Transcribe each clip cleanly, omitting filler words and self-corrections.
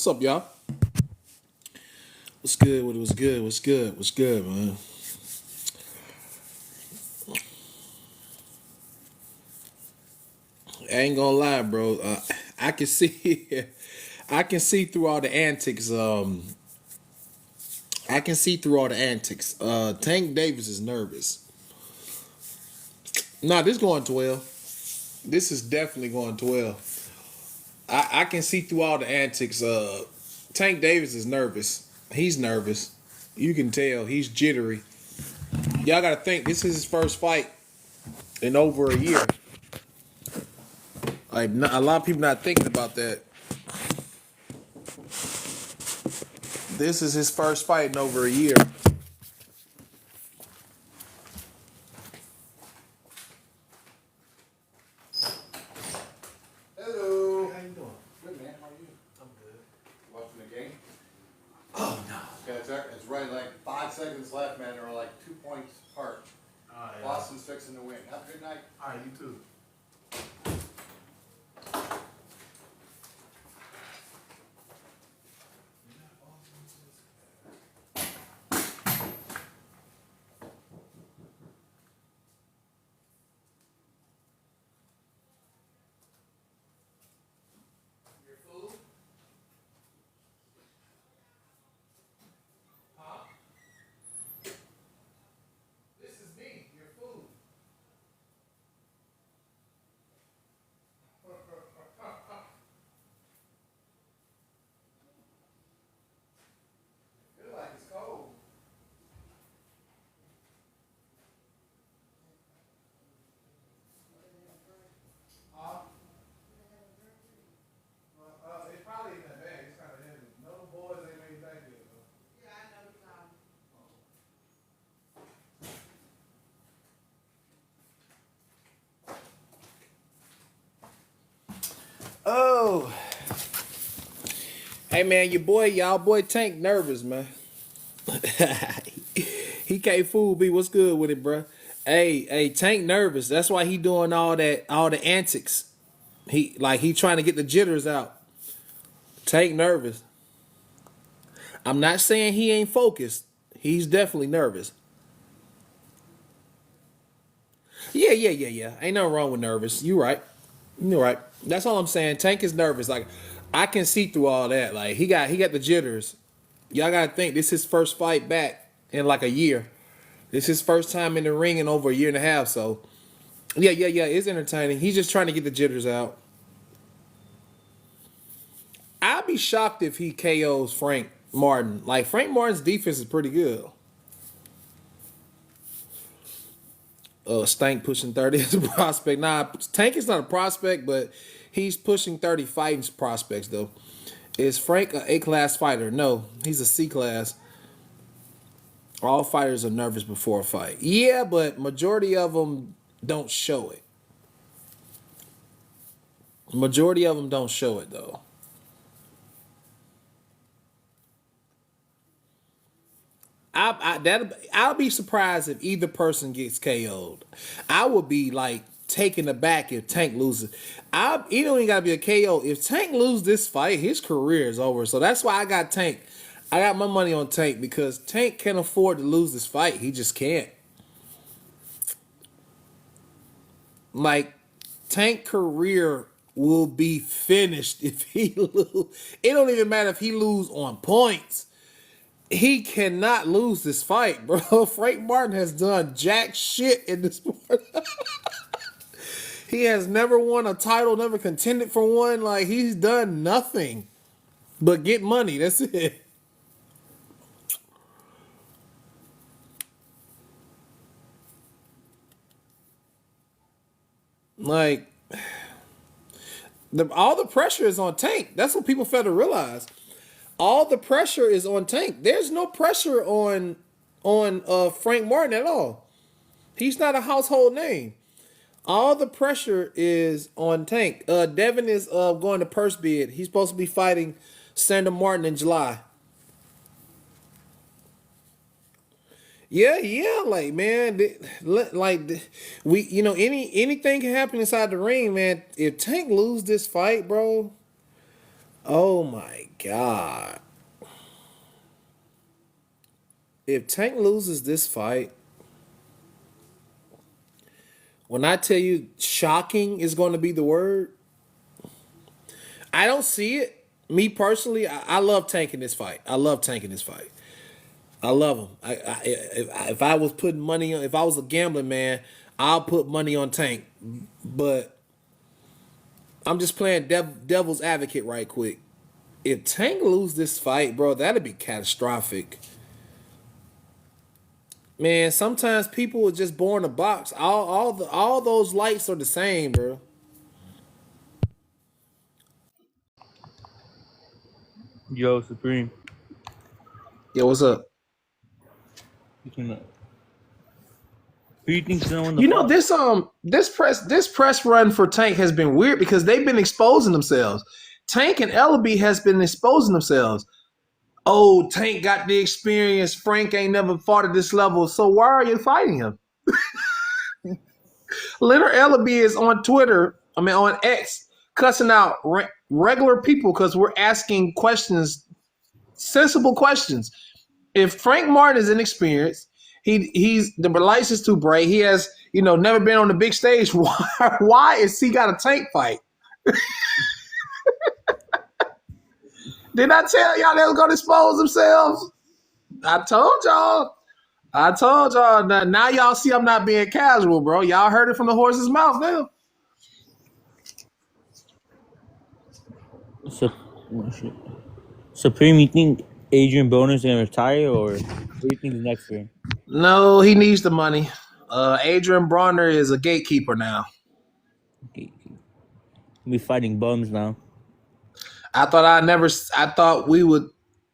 What's up, y'all? What's good? What's good? What's good? What's good, man? I ain't gonna lie, bro. I can see, I can see through all the antics. I can see through all the antics. Tank Davis is nervous. Nah, this going 12. This is definitely going 12. I can see through all the antics. Tank Davis is nervous. He's nervous. You can tell he's jittery. Y'all gotta think this is his first fight in over a year. Like a lot of people not thinking about that. This is his first fight in over a year. Hello. How you doing? Good, man. How are you? I'm good. Watching the game? Oh no. Okay, it's right like 5 seconds left, man. They're like 2 points apart. All right. Boston's fixing to win. Have a good night. All right, you too. Your food? Huh? This is me. Your food. Feel like it's cold. Huh? It probably in that bag. It's kind of heavy. No boys ain't made back yet though. Oh, hey man, y'all boy Tank nervous, man. He can't fool me. What's good with it, bruh? Hey, Tank nervous. That's why he doing all the antics. He trying to get the jitters out. Tank nervous. I'm not saying he ain't focused. He's definitely nervous. Yeah. Ain't nothing wrong with nervous. You right. You right. That's all I'm saying. Tank is nervous. Like I can see through all that. Like he got the jitters. Y'all gotta think this is his first fight back in like a year. This is his first time in the ring in over a year and a half. So yeah. It's entertaining. He's just trying to get the jitters out. I'd be shocked if he KOs Frank Martin. Like Frank Martin's defense is pretty good. Stank pushing 30 as a prospect. Nah, Tank is not a prospect, but he's pushing 30 fighting prospects though. Is Frank a A-class fighter? No, he's a C-class. All fighters are nervous before a fight. Yeah, but majority of them don't show it. Majority of them don't show it though. I'll be surprised if either person gets KO'd. I would be like taken aback if Tank loses. He don't even gotta be a KO. If Tank loses this fight, his career is over. So that's why I got Tank. I got my money on Tank because Tank can't afford to lose this fight. He just can't. Like Tank career will be finished if he lose. It don't even matter if he lose on points. He cannot lose this fight, bro. Frank Martin has done jack shit in this sport. He has never won a title, never contended for one. Like he's done nothing but get money. That's it. Like all the pressure is on Tank. That's what people fail to realize. All the pressure is on Tank. There's no pressure on Frank Martin at all. He's not a household name. All the pressure is on Tank. Devin is going to purse bid. He's supposed to be fighting Sander Martin in July. Yeah, like man, we anything can happen inside the ring, man. If Tank lose this fight, bro, Oh my god. If Tank loses this fight, when I tell you shocking is going to be the word, I don't see it. Me personally, I love tanking this fight. I love tanking this fight. I love him. If I was putting money on, if I was a gambling man, I'll put money on Tank. But I'm just playing devil's advocate right quick. If Tank lose this fight, bro, that'd be catastrophic. Man, sometimes people are just born to box. All those lights are the same, bro. Yo, Supreme. Yo, what's up? Who do you think's gonna win the You know fight? this press run for Tank has been weird because they've been exposing themselves. Tank and Ellaby has been exposing themselves. Oh, Tank got the experience. Frank ain't never fought at this level, so why are you fighting him? Leonard Ellaby is on Twitter, on X, cussing out regular people because we're asking questions, sensible questions. If Frank Martin is inexperienced, he's the license to break. He has never been on the big stage. Why is he got a Tank fight? Did I tell y'all they was gonna expose themselves? I told y'all. Now y'all see I'm not being casual, bro. Y'all heard it from the horse's mouth now. Supreme, you think Adrian Broner's gonna retire, or what do you think is next for him? No, he needs the money. Adrian Bronner is a gatekeeper now. Okay. He'll be fighting bums now. I thought we would.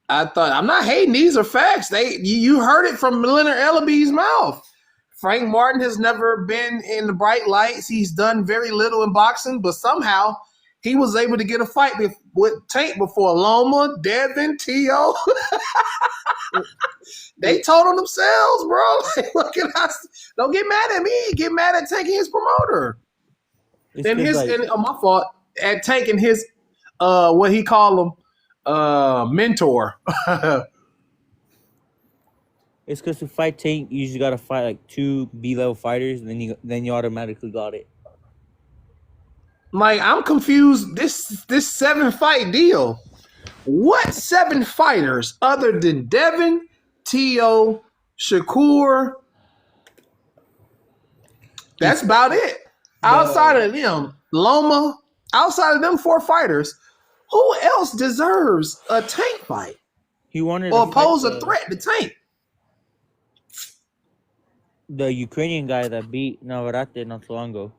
I'm not hating. These are facts. You heard it from Leonard Ellaby's mouth. Frank Martin has never been in the bright lights. He's done very little in boxing, but somehow he was able to get a fight with Tank before Loma, Devin, T.O. They told on themselves, bro. Look at us. Don't get mad at me. Get mad at taking his promoter. My fault. At taking his what he call him mentor. It's because to fight Tank, you usually gotta fight like 2 B-level fighters, and then you automatically got it. Like, I'm confused. This 7-fight deal. What 7 fighters other than Devin, T.O., Shakur? That's about it. Outside of them, Loma, outside of them 4 fighters, who else deserves a Tank fight He wanted or to fight pose a threat to Tank? the Ukrainian guy that beat Navarrete not so long ago.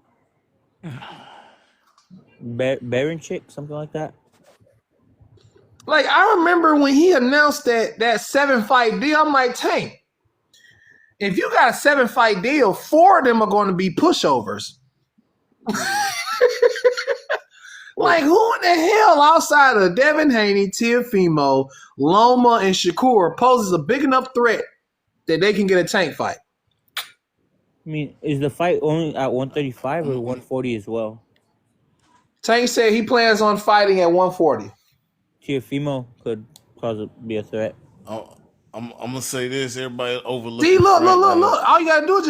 Baranchik, something like that. Like, I remember when he announced that 7-fight deal, I'm like, Tank, if you got a 7-fight deal, 4 of them are going to be pushovers. Like, who in the hell outside of Devin Haney, Teofimo, Loma, and Shakur poses a big enough threat that they can get a Tank fight? I mean, is the fight only at 135 or 140 as well? Tank said he plans on fighting at 140. Teofimo could be a threat. I'm gonna say this. Everybody overlooking. See, look. All you gotta do is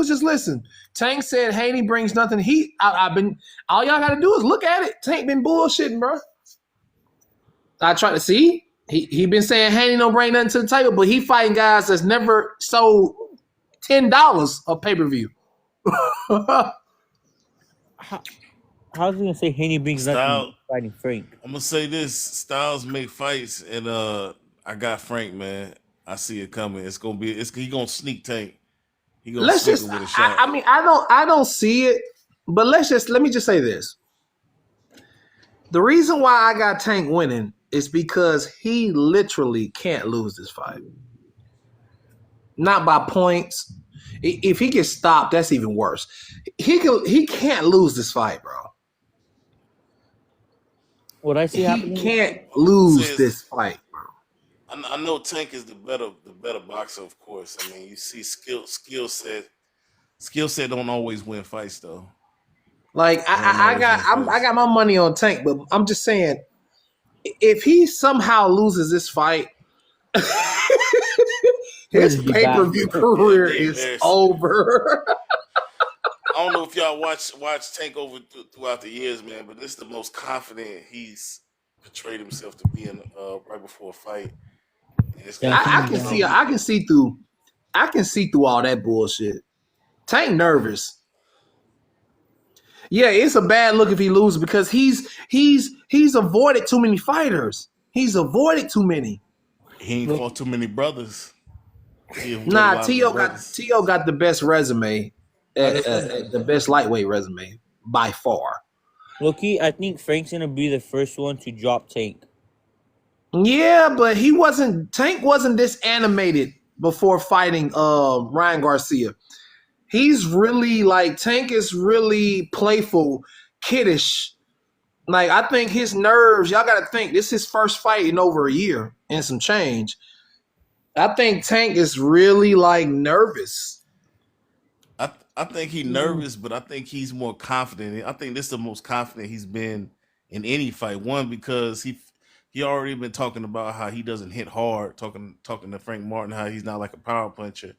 just listen. Tank said Haney brings nothing. All y'all gotta do is look at it. Tank been bullshitting, bro. I try to see. He been saying Haney don't bring nothing to the table, but he fighting guys that's never sold $10 of pay-per-view. How's he gonna say Haney brings nothing fighting Frank? I'm gonna say this. Styles make fights, and I got Frank, man. I see it coming. He gonna sneak Tank. He gonna sneak him with a shot. I don't see it, but let me just say this. The reason why I got Tank winning is because he literally can't lose this fight. Not by points. If he gets stopped, that's even worse. He can't lose this fight, bro. What I see happening, he can't lose this fight, bro. I know Tank is the better boxer, of course. I mean, you see skill set don't always win fights though. Like I don't know I which one I first. got my money on Tank, but I'm just saying if he somehow loses this fight, He'll his just be pay per back. view Yeah, it'd career be is embarrassing. over. I don't know if y'all watch Tank over throughout the years, man, but this is the most confident he's portrayed himself to be in right before a fight. And it's Yeah, gonna be, I he's can you know, see down. he I can see through all that bullshit. Tank nervous. Yeah, it's a bad look if he loses because he's avoided too many fighters. He's avoided too many. ain't Look, fought too many brothers. He avoided a Nah, lot of the brothers. T.O. got the best resume, look, the best lightweight resume by far. Loki, I think Frank's gonna be the first one to drop Tank. Yeah, but he wasn't Tank wasn't this animated before fighting Ryan Garcia. He's really like Tank is really playful, kiddish. Like I think his nerves, y'all gotta think, this is his first fight in over a year and some change. I think Tank is really like nervous. I think he's nervous, but I think he's more confident. I think this is the most confident he's been in any fight. One, because he already been talking about how he doesn't hit hard, talking to Frank Martin, how he's not like a power puncher.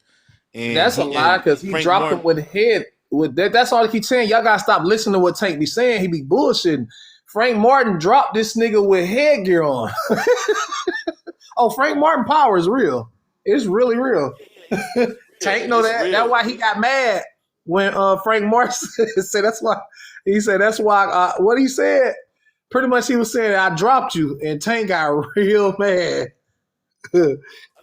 And That's a lie because he Frank dropped him Martin, with head. With that, that's all I keep saying. Y'all gotta stop listening to what Tank be saying. He be bullshitting. Frank Martin dropped this nigga with headgear on. Oh, Frank Martin power is real. It's really real. yeah, Tank know it's that. That's real. why he got mad when Frank Martin said that's why he said that's why what he said. Pretty much he was saying I dropped you, and Tank got real mad.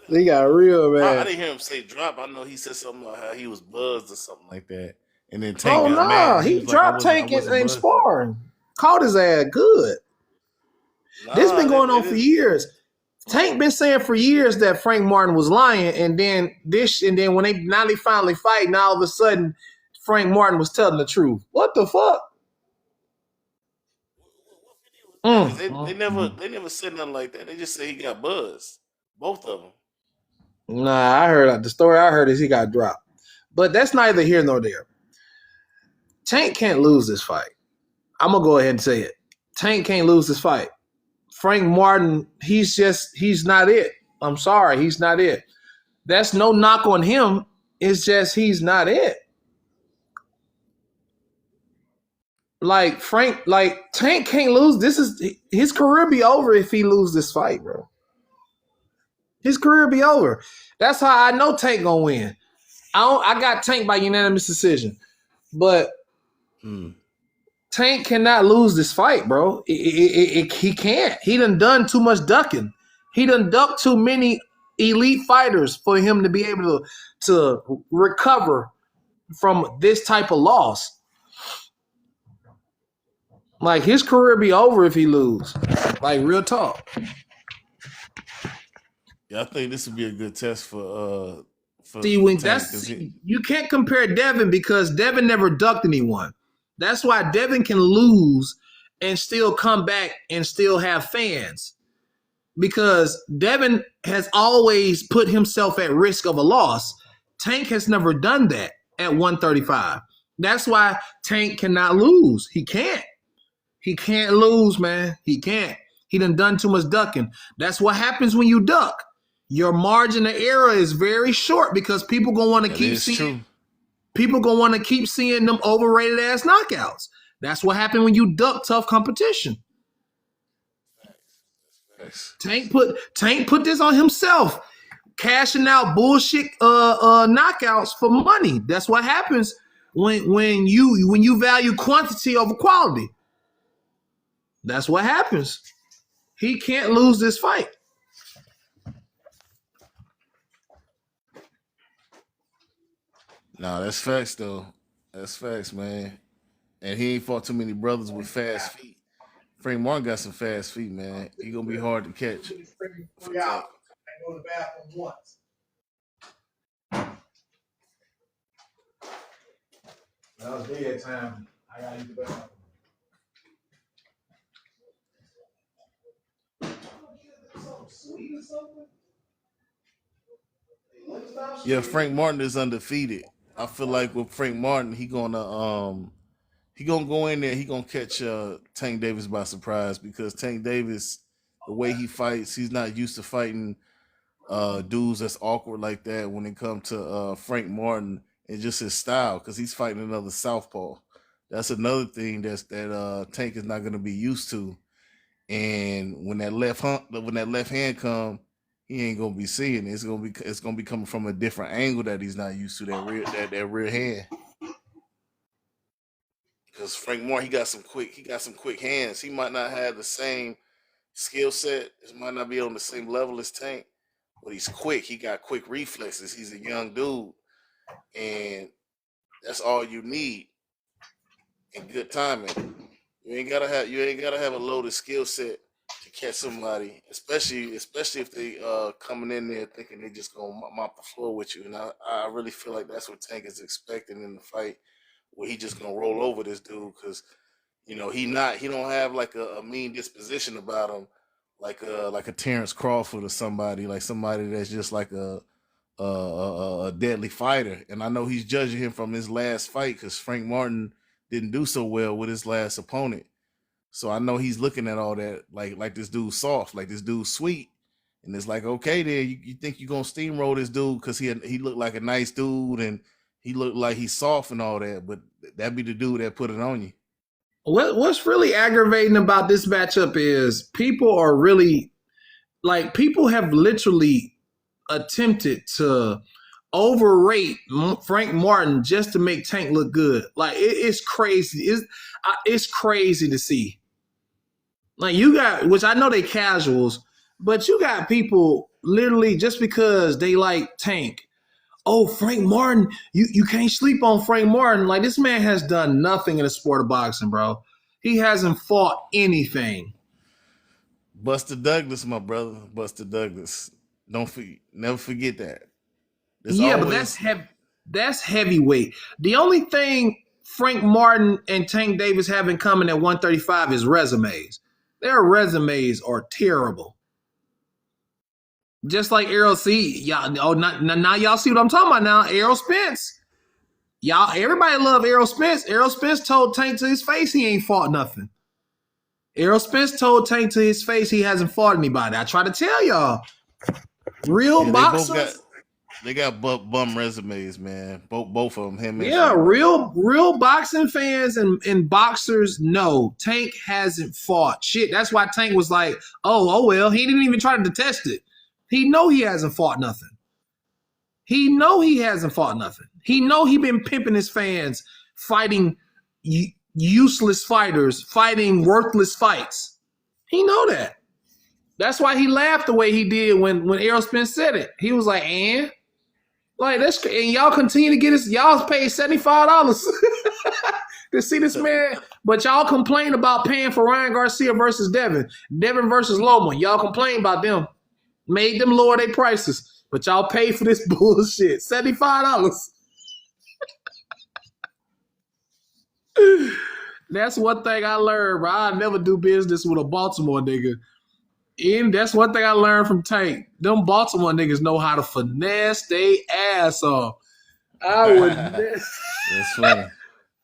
He got real I mad. didn't hear him say drop. I know he said something like how he was buzzed or something like that. And then Tank Oh got no, mad. He he was like, dropped I Tank wasn't in buzzed. sparring. Caught his ass good. This been Nah, going on it for is. years. Tank been saying for years that Frank Martin was lying, and then when they finally fight, now all of a sudden Frank Martin was telling the truth. What the fuck? Because Mm. they never said nothing like that. They just say he got buzzed. Both of them. Nah, I heard the story. I heard is he got dropped, but that's neither here nor there. Tank can't lose this fight. I'm gonna go ahead and say it. Tank can't lose this fight. Frank Martin, he's not it. I'm sorry, he's not it. That's no knock on him. It's just he's not it. Like Tank can't lose. This is his career be over if he lose this fight, bro. His career be over. That's how I know Tank gonna win. I got Tank by unanimous decision, but Hmm. Tank cannot lose this fight, bro. He can't. He done too much ducking. He done ducked too many elite fighters for him to be able to recover from this type of loss. Like his career be over if he lose. Like real talk. Yeah, I think this would be a good test See, for when Tank because you can't compare Devin because Devin never ducked anyone. That's why Devin can lose and still come back and still have fans. Because Devin has always put himself at risk of a loss. Tank has never done that at 135. That's why Tank cannot lose. He can't. He can't lose, man. He can't. He done too much ducking. That's what happens when you duck. Your margin of error is very short because people gonna want to that keep is seeing true. them overrated ass knockouts. That's what happened when you duck tough competition. Facts. Tank put this on himself, cashing out bullshit knockouts for money. That's what happens when you value quantity over quality. That's what happens. He can't lose this fight. Nah, that's facts though. That's facts, man. And he ain't fought too many brothers with fast feet. Frank Martin got some fast feet, man. He gonna be hard to catch for Tank. I go to the bathroom once. That was bedtime. I gotta use the bathroom. Yeah, Frank Martin is undefeated. I feel like with Frank Martin, he gonna he gonna go in there. He gonna catch Tank Davis by surprise because Tank Davis, the way he fights, he's not used to fighting dudes that's awkward like that. When it comes to Frank Martin and just his style, because he's fighting another southpaw. That's another thing that Tank is not gonna be used to. And when that left hand come, he ain't gonna be seeing it. It's gonna be coming from a different angle that he's not used to. That rear hand. Because Frank Moore, he got some quick hands. He might not have the same skill set. It might not be on the same level as Tank, but he's quick. He got quick reflexes. He's a young dude, and that's all you need. And good timing. You ain't gotta have a loaded skill set to catch somebody, especially if they coming in there thinking they just gonna mop the floor with you. And I really feel like that's what Tank is expecting in the fight, where he just gonna roll over this dude because he don't have like a mean disposition about him, like a Terrence Crawford or somebody that's just like a deadly fighter. And I know he's judging him from his last fight because Frank Martin didn't do so well with his last opponent. So I know he's looking at all that like this dude's soft, like this dude's sweet. And it's like, okay, then you think you're gonna steamroll this dude because he looked like a nice dude and he looked like he's soft and all that, but that'd be the dude that put it on you. What's really aggravating about this matchup is people have literally attempted to overrate Frank Martin just to make Tank look good. Like it's crazy. It's crazy to see. Like you got, which I know they casuals, but you got people literally just because they like Tank. Oh, Frank Martin, you can't sleep on Frank Martin. Like this man has done nothing in the sport of boxing, bro. He hasn't fought anything. Buster Douglas, my brother, Buster Douglas. Never forget that. But that's heavyweight. The only thing Frank Martin and Tank Davis have in common at 135 is resumes. Their resumes are terrible. Just like Errol C. Now y'all see what I'm talking about now. Errol Spence. Everybody love Errol Spence. Errol Spence told Tank to his face he ain't fought nothing. Errol Spence told Tank to his face he hasn't fought anybody. I try to tell y'all. Real boxers. They got bum resumes, man. Both of them. Him and real boxing fans and boxers know Tank hasn't fought shit. That's why Tank was like, oh well, he didn't even try to test it. He know he hasn't fought nothing. He know he been pimping his fans, fighting useless fighters, fighting worthless fights. He know that. That's why he laughed the way he did when Errol Spence said it. He was like, like that's, and y'all continue to get y'all paid $75 to see this man, but y'all complain about paying for Ryan Garcia versus Devin versus Loma. Y'all complain about them. Made them lower their prices, but y'all pay for this bullshit. $75. That's one thing I learned, bro. I never do business with a Baltimore nigga. And that's one thing I learned from Tank. Them Baltimore niggas know how to finesse they ass off. That's funny.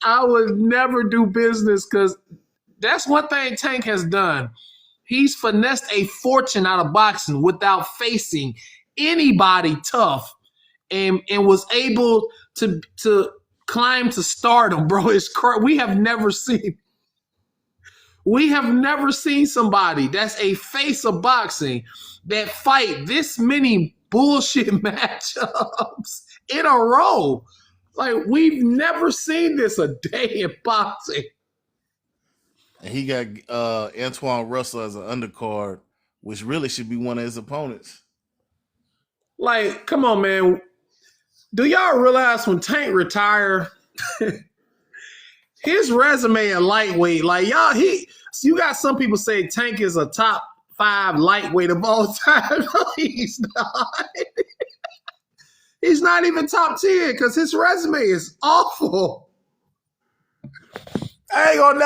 I would never do business because that's one thing Tank has done. He's finessed a fortune out of boxing without facing anybody tough and was able to climb to stardom, bro. It's we have never seen somebody that's a face of boxing that fight this many bullshit matchups in a row. Like, we've never seen this a day in boxing. And he got Antoine Russell as an undercard, which really should be one of his opponents. Like, come on, man. Do y'all realize when Tank retired, his resume at lightweight, like you got some people say Tank is a top 5 lightweight of all time. No, he's not. He's not even top 10 because his resume is awful. I ain't gonna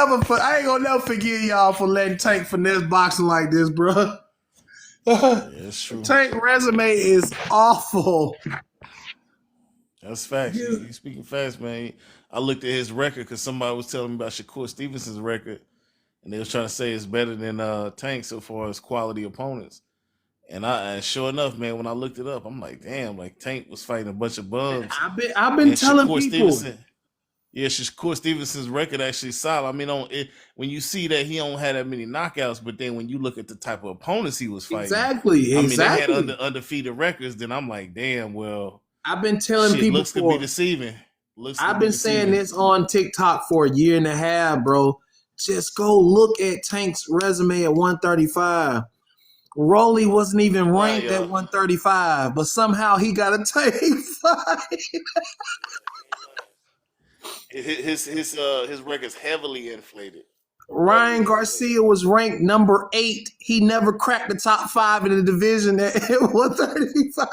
never forgive y'all for letting Tank finesse boxing like this, bro. Yeah, it's true. Tank resume is awful. That's facts. Yeah. You speaking fast, man. I looked at his record because somebody was telling me about Shakur Stevenson's record, and they was trying to say it's better than Tank so far as quality opponents. And sure enough, man, when I looked it up, I'm like, damn, like Tank was fighting a bunch of bums, I've been and telling Shakur people. Stevenson. Yeah, Shakur Stevenson's record actually solid. I mean, when you see that he don't have that many knockouts, but then when you look at the type of opponents he was fighting, Exactly. I mean, they had undefeated records. Then I'm like, damn, well, I've been telling shit, people looks could be deceiving. I've been saying this on TikTok for a year and a half, bro. Just go look at Tank's resume at 135. Rolly wasn't even ranked at 135, but somehow he got a Tank fight. His record's heavily inflated. Ryan Garcia was ranked number 8. He never cracked the top 5 in the division at 135.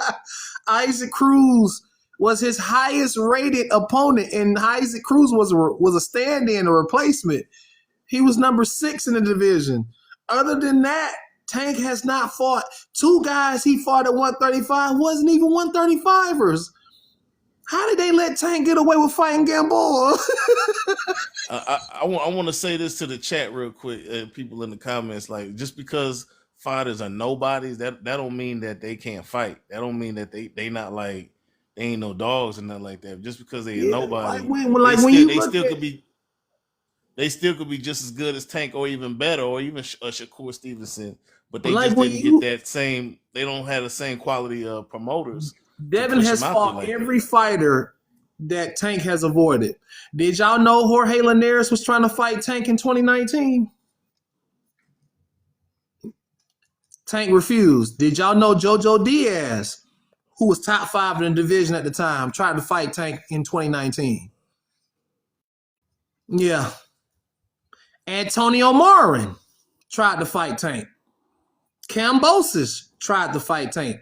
Isaac Cruz was his highest rated opponent, and Isaac Cruz was a stand-in, a replacement. He was number 6 in the division. Other than that, Tank has not fought. 2 guys he fought at 135 wasn't even 135ers. How did they let Tank get away with fighting Gamboa? I want to say this to the chat real quick, people in the comments. Like, just because fighters are nobodies, that don't mean that they can't fight. That don't mean that they not like they ain't no dogs and nothing like that. Just because they ain't nobody, they still could be just as good as Tank or even better, or even Shakur Stevenson. But they just didn't get that same. They don't have the same quality of promoters. Devin has fought every fighter that Tank has avoided. Did y'all know Jorge Linares was trying to fight Tank in 2019? Tank refused. Did y'all know Jojo Diaz, who was top 5 in the division at the time, tried to fight Tank in 2019? Yeah. Antonio Marin tried to fight Tank. Kambosos tried to fight Tank.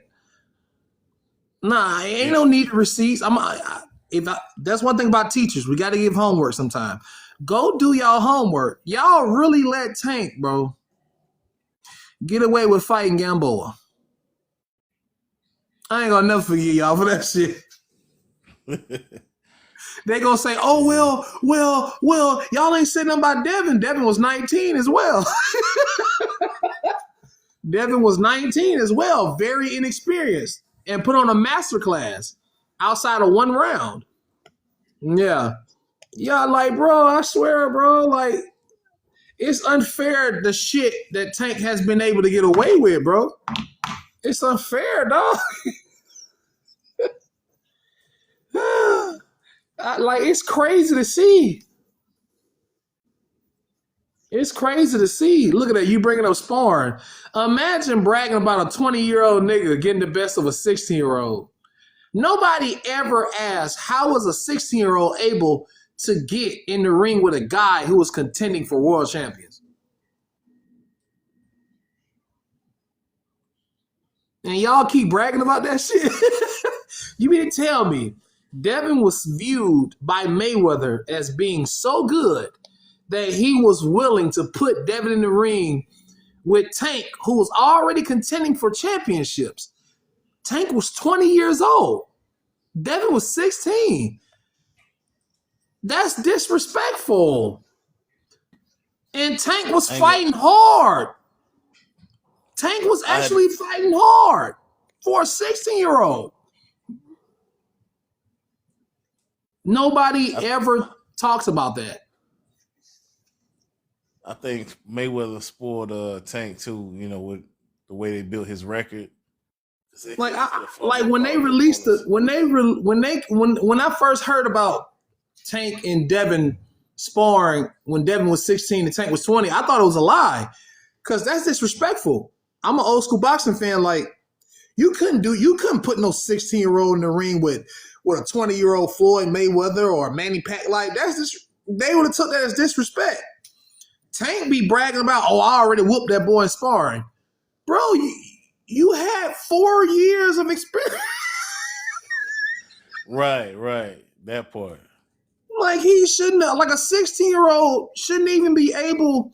Nah, ain't no need of receipts. That's one thing about teachers. We got to give homework sometime. Go do y'all homework. Y'all really let Tank, bro, get away with fighting Gamboa. I ain't gonna never forget y'all for that shit. They gonna say, oh, well, y'all ain't saying nothing about Devin. Devin was 19 as well. Devin was 19 as well, very inexperienced, and put on a masterclass outside of 1 round. Yeah. Yeah, like, bro, I swear, bro, like, it's unfair the shit that Tank has been able to get away with, bro. It's unfair, dog. Like, it's crazy to see. It's crazy to see. Look at that. You bringing up sparring. Imagine bragging about a 20-year-old nigga getting the best of a 16-year-old. Nobody ever asked how was a 16-year-old able to get in the ring with a guy who was contending for world champions. And y'all keep bragging about that shit. You mean to tell me Devin was viewed by Mayweather as being so good that he was willing to put Devin in the ring with Tank, who was already contending for championships? Tank was 20 years old. Devin was 16. That's disrespectful. And Tank was fighting hard. Tank was actually fighting hard for a 16-year-old. Nobody ever talks about that. I think Mayweather spoiled Tank too, you know, with the way they built his record. Like when they released when I first heard about Tank and Devin sparring when Devin was 16 and Tank was 20, I thought it was a lie, because that's disrespectful. I'm an old school boxing fan. Like, you couldn't put no 16-year-old in the ring with a 20-year-old Floyd Mayweather or Manny Pacquiao. Like, they would have took that as disrespect. Tank be bragging about, oh, I already whooped that boy in sparring. Bro, you had 4 years of experience. Right. That part. Like, he shouldn't have, like, a 16-year-old shouldn't even be able,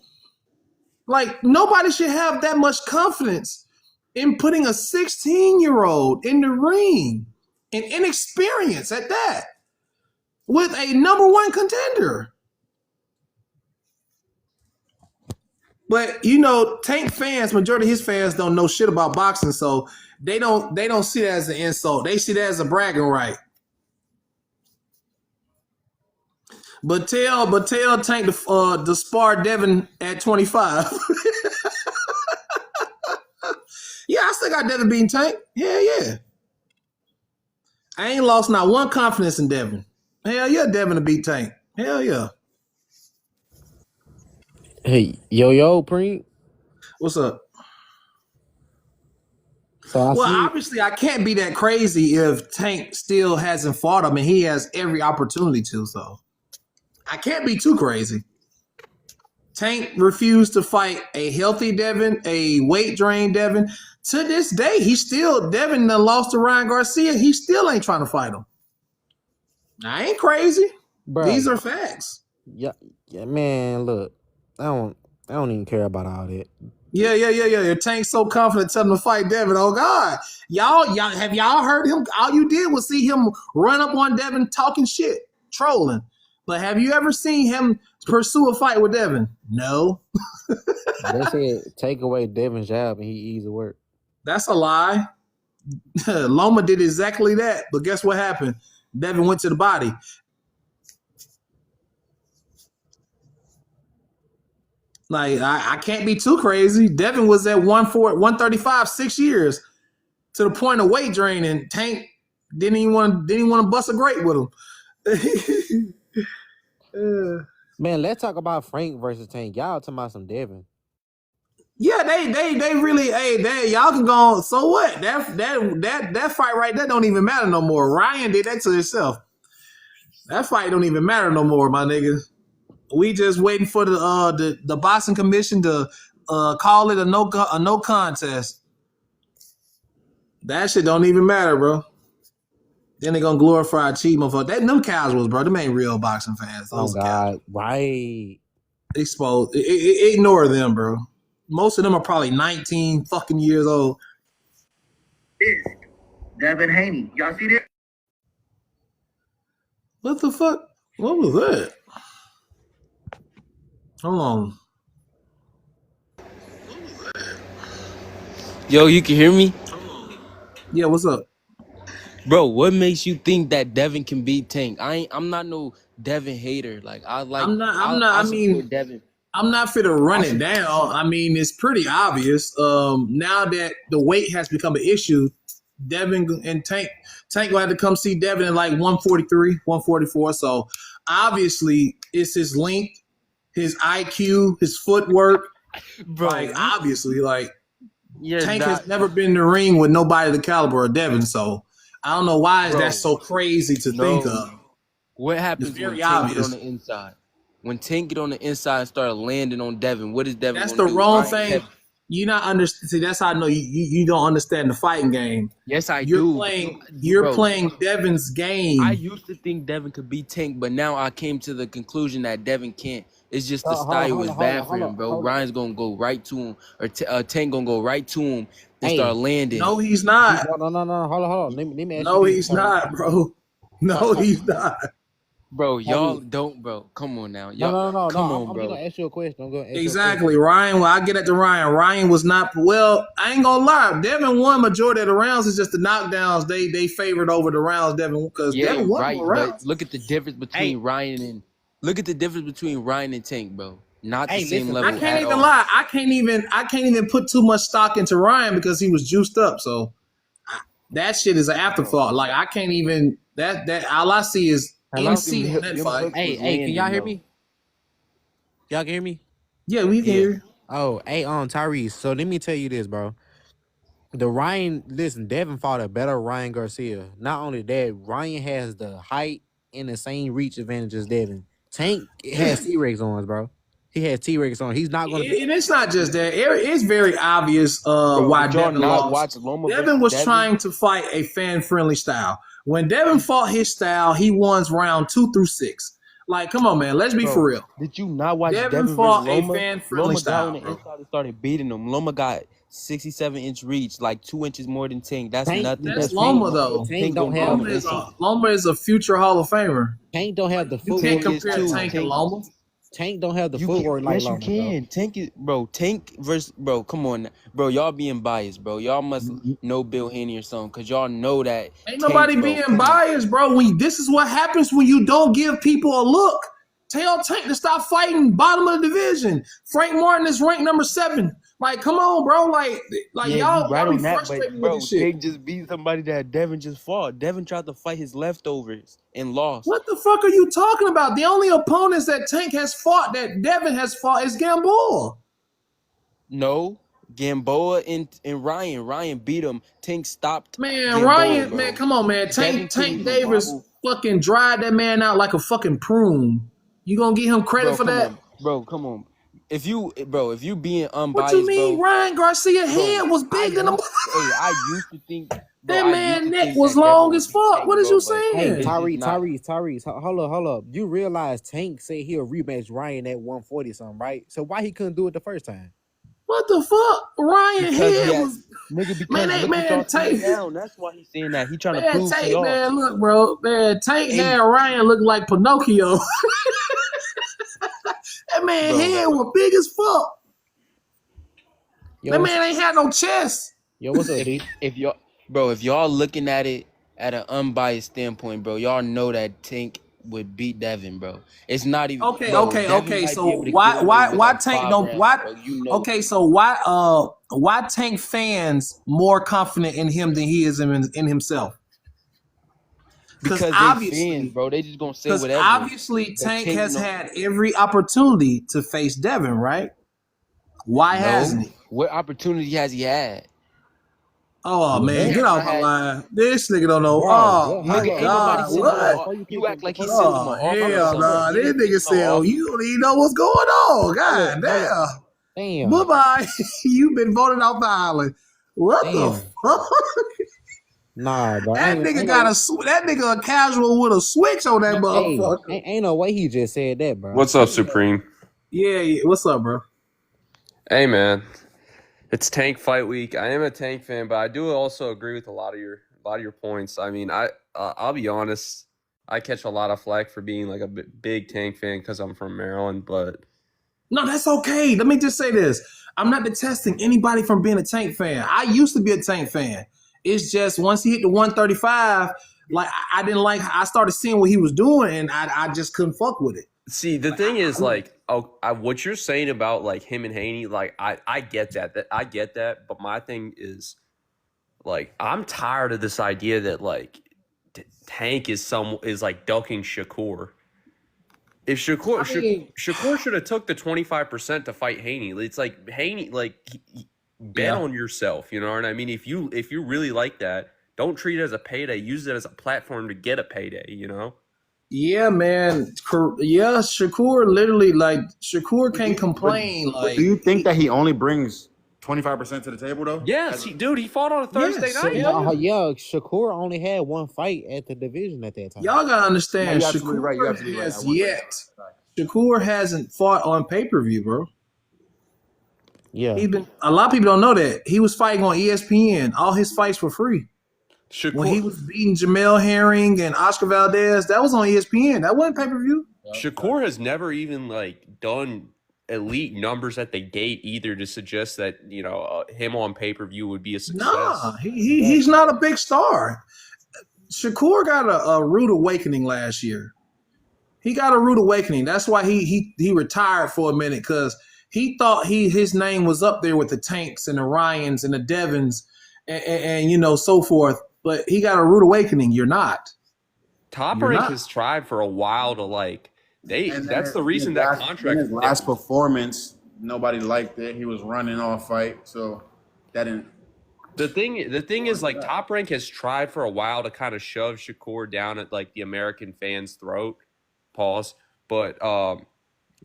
like, nobody should have that much confidence in putting a 16-year-old in the ring and inexperience at that with a #1 contender. But you know, Tank fans, majority of his fans don't know shit about boxing, so they don't see that as an insult. They see that as a bragging right. But tell Tank to spar Devin at 25. Yeah, I still got Devin beating Tank. Yeah. I ain't lost not one confidence in Devin. Hell yeah, Devin to beat Tank. Hell yeah. Hey, yo, Preem. What's up? So I Well, see. obviously, I can't be that crazy if Tank still hasn't fought him, and he has every opportunity to. So I can't be too crazy. Tank refused to fight a healthy Devin, a weight drain Devin. To this day, Devin done lost to Ryan Garcia. He still ain't trying to fight him. I ain't crazy. Bro, These are facts. yeah, man. Look, I don't even care about all that. Yeah. Your Tank's so confident telling him to fight Devin. Oh God, y'all have y'all heard him? All you did was see him run up on Devin talking shit, trolling. But have you ever seen him pursue a fight with Devin? No. They said take away Devin's job and he easy work. That's a lie. Loma did exactly that, but guess what happened? Devin went to the body. Like I can't be too crazy. Devin was at 135 6 years to the point of weight drain, and Tank didn't even want to bust a grape with him. Man, let's talk about Frank versus Tank. Y'all talking about some Devin. Yeah, they really, y'all can go on. So what? That fight right there don't even matter no more. Ryan did that to himself. That fight don't even matter no more, my nigga. We just waiting for the boxing commission to call it a no contest. That shit don't even matter, bro. Then they gonna glorify a cheat motherfucker. Them casuals, bro. Them ain't real boxing fans. Those Oh God, right? exposed. Ignore them, bro. Most of them are probably 19 fucking years old. Devin Haney. Y'all see that? What the fuck? What was that? Hold on. Yo, you can hear me? Yeah, what's up? Bro, what makes you think that Devin can beat Tank? I'm not no Devin hater. Like I support Devin. I'm not fit to run it down. I mean, it's pretty obvious. Now that the weight has become an issue, Devin and Tank will have to come see Devin at like 143, 144. So obviously it's his length, his IQ, his footwork. Bro, Like obviously, like you're Tank not- has never been in the ring with nobody the caliber of Devin. So I don't know why is that so crazy to think of. What happens It's when very Tank obvious. get on the inside? When Tank get on the inside and start landing on Devin, what is Devin? That's gonna the do? wrong Ryan thing. Devin- You not understand. See, that's how I know you don't understand the fighting game. Yes, I You're do. You're Bro, playing Devin's game. I used to think Devin could beat Tank, but now I came to the conclusion that Devin can't. It's just the Hold style on, is hold bad on, for him, bro. hold on. Ryan's gonna go right to him, or Tank gonna go right to him and Hey. start landing. No, he's not. No. Hold on. Let me ask No, you he's not, bro. No, he's not. Bro, y'all don't, bro. Come on now. No. Come on, I'm bro. gonna ask you a question. I'm gonna ask Exactly, Ryan. Well, I get at the Ryan. Ryan was not. Well, I ain't gonna lie. Devin won majority of the rounds. It's just the knockdowns they favored over the rounds. Devin, because Yeah, Devin won right. more But rounds. look at the difference between Ryan and Tank, bro. Not the Hey, same listen, level. I can't at even all. lie. I can't even put too much stock into Ryan because he was juiced up. So that shit is an afterthought. Like I can't even that all I see is MC in that fight. Hey, can y'all hear me? Y'all can hear me? Yeah, we can hear. Oh, hey, Tyrese. So let me tell you this, bro. Devin fought a better Ryan Garcia. Not only that, Ryan has the height and the same reach advantage as Devin. Tank has T-Rex on, bro. He has T-Rex on. He's not going to. And it's not just that. It's very obvious why did y'all Devin not lost. watch Loma Devin versus was Devin? trying to fight a fan-friendly style. When Devin fought his style, he won round 2 through 6. Like, come on, man. Let's be Bro, for real. Did you not watch Devin Devin fought versus a Loma? fan-friendly Loma style, got on the bro. inside and started beating him. Loma got 67-inch reach, like 2 inches more than Tank. That's Tank, nothing. That's That's Loma though. Tank don't have Loma is a future Hall of Famer. Tank don't have the You can't footwork. compare Tank and Loma. Tank don't have the You footwork can, like yes, you Loma. can. Tank is, bro. Tank versus, bro. Come on, bro. Y'all being biased, bro. Y'all must know Bill Haney or something, cause y'all know that. Ain't nobody being biased, bro. This is what happens when you don't give people a look. Tell Tank to stop fighting bottom of the division. Frank Martin is ranked number 7. Like, come on, bro. Like Yeah, y'all you right be on that, frustrated but with bro, this shit. Tank just beat somebody that Devin just fought. Devin tried to fight his leftovers and lost. What the fuck are you talking about? The only opponents that Tank has fought, that Devin has fought, is Gamboa. No, Gamboa and Ryan. Ryan beat him. Tank stopped. Man, Gamboa, Ryan, bro. man, come on, man. Devin Tank couldn't Davis wobble. fucking dried that man out like a fucking prune. You gonna give him credit Bro, for come that? on, bro. Come on. If you being What unbiased, you mean? bro, Ryan Garcia bro, head was big than a I used to think, bro, that I man used to neck think was that Devin long would as beat fuck. Tank, What is bro, you but Hey, saying? it's just not. Tyrese, hold up. You realize Tank said he'll rematch Ryan at 140 something, right? So why he couldn't do it the first time? What the fuck? Ryan Because he head had, was nigga, because man. look what y'all Tank, seeing now. That's why he's saying that. He trying to man, prove to Tank, y'all. man. Look, bro, man. Tank And had Ryan look like Pinocchio. That man bro, head was big as fuck. Yo, That man ain't had no chest. what's up, D? if y'all looking at it at an unbiased standpoint, bro, y'all know that Tank would beat Devin, bro. It's not even Okay. Devin might So be able to get away with why like Tank 5 don't rounds, why? bro. You know. Okay, so why Tank fans more confident in him than he is in himself? Because they fans, bro. They just gonna say Because whatever. obviously But Tank Tank has no, had every opportunity to face Devin, right? Why hasn't he? What opportunity has he had? Oh He man, He has get has off not my had. line. This nigga don't know. bro. Oh What, my Nigga, ain't nobody God, sitting him what? on. You act like he's sitting him Oh on offer or hell something. no! He This didn't get nigga no said, offer. you don't even know what's going on. God damn. Damn. Bye bye. You've been voted off the island. What the Damn. fuck? Nah, bro. That nigga got that nigga a casual with a switch on that Hey, motherfucker. ain't no way he just said that, bro. What's up, Supreme? Yeah. What's up, bro? Hey, man. It's Tank Fight Week. I am a Tank fan, but I do also agree with a lot of your points. I mean, I'll be honest. I catch a lot of flack for being like a big Tank fan because I'm from Maryland, but No, that's okay. Let me just say this. I'm not detesting anybody from being a Tank fan. I used to be a Tank fan. It's just once he hit the 135, like I didn't like. I started seeing what he was doing, and I just couldn't fuck with it. see, the thing is, like, what you're saying about like him and Haney, like, I get that. I get that, but my thing is, like, I'm tired of this idea that like Tank is like ducking Shakur. If Shakur should have took the 25% to fight Haney. It's like Haney, like bet on yourself. You know what I mean? If you really like that, don't treat it as a payday. Use it as a platform to get a payday. You know? Yeah, man. Yeah, Shakur literally Shakur can't complain. But do you think that he only brings 25% to the table though? Yes, dude. He fought on a Thursday night. Yeah, Shakur only had one fight at the division at that time. Y'all gotta understand, No, you're absolutely right. You're absolutely right. has yet. Shakur hasn't fought on pay-per-view, bro. Yeah. A lot of people don't know that. He was fighting on ESPN. All his fights were free. Shakur, When he was beating Jamel Herring and Oscar Valdez, that was on ESPN. That wasn't pay-per-view. Shakur has never even like done elite numbers at the gate either to suggest that him on pay-per-view would be a success. Nah, he's not a big star. Shakur got a rude awakening last year. He got a rude awakening. That's why he retired for a minute, because he thought his name was up there with the Tanks and the Ryans and the Devins and so forth. But he got a rude awakening. You're not. Top Rank has tried for a while to like that's the reason that contract. His last performance, nobody liked it. He was running off fight, so that didn't. The thing is, like, Top Rank has tried for a while to kind of shove Shakur down at like the American fans' throat. Pause. But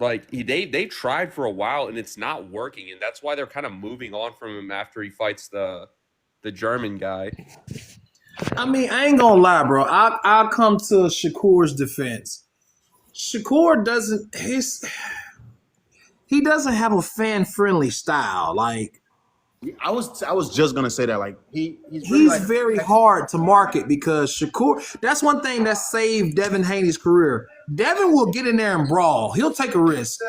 like they tried for a while and it's not working, and that's why they're kind of moving on from him after he fights the German guy. I mean, I ain't gonna lie, bro. I'll come to Shakur's defense. Shakur doesn't have a fan-friendly style. Like, I was just gonna say that. Like he's really He's like, very hard to market because Shakur. That's one thing that saved Devin Haney's career. Devin will get in there and brawl. He'll take a risk.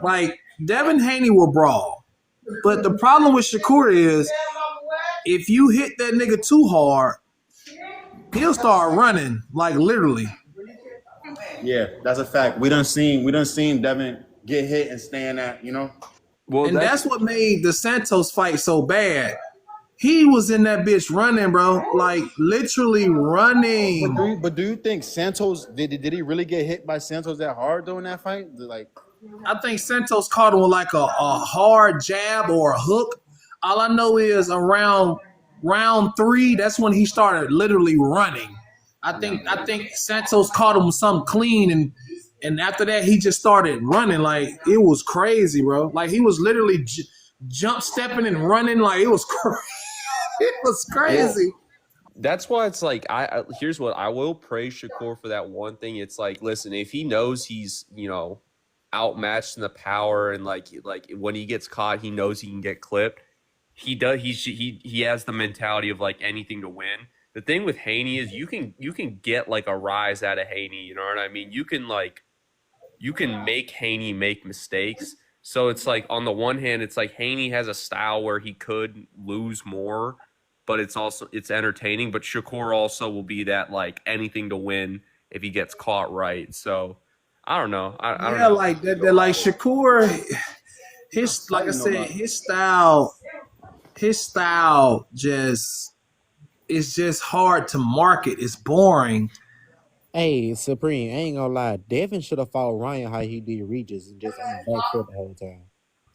Like Devin Haney will brawl, but the problem with Shakur is if you hit that nigga too hard, he'll start running. Like literally. yeah, that's a fact. We done seen Devin get hit and stay in that, you know. Well, And that's what made the Santos fight so bad. He was in that bitch running, bro. Like literally running. But do you think Santos did he really get hit by Santos that hard though in that fight? Like, I think Santos caught him with like a hard jab or a hook. All I know is around round 3, that's when he started literally running. I think Santos caught him with something clean, and after that he just started running. Like it was crazy, bro. Like he was literally jump stepping and running. Like it was crazy. It was crazy. that's why it's like here's what I will praise Shakur for that one thing. It's like, listen, if he knows he's, outmatched in the power and like when he gets caught, he knows he can get clipped. He has the mentality of like anything to win. The thing with Haney is you can get like a rise out of Haney, you know what I mean? You can make Haney make mistakes. So it's like on the one hand, it's like Haney has a style where he could lose more, but it's entertaining. But Shakur also will be that like anything to win if he gets caught right. So I don't know. I don't know. Like that. Like Shakur, his like I said, his style just it's just hard to market. It's boring. Hey, Supreme, I ain't gonna lie. Devin should have fought Ryan how he did Regis and just on the back foot the whole time.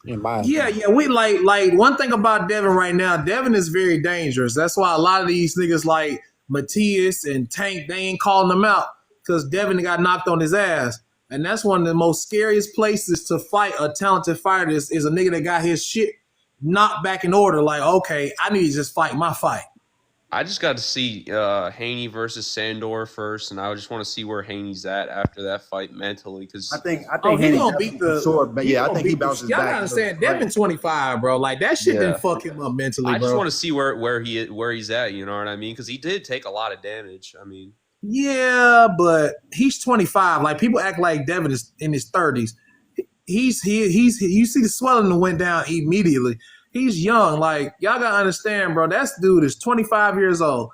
In my opinion. Yeah. We like one thing about Devin right now. Devin is very dangerous. That's why a lot of these niggas like Matias and Tank, they ain't calling him out because Devin got knocked on his ass. And that's one of the most scariest places to fight a talented fighter is a nigga that got his shit knocked back in order. Like, okay, I need to just fight my fight. I just got to see Haney versus Sandor first, and I just want to see where Haney's at after that fight mentally. Because I think he Haney gonna beat the sword, but yeah, I think he bounces bounces y'all back. gotta understand, Devin 25, bro. Like that shit didn't fuck him up mentally, I bro. just want to see where he's at. You know what I mean? Because he did take a lot of damage. I mean, yeah, but he's 25. Like people act like Devin is in his 30s. He's you see the swelling that went down immediately. He's young. Like y'all gotta understand, bro. That dude is 25 years old.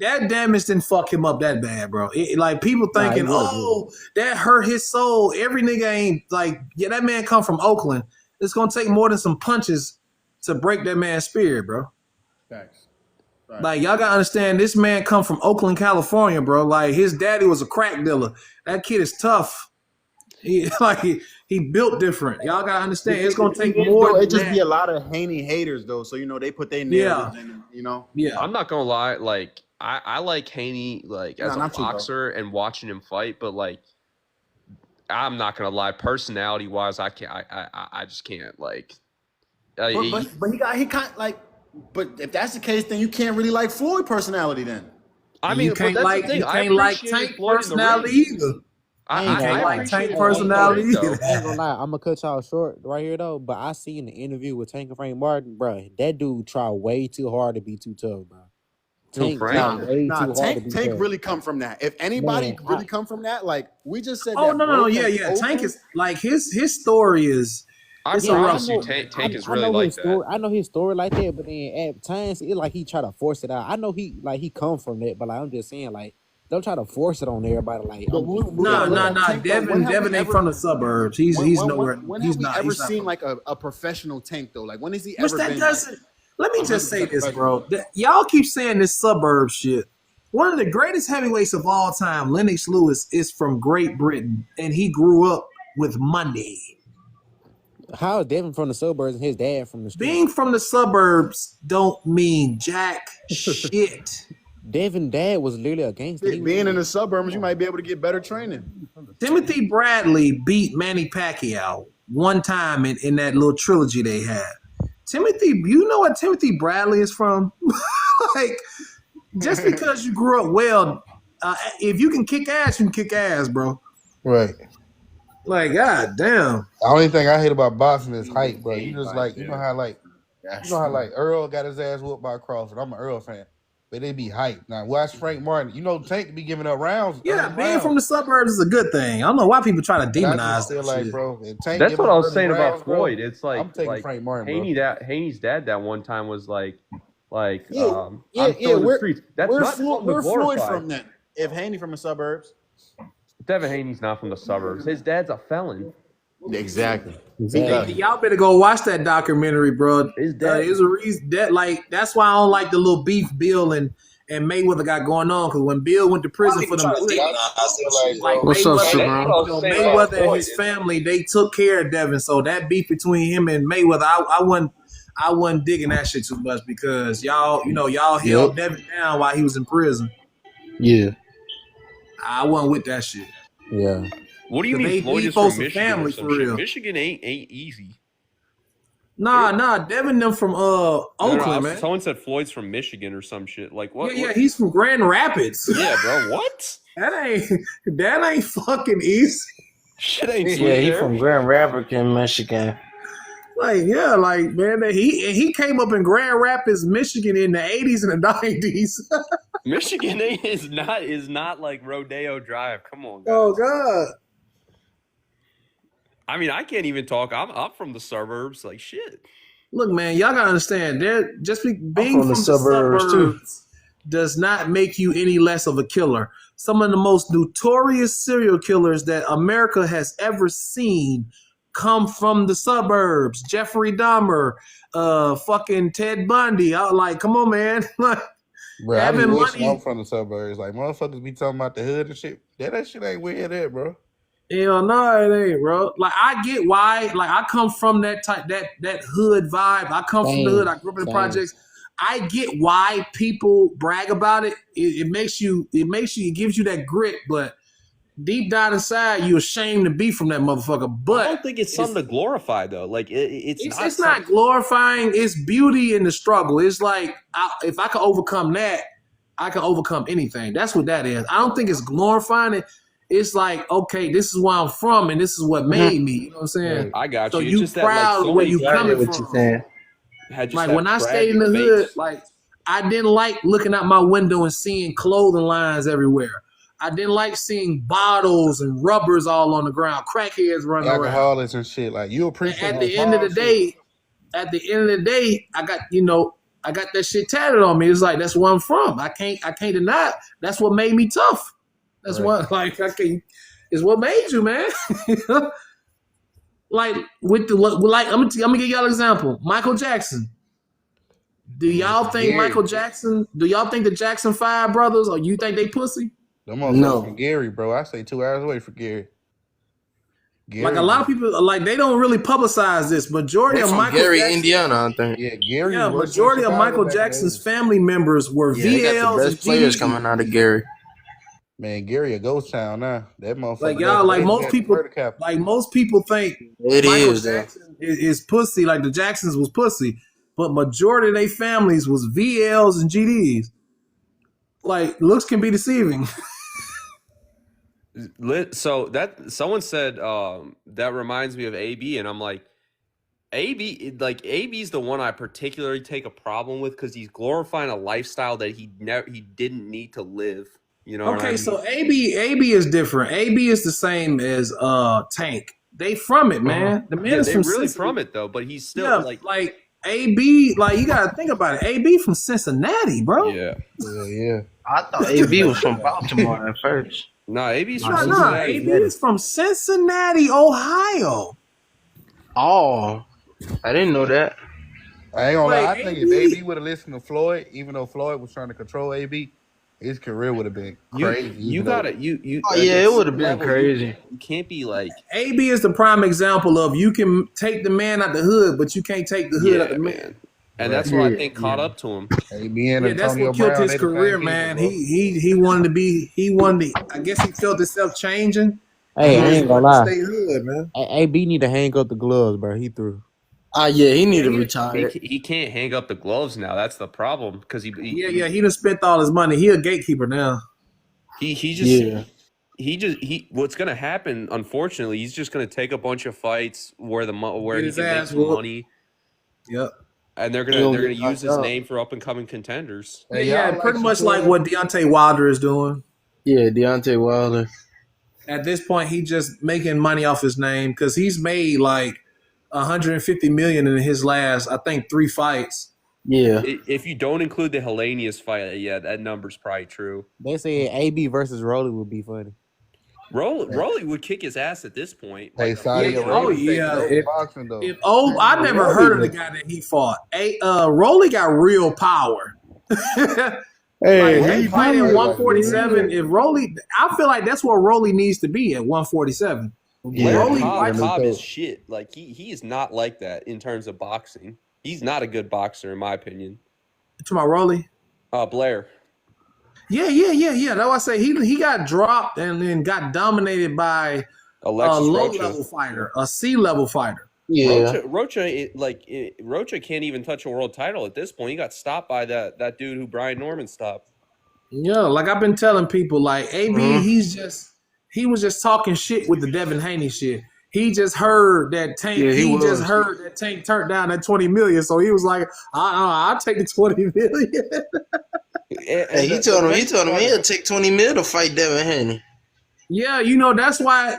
That damage didn't fuck him up that bad, bro. Like people thinking, that hurt his soul. Every nigga ain't like, yeah, that man come from Oakland. It's gonna take more than some punches to break that man's spirit, bro. Facts. Like y'all gotta understand, this man come from Oakland, California, bro. Like his daddy was a crack dealer. That kid is tough. He built different. Y'all gotta understand, it's gonna take more. It just be a lot of Haney haters though, so they put their narratives in. Yeah, I'm not gonna lie. Like I like Haney like as a boxer and watching him fight, but like I'm not gonna lie, personality wise, I can't. I just can't like. But he kind of like. But if that's the case, then you can't really like Floyd personality. Then I mean, you can't but that's like the thing. you can't like Tank personality either. I can't like Tank personality either. I ain't gonna lie, I'm gonna cut y'all short right here though. But I seen the interview with Tank and Frank Martin, bro. That dude tried way too hard to be too tough, bro. Tank Tank really come from that. If anybody really come from that, like we just said. Oh no, yeah. Tank is like his story is. Tank is really like that. I know his story like that, but then at times it's like he try to force it out. I know he come from that, but like, I'm just saying, like, don't try to force it on everybody. Like, no. Devin ain't from the suburbs. He's nowhere. When he's have not. we ever He's seen not. like a professional Tank though? Like when has he Which ever that been? doesn't. Let me just say this, bro. Y'all keep saying this suburb shit. One of the greatest heavyweights of all time, Lennox Lewis, is from Great Britain, and he grew up with money. How is Devin from the suburbs and his dad from the street? Being from the suburbs don't mean jack shit. Devin dad was literally a gangster. Being in the suburbs, you might be able to get better training. Timothy Bradley beat Manny Pacquiao one time in that little trilogy they had. Timothy, you know what Timothy Bradley is from? Like, just because you grew up well, if you can kick ass, you can kick ass, bro. Right. Like, god damn. The only thing I hate about boxing is hype, bro. You just like, you know how like You know how like Earl got his ass whooped by Crawford. I'm an Earl fan, but they be hyped. Now watch Frank Martin. You know Tank be giving up rounds. Yeah, being from the suburbs is a good thing. I don't know why people try to But I demonize just feel that like, shit. bro, if Tank That's give what up I was early saying rounds, about bro, Floyd. It's like I'm taking Frank Martin, bro. Haney's dad that one time was like I'm Yeah. still in the streets. That's not something to Where's Floyd glorify. from then? If Haney from the suburbs. Devin Haney's not from the suburbs. His dad's a felon. Exactly. Y'all better go watch that documentary, bro. There's a reason that that's why I don't like the little beef Bill and Mayweather got going on. Because when Bill went to prison for them, like What's up, Mayweather, Mayweather and his family, they took care of Devin. So that beef between him and Mayweather, I wasn't digging that shit too much because y'all held Devin down while he was in prison. Yeah. I wasn't with that shit. Yeah. What do you mean Floyd is supposed from to Michigan family or some for shit? real. Michigan ain't easy. Nah, Devin them from Oakland, man. Someone said Floyd's from Michigan or some shit. Like what? Yeah, he's from Grand Rapids. Yeah, bro. What? that ain't fucking easy. Shit ain't sweet Yeah, he there. from Grand Rapids in Michigan. Man, he came up in Grand Rapids, Michigan in the 80s and the 90s. Michigan is not like Rodeo Drive. Come on, guys. Oh God. I mean, I can't even talk. I'm from the suburbs. Like shit. Look, man, y'all gotta understand. Being from the suburbs, too. does not make you any less of a killer. Some of the most notorious serial killers that America has ever seen come from the suburbs. Jeffrey Dahmer, fucking Ted Bundy. Come on, man. Bro, I be having wishing money. I'm from the suburbs. Like motherfuckers be talking about the hood and shit. That shit ain't weird, that bro. Hell no, it ain't, bro. I get why. I come from that type, that hood vibe. I come from the hood. I grew up in the projects. I get why people brag about it. It gives you that grit, but deep down inside, you're ashamed to be from that motherfucker. But I don't think it's something to glorify though. Like it's not glorifying. It's beauty in the struggle. It's like if I can overcome that, I can overcome anything. That's what that is. I don't think it's glorifying it. It's like, okay, this is where I'm from, and this is what made me. You know what I'm saying? I got you. So It's you just proud that, of where you coming from. Like when I stayed in the hood, I didn't like looking out my window and seeing clothing lines everywhere. I didn't like seeing bottles and rubbers all on the ground, crackheads running around. Alcoholics and shit. Like you appreciate. At the end of the day, I got that shit tatted on me. It's like that's where I'm from. I can't deny it. That's what made me tough. That's what it's what made you, man. I'm gonna give y'all an example. Michael Jackson. Do y'all think the Jackson 5 brothers, or you think they pussy? Them motherfuckers from Gary, bro. I stay 2 hours away from Gary. Like a lot of people, they don't really publicize this. Majority of Michael Gary, Jackson, Indiana, I think. Yeah, Gary. Yeah, majority of Michael Jackson's family members were They got VLs the and best players GDs. coming out of Gary. Man, Gary a ghost town now. That motherfucker. Like y'all, most people think It Michael is, though. Jackson is pussy. Like the Jacksons was pussy, but majority of their families was VLs and GDs. Like looks can be deceiving. So that someone said that reminds me of AB, and I'm like, AB's the one I particularly take a problem with because he's glorifying a lifestyle that he didn't need to live. You know. Okay, so AB is different. AB is the same as Tank. They from it, man. The man is they from really Cincinnati. from it though, but he's still like AB. Like you gotta think about it. AB from Cincinnati, bro. Yeah. I thought AB was from Baltimore at first. No, AB's from No, Cincinnati. AB is from Cincinnati, Ohio. Oh, I didn't know that. I ain't gonna lie. I Wait, think if AB would have listened to Floyd, even though Floyd was trying to control AB, his career would have been crazy. You gotta you. Oh yeah, it would have been crazy. You can't be like AB is the prime example of you can take the man out the hood, but you can't take the hood out the man. man. And that's what I think caught up to him. AB and Yeah, that's Antonio what killed Brown, his they the same career, people, man. bro. He wanted to. I guess he felt himself changing. Hey, I ain't gonna lie. Stay hood, man. AB need to hang up the gloves, bro. He threw. Yeah, he need to retire. He can't hang up the gloves now. That's the problem because he He done spent all his money. He a gatekeeper now. What's gonna happen? Unfortunately, he's just gonna take a bunch of fights where he his can make ass some whooped. money. Yep. and they're He gonna gonna get use knocked his out. name for up and coming contenders. Hey, Yeah, y'all pretty much Shakur? like what Deontay Wilder is doing. Yeah, Deontay Wilder. At this point, he just making money off his name because he's made like 150 million in his last, I think, 3 fights. Yeah. If you don't include the Hellenius fight, yeah, that number's probably true. They said AB versus Rolly would be funny. Rolly would kick his ass at this point. Hey, Like, Saudi Yeah, Arabia oh, taking yeah. over boxing though. I never heard of the guy that he fought. Rolly got real power. Hey, Like, he he fighting probably 147. If Rolly, I feel like that's where Rolly needs to be at 147. Yeah. Rolly, Cobb is shit. Like he is not like that in terms of boxing. He's not a good boxer in my opinion. to my Rolly. Blair. Yeah. That's why I say he got dropped and then got dominated by a Alexis low Rocha. level fighter, a C level fighter. Yeah. Rocha can't even touch a world title at this point. He got stopped by that dude who Brian Norman stopped. Yeah, like I've been telling people, like AB, he was just talking shit with the Devin Haney shit. He just heard that Tank. Yeah, he just was. heard that Tank turned down that 20 million, so he was like, "I'll take the 20 million." Hey, he told him he'll take 20 mil to fight Devin Haney. Yeah, that's why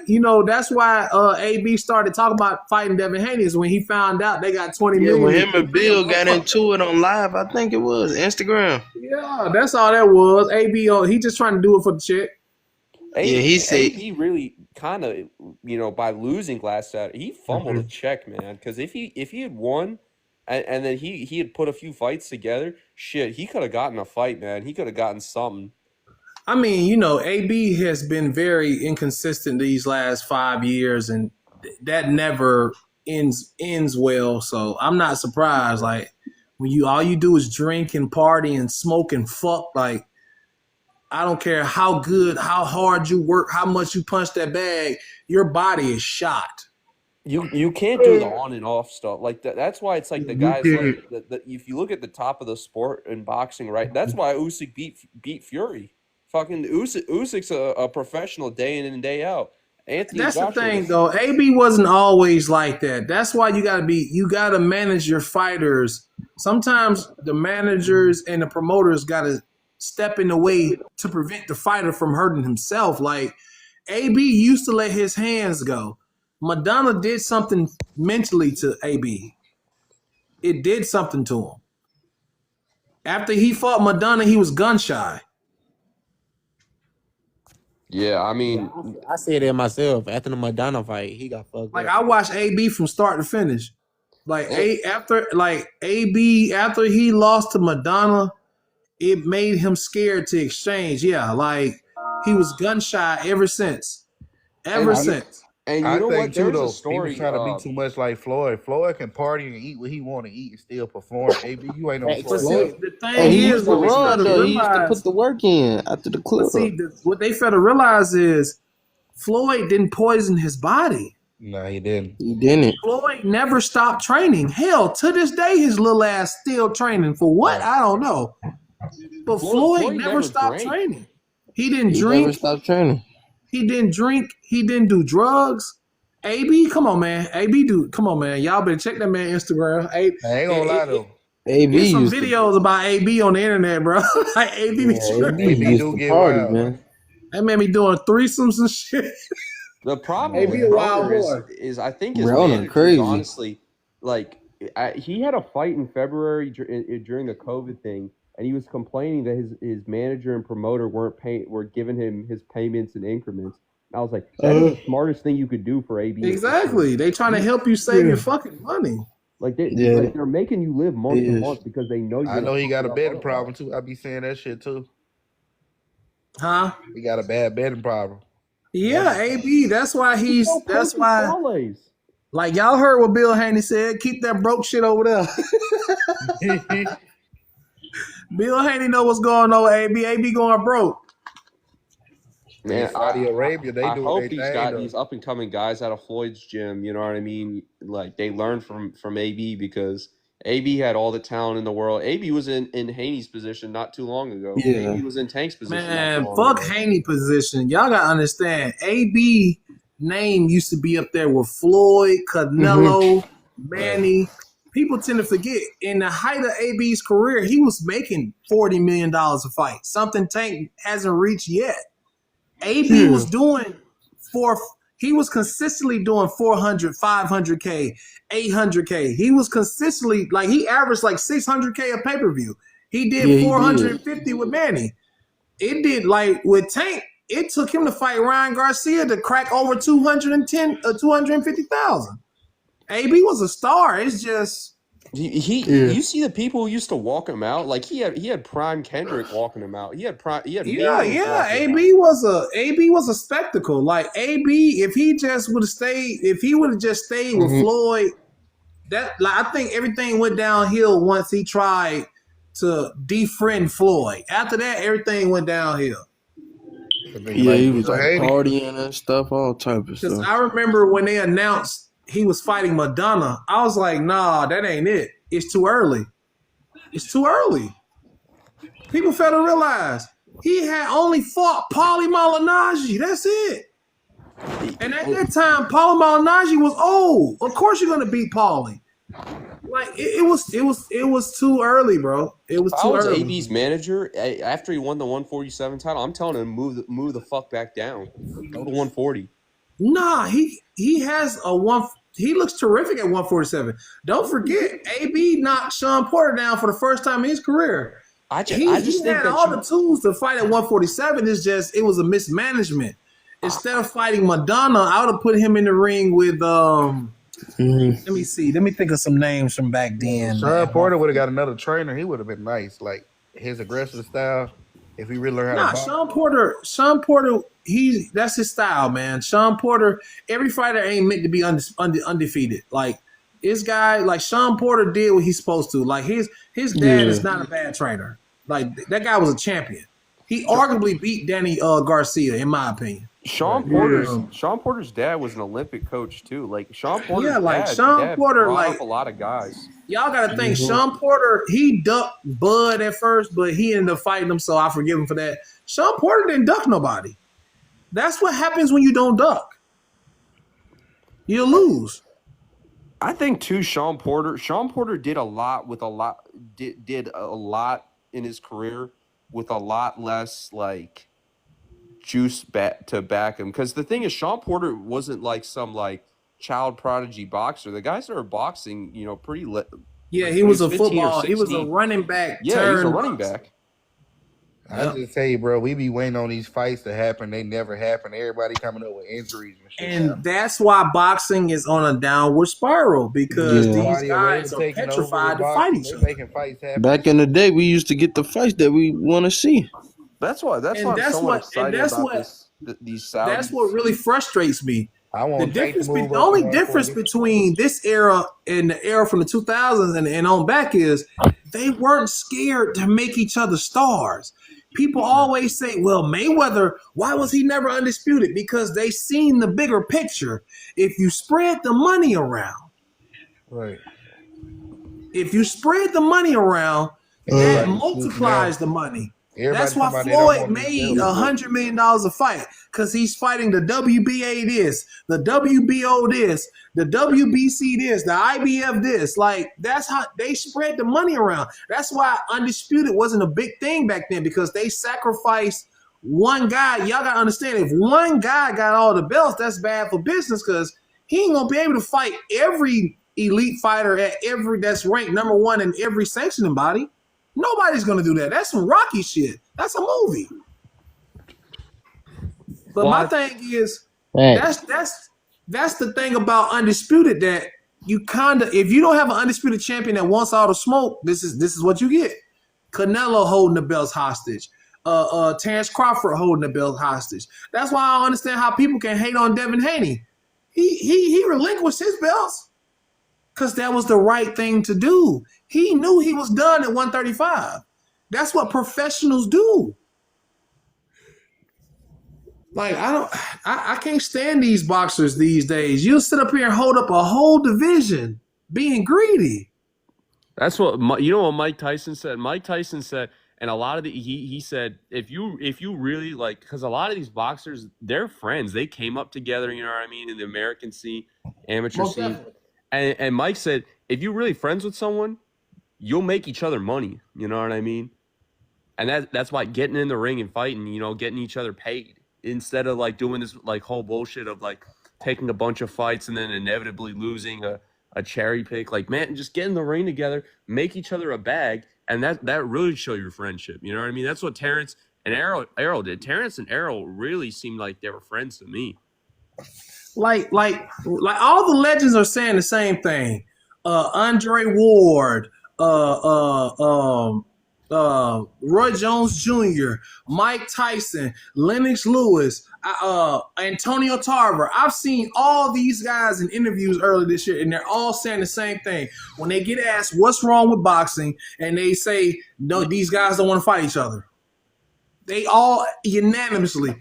AB started talking about fighting Devin Haney is when he found out they got 20 Yeah, million. when him and Bill got into it on live, I think it was Instagram. Yeah, that's all that was. AB, he just trying to do it for the check. Yeah, he said- he really kind of, by losing last Saturday, he fumbled a check, man. Because if he had won, and then he had put a few fights together, shit, he could have gotten a fight, man. He could have gotten something. I mean, AB has been very inconsistent these last 5 years, and that never ends well. So I'm not surprised. Like when all you do is drink and party and smoke and fuck, like I don't care how good, how hard you work, how much you punch that bag, your body is shot. You can't do the on and off stuff like that. That's why it's like the guys like if you look at the top of the sport in boxing, right? That's why Usyk beat Fury. Fucking Usyk's a professional day in and day out. Anthony That's Joshua the thing, though. AB wasn't always like that. That's why you gotta manage your fighters. Sometimes the managers and the promoters gotta step in the way to prevent the fighter from hurting himself. Like AB used to let his hands go. Madonna did something mentally to AB. It did something to him. After he fought Madonna, he was gun shy. Yeah, I mean, I said it myself. After the Madonna fight, he got fucked Like up. I watched AB from start to finish. After AB after he lost to Madonna, it made him scared to exchange. Yeah, like he was gun shy ever since. Ever since. And I you know think what? too There's though, a story. he was trying to be too much like Floyd. Floyd can party and eat what he want to eat and still perform. AB, you ain't no Hey, But Floyd. see, the thing And he is, used to what they fail run to though. He used to realize, put the work in after the club. what they fail to realize is Floyd didn't poison his body. Nah, he didn't. He didn't. Floyd never stopped training. Hell, to this day, his little ass still training. For what? I don't know. But Floyd never stopped drank. training. He didn't He drink. never stopped training. He didn't drink. He didn't do drugs. AB, come on, man. AB, dude, come on, man. Y'all better check that man Instagram. I ain't gonna lie though. AB There's some used videos about AB on the internet, bro. Like AB, be to, tripping. AB AB used do to get party, wild. man. That man be doing threesomes and shit. The problem AB with a wild Broner boy. is I think his Broner manager is crazy. honestly like he had a fight in February during the COVID thing, and he was complaining that his manager and promoter were giving him his payments in increments. And I was like, that is the smartest thing you could do for AB. Exactly. They trying to help you save your fucking money. Like Yeah. they're making you live month to Yes. month because they know you're I know he got a gonna betting fuck problem too. I be saying that shit too. Huh? He got a bad betting problem. Yeah, AB. That's why up. that's why, Parlays. like y'all heard what Bill Haney said, keep that broke shit over there. Bill Haney know what's going on with AB. AB going broke. Man, Saudi Arabia, they I do hope their these thing, guys, though. these up and coming guys out of Floyd's gym, you know what I mean? Like they learn from AB because AB had all the talent in the world. AB was in Haney's position not too long ago. Yeah. AB was in Tank's position. Man, not too long fuck ago. Haney position. Y'all gotta understand. AB name used to be up there with Floyd, Canelo, Manny. people tend to forget in the height of AB's career, he was making $40 million a fight, something Tank hasn't reached yet. AB was doing he was consistently doing 400, 500K, 800K. He was consistently he averaged like 600K a pay-per-view. He did 450 with Manny. It did with Tank. It took him to fight Ryan Garcia to crack over 250,000. AB was a star. It's just you see the people who used to walk him out. Like he had Prime Kendrick walking him out. He had AB was a spectacle. Like AB, if he would have stayed with Floyd, I think everything went downhill once he tried to defriend Floyd. After that, everything went downhill. Yeah, he was partying and stuff, all type of Because stuff. I remember when they announced he was fighting Madonna, I was like, nah, that ain't it. It's too early. It's too early. People fail to realize he had only fought Paulie Malignaggi. That's it. And at that time, Paulie Malignaggi was old. Of course you're gonna beat Paulie. It was too early, bro. It was too early. AB's manager after he won the 147 title. I'm telling him move the fuck back down. Go to 140. Nah, he has a one. He looks terrific at 147. Don't forget, AB knocked Sean Porter down for the first time in his career. He had all the tools to fight at 147. It's just it was a mismanagement. Instead of fighting Madonna, I would have put him in the ring with Let me see. Let me think of some names from back then. Sean Porter would have got another trainer. He would have been nice. Like his aggressive style. If he really learned how to box. Sean Porter, that's his style, man. Sean Porter, every fighter ain't meant to be undefeated. Like this guy, like Sean Porter did what he's supposed to. Like his dad is not a bad trainer. Like that guy was a champion. He arguably beat Danny Garcia, in my opinion. Sean Porter's dad was an Olympic coach too. Like Sean Porter's Sean Porter brought up a lot of guys. Y'all gotta think Sean Porter, he ducked Bud at first, but he ended up fighting him, so I forgive him for that. Sean Porter didn't duck nobody. That's what happens when you don't duck. You lose. I think too, Sean Porter did a lot in his career with a lot less like juice to back him. Because the thing is, Sean Porter wasn't like some like child prodigy boxer. The guys that are boxing, pretty lit. Yeah, he was a football. He was a running back. Yeah, he's a running back. I just tell you, bro, we be waiting on these fights to happen. They never happen. Everybody coming up with injuries and shit. And that's why boxing is on a downward spiral because these guys are petrified to fight each other. Making fights happen. Back in the day, we used to get the fights that we want to see. That's why I'm so excited about these Saudis. That's what really frustrates me. The only difference between this era and the era from the 2000s and on back is they weren't scared to make each other stars. People always say, well, Mayweather, why was he never undisputed? Because they seen the bigger picture. If you spread the money around, right? If you spread the money around, that multiplies the money. That's why Floyd made $100 million a fight, because he's fighting the WBA this, the WBO this, the WBC this, the IBF this. Like, that's how they spread the money around. That's why Undisputed wasn't a big thing back then, because they sacrificed one guy. Y'all got to understand, if one guy got all the belts, that's bad for business, because he ain't going to be able to fight every elite fighter that's ranked number one in every sanctioning body. Nobody's gonna do that. That's some Rocky shit. That's a movie. But my thing is, that's the thing about Undisputed, that you if you don't have an undisputed champion that wants all the smoke, this is what you get. Canelo holding the belts hostage. Terrence Crawford holding the belt hostage. That's why I don't understand how people can hate on Devin Haney. He relinquished his belts because that was the right thing to do. He knew he was done at 135. That's what professionals do. Like, I can't stand these boxers these days. You'll sit up here and hold up a whole division being greedy. That's what Mike Tyson said. Mike Tyson said, and a lot of he said, if you really like, because a lot of these boxers, they're friends. They came up together, you know what I mean, in the American scene, amateur scene. And Mike said, if you're really friends with someone, you'll make each other money. You know what I mean? And that's why getting in the ring and fighting, you know, getting each other paid instead of like doing this like whole bullshit of like taking a bunch of fights and then inevitably losing a cherry pick. Like, man, just get in the ring together, make each other a bag, and that really show your friendship. You know what I mean? That's what Terrence and Errol did. Terrence and Errol really seemed like they were friends to me. Like all the legends are saying the same thing. Andre Ward, Roy Jones Jr., Mike Tyson, Lennox Lewis, Antonio Tarver. I've seen all these guys in interviews earlier this year, and they're all saying the same thing. When they get asked what's wrong with boxing, and they say, no, these guys don't want to fight each other. They all unanimously.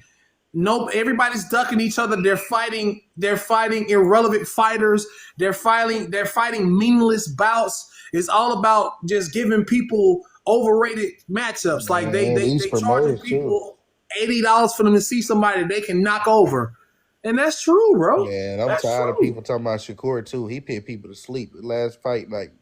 No, everybody's ducking each other. They're fighting irrelevant fighters. They're fighting meaningless bouts. It's all about just giving people overrated matchups. Like they charge people $80 for them to see somebody they can knock over. And that's true, bro. Man, I'm tired of people talking about Shakur too. He put people to sleep. The last fight, like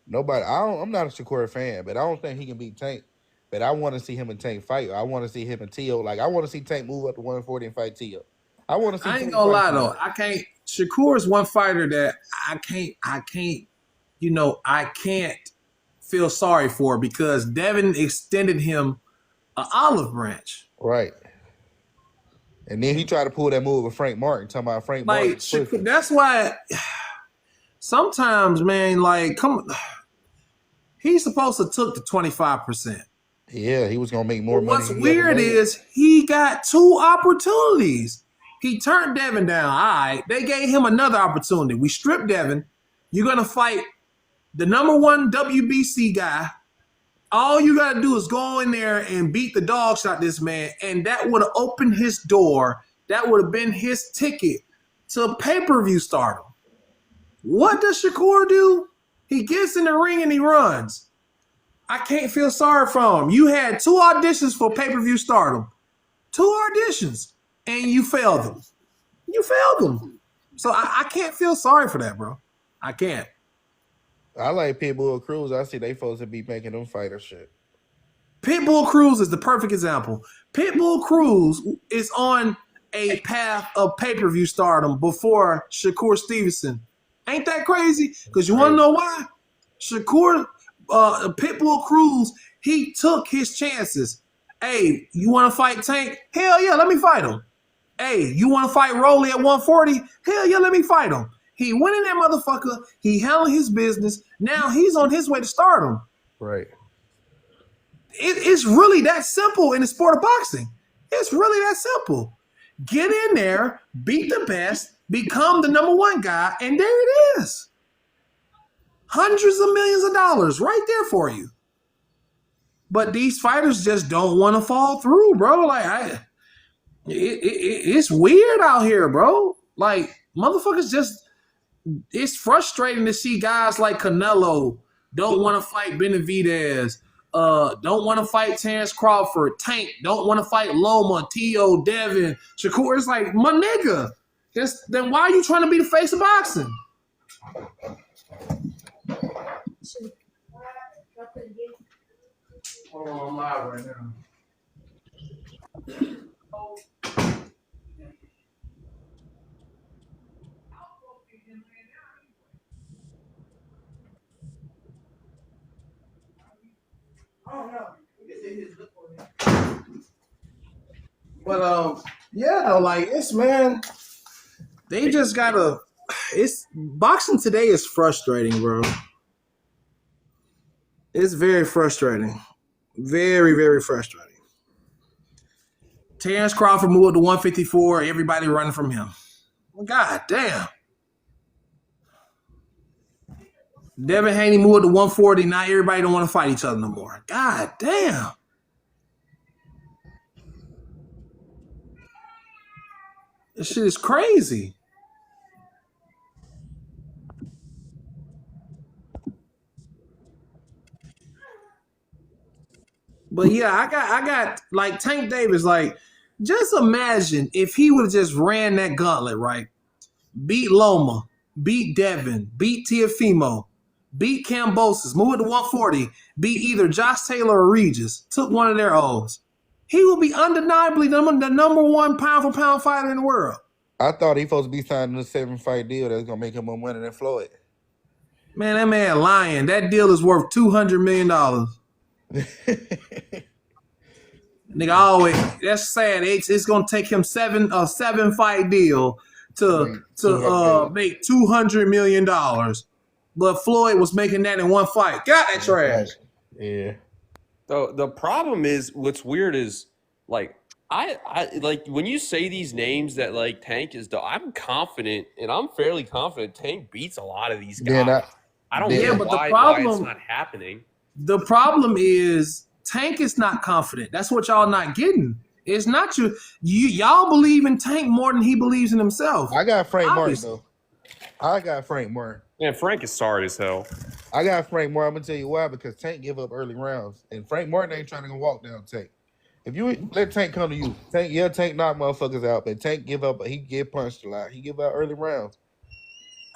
nobody. I'm not a Shakur fan, but I don't think he can beat Tank. But I want to see him and Tank fight. I want to see him and Tio. Like I want to see Tank move up to 140 and fight Tio. I want to see. I ain't gonna lie though. I can't. Shakur is one fighter that I can't. You know, I can't feel sorry for because Devin extended him an olive branch. Right. And then he tried to pull that move with Frank Martin, talking about Frank Martin. Like, that's why sometimes, man, like, he's supposed to took the 25%. Yeah, he was going to make more money. What's weird is he got 2 opportunities. He turned Devin down. All right, they gave him another opportunity. We stripped Devin. You're going to fight the #1 WBC guy. All you got to do is go in there and beat the dog shot this man, and that would have opened his door. That would have been his ticket to pay-per-view stardom. What does Shakur do? He gets in the ring and he runs. I can't feel sorry for him. You had 2 auditions for pay-per-view stardom. 2 auditions, and you failed them. You failed them. So I can't feel sorry for that, bro. I can't. I like Pitbull Cruz. I see they supposed to be making them fighter shit. Pitbull Cruz is the perfect example. Pitbull Cruz is on a path of pay-per-view stardom before Shakur Stevenson. Ain't that crazy? Because you want to know why? Shakur, Pitbull Cruz, he took his chances. Hey, you want to fight Tank? Hell yeah, let me fight him. Hey, you want to fight Rolly at 140? Hell yeah, let me fight him. He went in that motherfucker. He handled his business. Now he's on his way to stardom. Right. It's really that simple in the sport of boxing. It's really that simple. Get in there, beat the best, become the #1 guy, and there it is. Hundreds of millions of dollars right there for you. But these fighters just don't want to fall through, bro. Like it's weird out here, bro. Like motherfuckers just. It's frustrating to see guys like Canelo don't want to fight Benavidez, don't want to fight Terrence Crawford, Tank don't want to fight Loma, Tio, Devin, Shakur. It's like, my nigga, then why are you trying to be the face of boxing? Hold on, I'm live right now. But yeah, though, like it's man, they just gotta. It's boxing today is frustrating, bro. It's very frustrating, very very frustrating. Terrence Crawford moved to 154. Everybody running from him. God damn. Devin Haney moved to 140. Now everybody don't want to fight each other no more. God damn. This shit is crazy. But yeah, I got like Tank Davis, like, just imagine if he would have just ran that gauntlet, right? Beat Loma, beat Devin, beat Teofimo. beat Kambosos, move it to 140, beat either Josh Taylor or Regis, took one of their O's, he will be undeniably the number one pound for pound fighter in the world. I thought he supposed to be signing a 7-fight deal that's gonna make him more money than Floyd. Man, that man lying. That deal is worth $200 million. Nigga, always that's sad. It's gonna take him a 7-fight deal to make $200 million. But Floyd was making that in one fight. Got that trash. Yeah. The problem is, what's weird is like I like when you say these names that like Tank is. I'm confident, and I'm fairly confident Tank beats a lot of these guys. I don't know why it's not happening. The problem is Tank is not confident. That's what y'all not getting. It's not y'all believe in Tank more than he believes in himself. I got Frank Martin though. I got Frank Martin. Man, Frank is sorry as hell. I got Frank Martin. I'm gonna tell you why, because Tank give up early rounds, and Frank Martin ain't trying to go walk down Tank. If you let Tank come to you, Tank knock motherfuckers out, but Tank give up. He get punched a lot. He give out early rounds.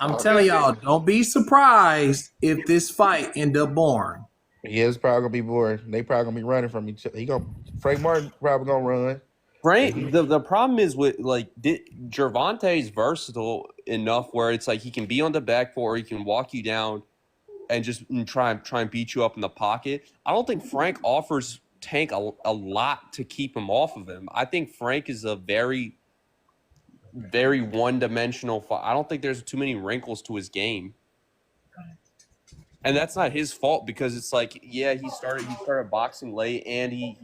I'm telling y'all, don't be surprised if this fight end up boring. Yeah, it's probably gonna be boring. They probably gonna be running from each other. Frank Martin probably gonna run. Frank, the problem is with like Gervonta is versatile enough where it's like he can be on the back foot or he can walk you down and just try and beat you up in the pocket. I don't think Frank offers Tank a lot to keep him off of him. I think Frank is a very, very one-dimensional fight. I don't think there's too many wrinkles to his game. And that's not his fault, because it's like, yeah, he started boxing late, and he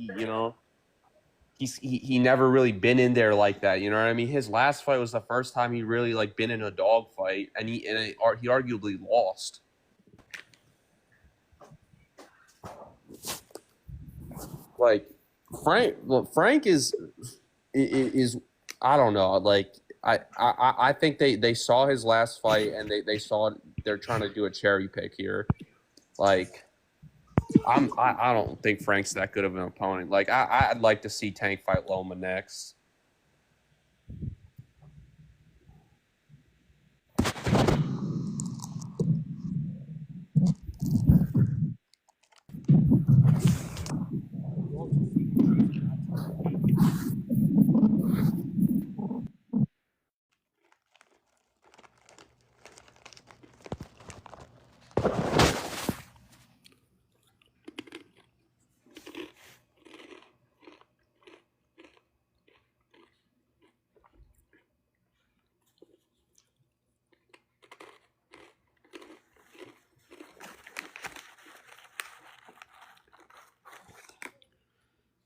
never really been in there like that. You know what I mean? His last fight was the first time he really like been in a dog fight, and he arguably lost. Like Frank is I don't know. Like I think they saw his last fight, and they saw they're trying to do a cherry pick here. Like I don't think Frank's that good of an opponent. Like I'd like to see Tank fight Loma next.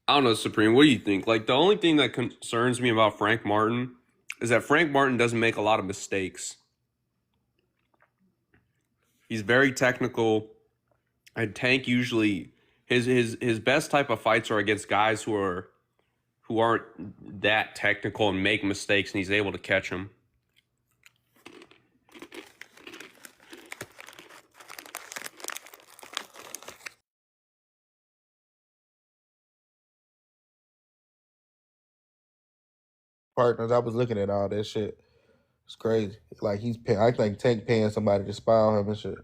I don't know, Supreme. What do you think? Like, the only thing that concerns me about Frank Martin is that Frank Martin doesn't make a lot of mistakes. He's very technical, and Tank usually his best type of fights are against guys who aren't that technical and make mistakes, and he's able to catch them. Partners, I was looking at all that shit. It's crazy. Like I think Tank paying somebody to spy on him and shit.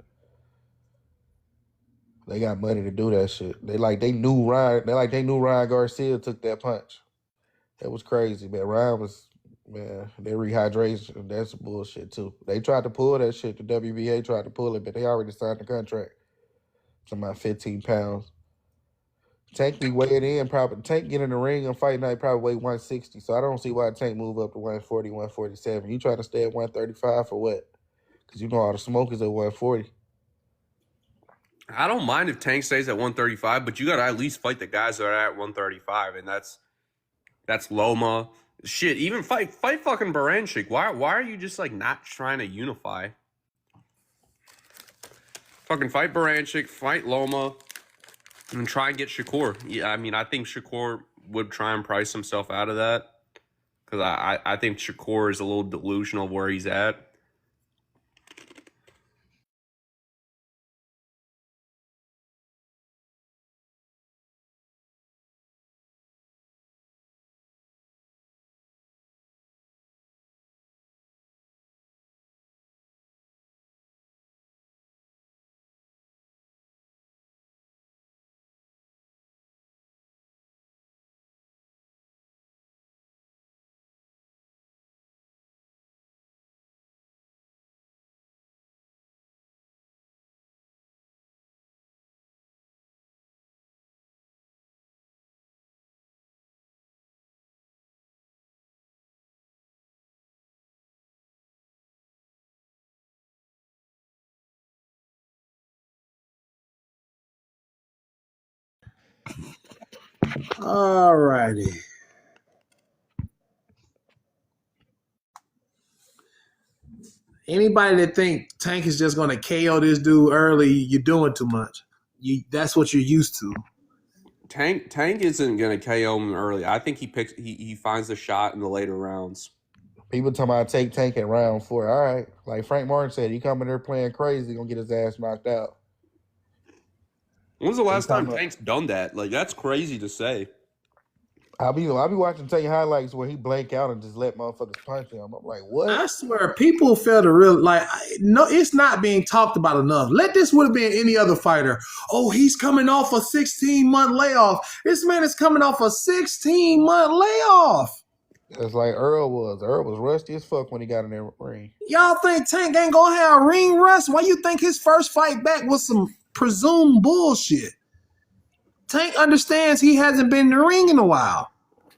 They got money to do that shit. They knew Ryan Garcia took that punch. That was crazy, man. Their rehydration, that's bullshit too. They tried to pull that shit. The WBA tried to pull it, but they already signed the contract. It's about 15 pounds. Tank be weighing in probably. Tank get in the ring on fight night probably weigh 160. So I don't see why Tank move up to 140, 147. You try to stay at 135 for what? Because you know all the smoke is at 140. I don't mind if Tank stays at 135, but you got to at least fight the guys that are at 135, and that's Loma. Shit, even fight fucking Baranchik. Why are you just like not trying to unify? Fucking fight Baranchik, fight Loma, and try and get Shakur. Yeah, I mean, I think Shakur would try and price himself out of that, because I think Shakur is a little delusional where he's at. All righty. Anybody that think Tank is just going to KO this dude early, you're doing too much. That's what you're used to. Tank isn't gonna KO him early. I think he finds the shot in the later rounds. People talking about take Tank in round 4. All right. Like Frank Martin said, he coming there playing crazy, gonna get his ass knocked out. When's the last time Tank's done that? Like, that's crazy to say. I'll be watching Tank highlights where he blank out and just let motherfuckers punch him. I'm like, what? I swear, people fail to realize, no, it's not being talked about enough. This would have been any other fighter. Oh, he's coming off a 16-month layoff. This man is coming off a 16-month layoff. It's like Earl was. Earl was rusty as fuck when he got in that ring. Y'all think Tank ain't gonna have ring rust? Why you think his first fight back was some presumed bullshit? Tank understands he hasn't been in the ring in a while.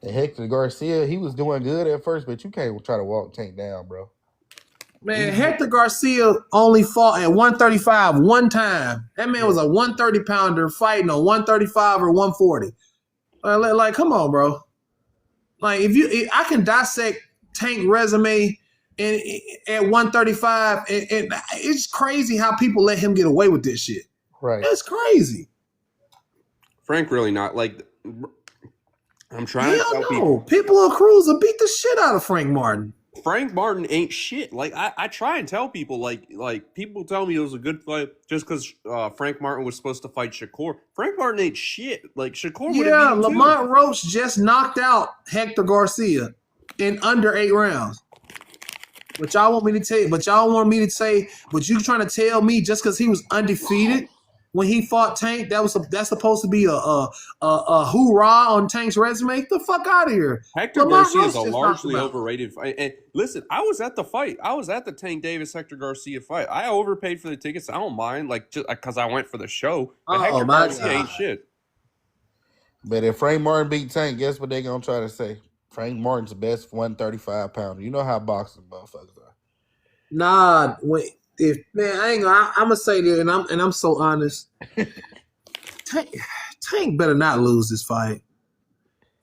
And Hector Garcia, he was doing good at first, but you can't try to walk Tank down, bro. Man, Hector Garcia only fought at 135 one time. That man was a 130-pounder fighting a 135 or 140. Like, come on, bro. Like, if I can dissect Tank resume at 135, and it's crazy how people let him get away with this shit. Right. That's crazy. Frank really not like. I'm trying to tell people on Cruz will beat the shit out of Frank Martin. Frank Martin ain't shit. Like I try and tell people, like people tell me it was a good fight just because Frank Martin was supposed to fight Shakur. Frank Martin ain't shit. Like Shakur would have beat him Lamont Roach just knocked out Hector Garcia in under 8 rounds. But y'all want me to tell you, but you trying to tell me just because he was undefeated when he fought Tank, that's supposed to be a hoorah on Tank's resume? Get the fuck out of here. Hector Garcia is a largely overrated fight. And listen, I was at the fight. I was at the Tank Davis Hector Garcia fight. I overpaid for the tickets. I don't mind, like, just because I went for the show. But Hector Garcia ain't shit. But if Frank Martin beat Tank, guess what they gonna try to say? Frank Martin's the best 135-pounder. You know how boxing motherfuckers are. Nah, wait. I'm gonna say that, and I'm so honest. Tank better not lose this fight.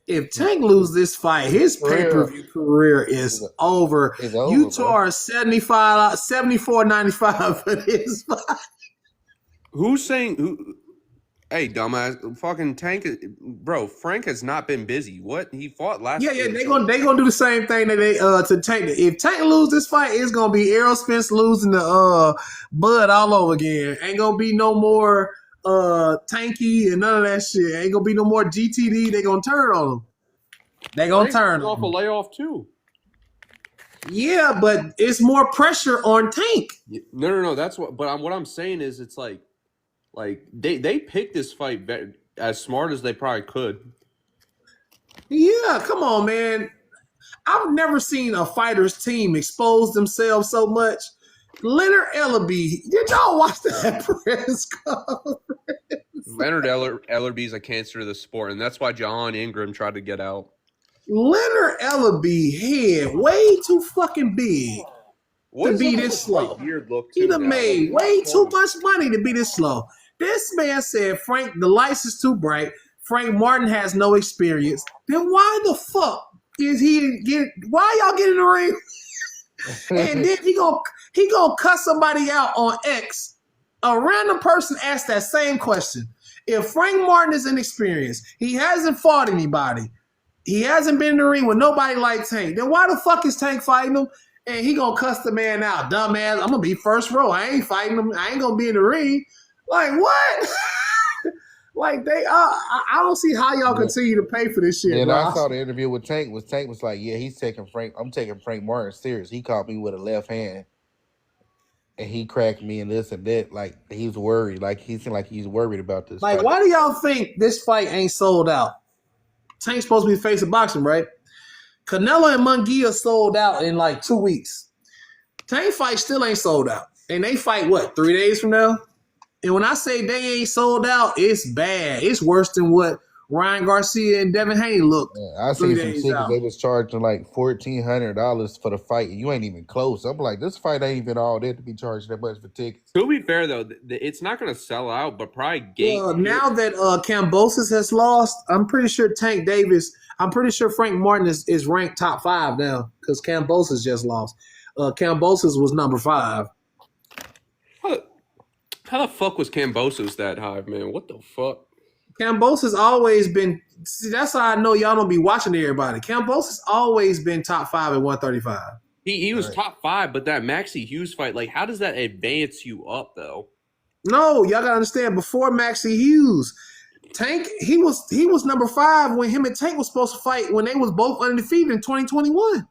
If Tank loses this fight, his pay-per-view career is over. You tore $74.95 for this fight. Who's saying who? Hey, dumbass! Fucking Tank, bro. Frank has not been busy. What he fought last? Yeah. They gonna do the same thing that they to Tank. If Tank lose this fight, it's gonna be Errol Spence losing the Bud all over again. Ain't gonna be no more Tanky and none of that shit. Ain't gonna be no more GTD. They gonna turn on him. They gonna turn off a layoff too. Yeah, but it's more pressure on Tank. No. That's what. But what I'm saying is, it's like they picked this fight as smart as they probably could. Yeah, come on, man. I've never seen a fighter's team expose themselves so much. Leonard Ellerbe, did y'all watch that press conference? Leonard Ellerbe is a cancer to the sport, and that's why John Ingram tried to get out. Leonard Ellerbe head way too fucking big to be this slow. He done made way too much money to be this slow. This man said, Frank, the lights is too bright. Frank Martin has no experience. Then why the fuck is why y'all get in the ring? And then he gonna cuss somebody out on X. A random person asked that same question. If Frank Martin is inexperienced, he hasn't fought anybody, he hasn't been in the ring with nobody like Tank, then why the fuck is Tank fighting him? And he gonna cuss the man out. Dumbass, I'm gonna be first row. I ain't fighting him. I ain't gonna be in the ring. Like, what? Like, I don't see how y'all continue to pay for this shit. And bro. I saw the interview with Tank. Tank was like, yeah, I'm taking Frank Martin serious. He caught me with a left hand. And he cracked me and this and that. Like, he's worried. Like, he seemed like he's worried about this Like, fight. why do y'all think this fight ain't sold out? Tank's supposed to be facing boxing, right? Canelo and Munguia sold out in like 2 weeks. Tank fight still ain't sold out. And they fight, what, 3 days from now? And when I say they ain't sold out, it's bad. It's worse than what Ryan Garcia and Devin Haney looked I 3 seen some days tickets. out. They was charging like $1,400 for the fight, and you ain't even close. I'm like, this fight ain't even all there to be charged that much for tickets. To be fair though, it's not going to sell out, but probably gate. Now that Kambosos has lost, I'm pretty sure Tank Davis. I'm pretty sure Frank Martin is ranked top 5 now because Kambosos just lost. Kambosos was number 5. How the fuck was Kambosos that high, man? What the fuck? Kambosos always been. See, that's how I know y'all don't be watching everybody. Kambosos always been top 5 at 135. He was top 5, but that Maxie Hughes fight, like, how does that advance you up though? No, y'all gotta understand. Before Maxie Hughes, Tank he was number 5 when him and Tank was supposed to fight when they was both undefeated in 2021.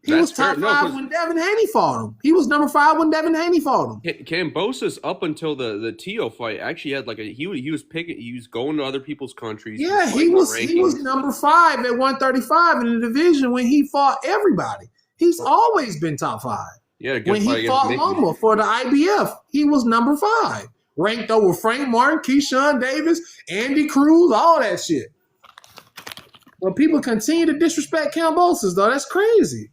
He was top 5 when Devin Haney fought him. He was number 5 when Devin Haney fought him. Kambosos up until the Tio fight actually had like he was going to other people's countries. Yeah, he was number 5 at 135 in the division when he fought everybody. He's always been top 5. Yeah, when he fought Loma for the IBF, he was number 5, ranked over Frank Martin, Keyshawn Davis, Andy Cruz, all that shit. Well, people continue to disrespect Kambosos, though. That's crazy.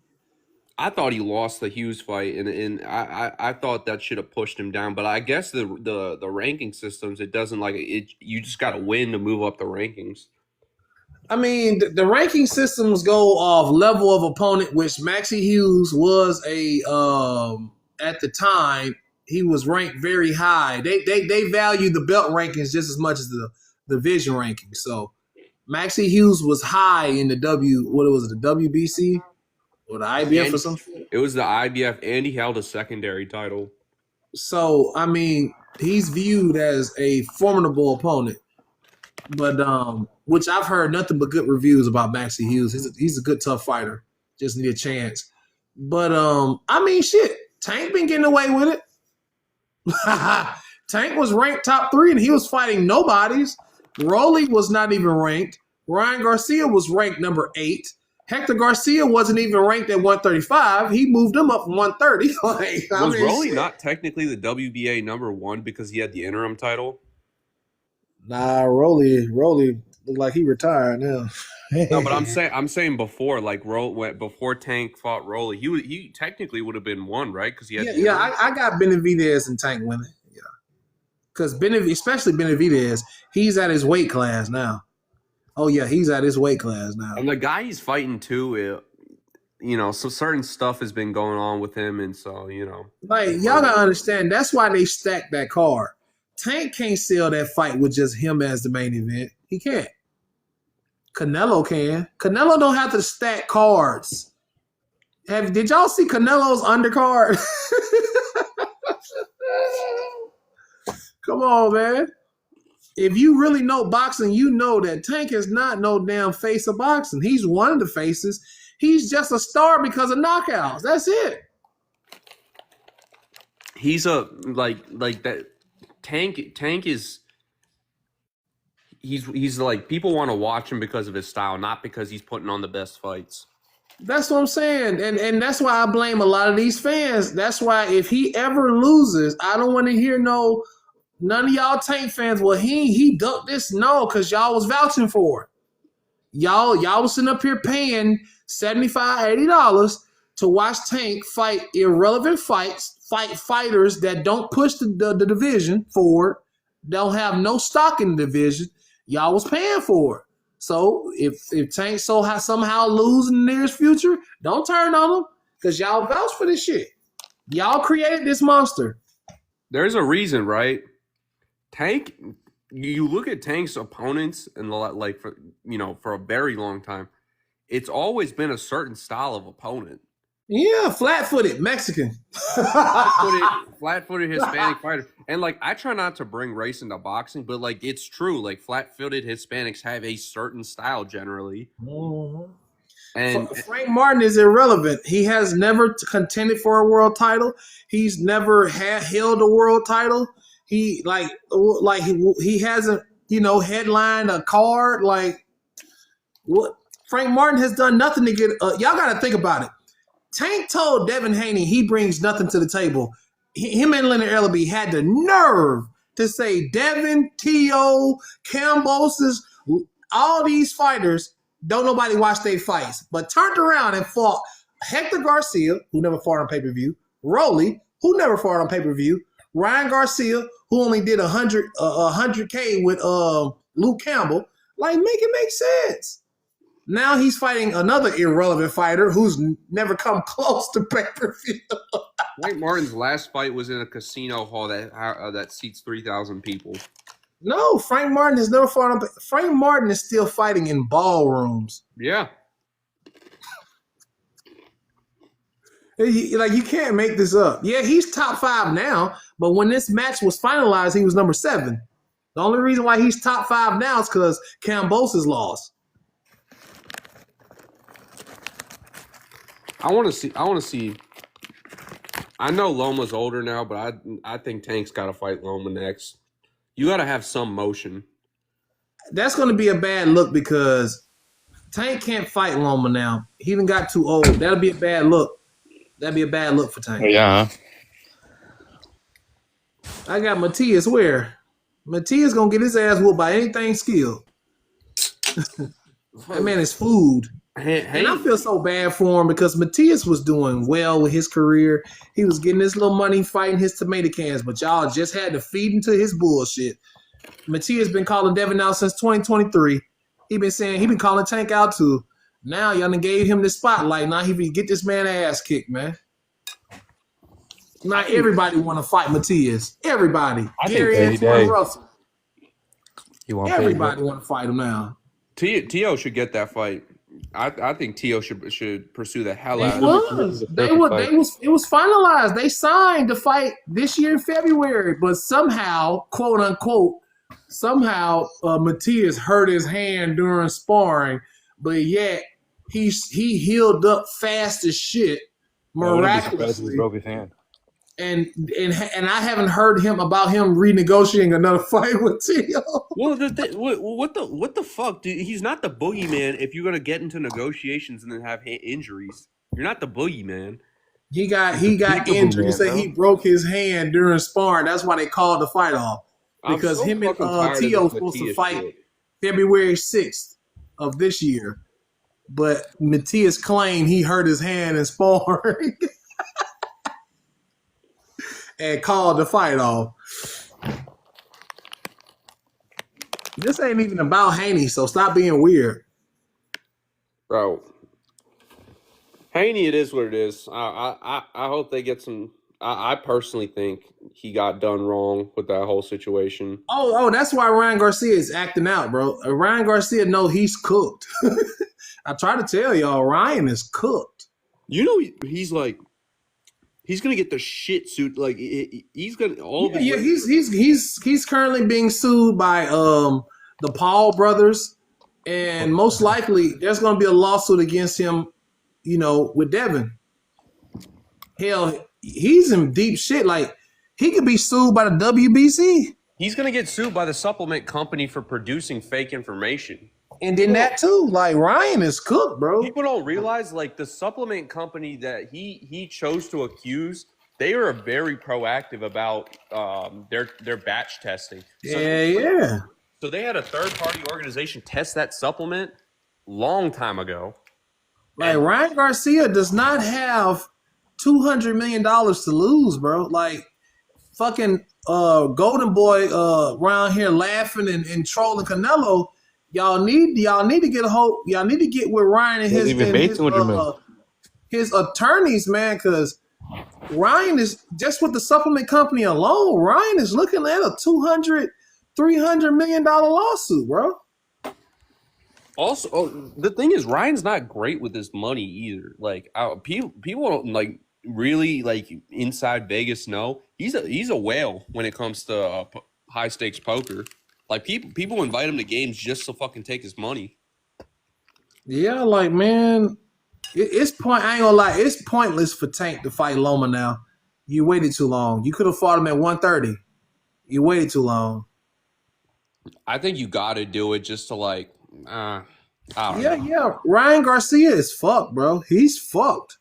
I thought he lost the Hughes fight, and I thought that should have pushed him down. But I guess the ranking systems, it doesn't like it. You just got to win to move up the rankings. I mean, the ranking systems go off level of opponent, which Maxie Hughes was at the time, he was ranked very high. They value the belt rankings just as much as the division rankings. So Maxie Hughes was high in the the WBC or the IBF or something? It was the IBF, and he held a secondary title. So, I mean, he's viewed as a formidable opponent. But which I've heard nothing but good reviews about Maxie Hughes. He's a good, tough fighter. Just need a chance. But I mean, shit, Tank been getting away with it. Tank was ranked top 3, and he was fighting nobodies. Rolly was not even ranked. Ryan Garcia was ranked number 8. Hector Garcia wasn't even ranked at 135. He moved him up from 130. Was Rolly not technically the WBA number 1 because he had the interim title? Nah, Rolly looked like he retired now. No, but I'm saying before, like before Tank fought Rolly, he technically would have been 1, right? Because he had I got Benavidez and Tank winning. Yeah, because especially Benavidez, he's at his weight class now. Oh yeah, he's at his weight class now. And the guy he's fighting too, so certain stuff has been going on with him, and so like y'all gotta understand. That's why they stacked that card. Tank can't sell that fight with just him as the main event. He can't. Canelo can. Canelo don't have to stack cards. Did y'all see Canelo's undercard? Come on, man. If you really know boxing, you know that Tank is not no damn face of boxing. He's one of the faces. He's just a star because of knockouts. That's it. He's a like that. Tank is. He's like, people want to watch him because of his style, not because he's putting on the best fights. That's what I'm saying. And that's why I blame a lot of these fans. That's why if he ever loses, I don't want to hear none of y'all Tank fans, well, he ducked this. No, because y'all was vouching for it. Y'all was sitting up here paying $75, $80 to watch Tank fight irrelevant fights, fight fighters that don't push the division forward, don't have no stock in the division. Y'all was paying for it. So if Tank somehow lose in the nearest future, don't turn on him because y'all vouch for this shit. Y'all created this monster. There's a reason, right? Tank, you look at Tank's opponents and for a very long time, it's always been a certain style of opponent. Yeah, flat-footed Mexican, flat-footed Hispanic fighter, and I try not to bring race into boxing, but it's true. Flat-footed Hispanics have a certain style generally. Mm-hmm. And Frank Martin is irrelevant. He has never contended for a world title. He's never held a world title. He he hasn't headlined a card. What Frank Martin has done nothing to get. Y'all got to think about it. Tank told Devin Haney he brings nothing to the table. Him and Leonard Ellaby had the nerve to say Devin, T.O., Kambosos, all these fighters don't nobody watch their fights, but turned around and fought Hector Garcia, who never fought on pay-per-view, Rolly, who never fought on pay-per-view, Ryan Garcia, who only did 100K with Luke Campbell. Like, make it make sense. Now he's fighting another irrelevant fighter who's never come close to pay-per-view. Frank Martin's last fight was in a casino hall that seats 3,000 people. No, Frank Martin has never fought on. Frank Martin is still fighting in ballrooms. Yeah. Like, you can't make this up. Yeah, he's top 5 now, but when this match was finalized, he was number 7. The only reason why he's top 5 now is because Kambosos lost. I want to see. I know Loma's older now, but I think Tank's got to fight Loma next. You got to have some motion. That's going to be a bad look because Tank can't fight Loma now. He even got too old. That'll be a bad look. That'd be a bad look for Tank. Yeah. I got Matias where? Matias going to get his ass whooped by anything skilled. That man is food. And I feel so bad for him because Matias was doing well with his career. He was getting his little money fighting his tomato cans, but y'all just had to feed into his bullshit. Matias been calling Devin out since 2023. He been calling Tank out too. Now y'all done gave him the spotlight. Now he can get this man ass kicked, man. Not everybody want to fight Matias. Everybody. Gary Antoine Russell. Everybody want to fight him now. Tio should get that fight. I think Tio should pursue the hell out of it. It was finalized. They signed the fight this year in February, but somehow, quote unquote, Matias hurt his hand during sparring, but yet he healed up fast as shit, miraculously. He broke his hand. And I haven't heard about him renegotiating another fight with Tio. Well, what the fuck, dude? He's not the boogeyman. If you're gonna get into negotiations and then have injuries, you're not the boogeyman. He got injured. He said he broke his hand during sparring. That's why they called the fight off because him and Tio were supposed to fight February 6th of this year, but Matias claimed he hurt his hand in sparring. And called the fight off. This ain't even about Haney, so stop being weird. Bro. Haney, it is what it is. I hope they get some. I personally think he got done wrong with that whole situation. Oh, that's why Ryan Garcia is acting out, bro. Ryan Garcia know he's cooked. I try to tell y'all, Ryan is cooked. You know, he's like, he's gonna get the shit suit. Like he's gonna he's currently being sued by the Paul brothers, and most likely there's gonna be a lawsuit against him. You know, with Devin. Hell, he's in deep shit. Like he could be sued by the WBC. He's gonna get sued by the supplement company for producing fake information. And then that too, like Ryan is cooked, bro. People don't realize, like the supplement company that he chose to accuse, they are very proactive about their batch testing. Yeah. So they had a third-party organization test that supplement long time ago. Like Ryan Garcia does not have $200 million to lose, bro. Like fucking Golden Boy around here laughing and trolling Canelo. Y'all need to get a hold. Y'all need to get with Ryan and his attorneys, man, because Ryan is just with the supplement company alone. Ryan is looking at a $200-300 million lawsuit, bro. Also, the thing is, Ryan's not great with his money either. Like people don't like really like inside Vegas know he's a whale when it comes to high stakes poker. Like people invite him to games just to fucking take his money. Yeah, like man, I ain't gonna lie, it's pointless for Tank to fight Loma now. You waited too long. You could have fought him at 130. You waited too long. I think you got to do it just to like. I don't know. Yeah. Ryan Garcia is fucked, bro. He's fucked.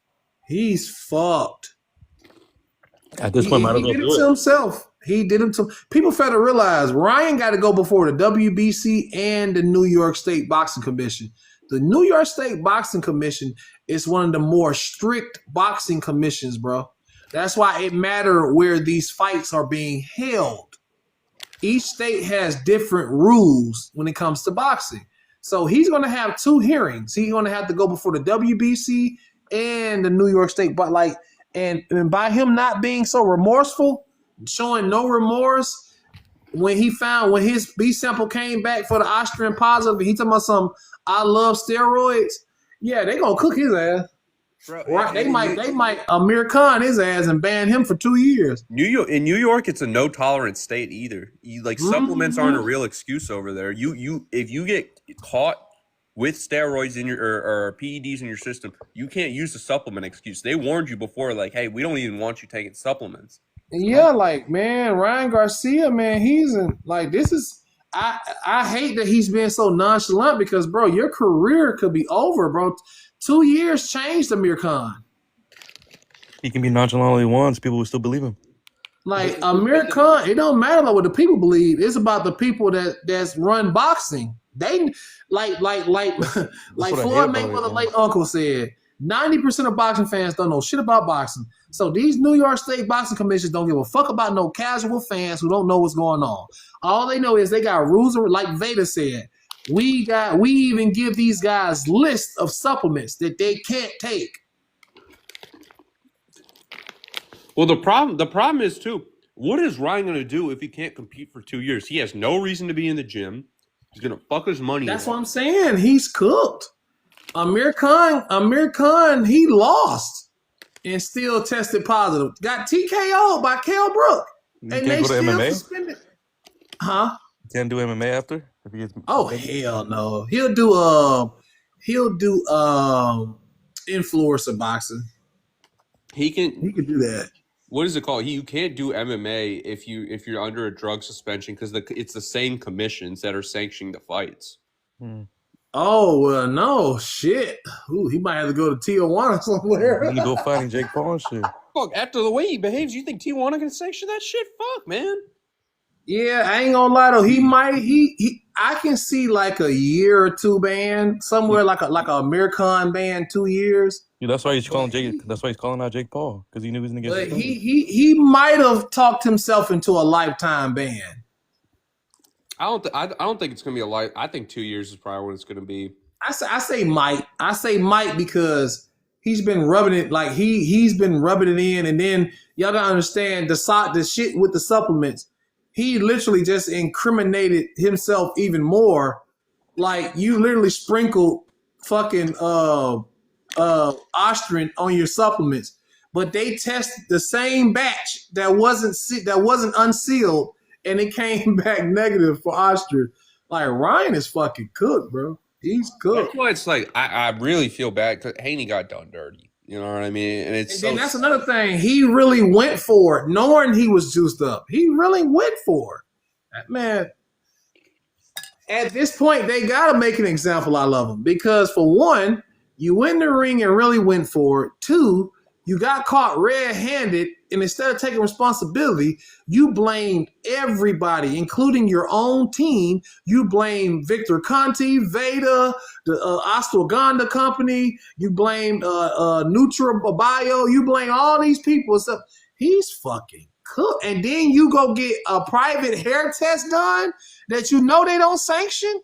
At this point, might as well do it. He did him to people. Fail to realize Ryan got to go before the WBC and the New York State Boxing Commission. The New York State Boxing Commission is one of the more strict boxing commissions, bro. That's why it matters where these fights are being held. Each state has different rules when it comes to boxing. So he's going to have 2 hearings. He's going to have to go before the WBC and the New York State. But and by him not being so remorseful, showing no remorse, when his B sample came back for the Austrian positive, he talking about some I love steroids. Yeah, they gonna cook his ass. Bro, right? They might Amir Khan his ass and ban him for 2 years. In New York, it's a no tolerance state either. Supplements aren't a real excuse over there. If you get caught with steroids in your or PEDs in your system, you can't use the supplement excuse. They warned you before, like, hey, we don't even want you taking supplements. Yeah, like, man, Ryan Garcia, man, he's in this is I hate that he's been so nonchalant because, bro, your career could be over, bro. 2 years changed Amir Khan. He can be nonchalant all he wants. People will still believe him. Like, Amir Khan, it don't matter what the people believe. It's about the people that's run boxing. They like Floyd Mayweather, late uncle said, 90% of boxing fans don't know shit about boxing. So these New York State boxing commissions don't give a fuck about no casual fans who don't know what's going on. All they know is they got rules, like Vader said. We even give these guys lists of supplements that they can't take. Well, the problem is too, what is Ryan going to do if he can't compete for 2 years? He has no reason to be in the gym. He's going to fuck his money. That's what I'm saying. He's cooked. Amir Khan, he lost and still tested positive. Got TKO'd by Kell Brook. And they still suspended. Huh? Can't do MMA after? If he gets hell no. He'll do influencer boxing. He can do that. What is it called? You can't do MMA if you're under a drug suspension because it's the same commissions that are sanctioning the fights. Oh well, no shit. Ooh, he might have to go to Tijuana somewhere. He can go fighting Jake Paul and shit. Fuck, after the way he behaves, you think Tijuana can sanction that shit? Fuck, man. Yeah, I ain't gonna lie though. He might. I can see like a year or 2 ban somewhere, like a Amir Khan ban 2 years. Yeah, that's why he's calling Jake. That's why he's calling out Jake Paul because he knew he was gonna get. But he might have talked himself into a lifetime ban. I don't think it's gonna be a life. I think 2 years is probably what it's gonna be. I say might. I say might because he's been rubbing it like he's been rubbing it in, and then y'all gotta understand the shit with the supplements. He literally just incriminated himself even more. Like you literally sprinkled fucking Austrian on your supplements, but they tested the same batch that wasn't unsealed, and it came back negative for Austrian. Like Ryan is fucking cooked, bro. He's cooked. That's why it's like I really feel bad because Haney got done dirty. You know what I mean? And then that's another thing. He really went for it, knowing he was juiced up. He really went for it. Man, at this point, they got to make an example out of him because, for one, you went in the ring and really went for it. 2, you got caught red-handed, and instead of taking responsibility, you blamed everybody, including your own team. You blamed Victor Conti, Veda, the Ashwagandha company. You blamed NutraBio. You blame all these people. So he's fucking cooked. And then you go get a private hair test done that you know they don't sanction.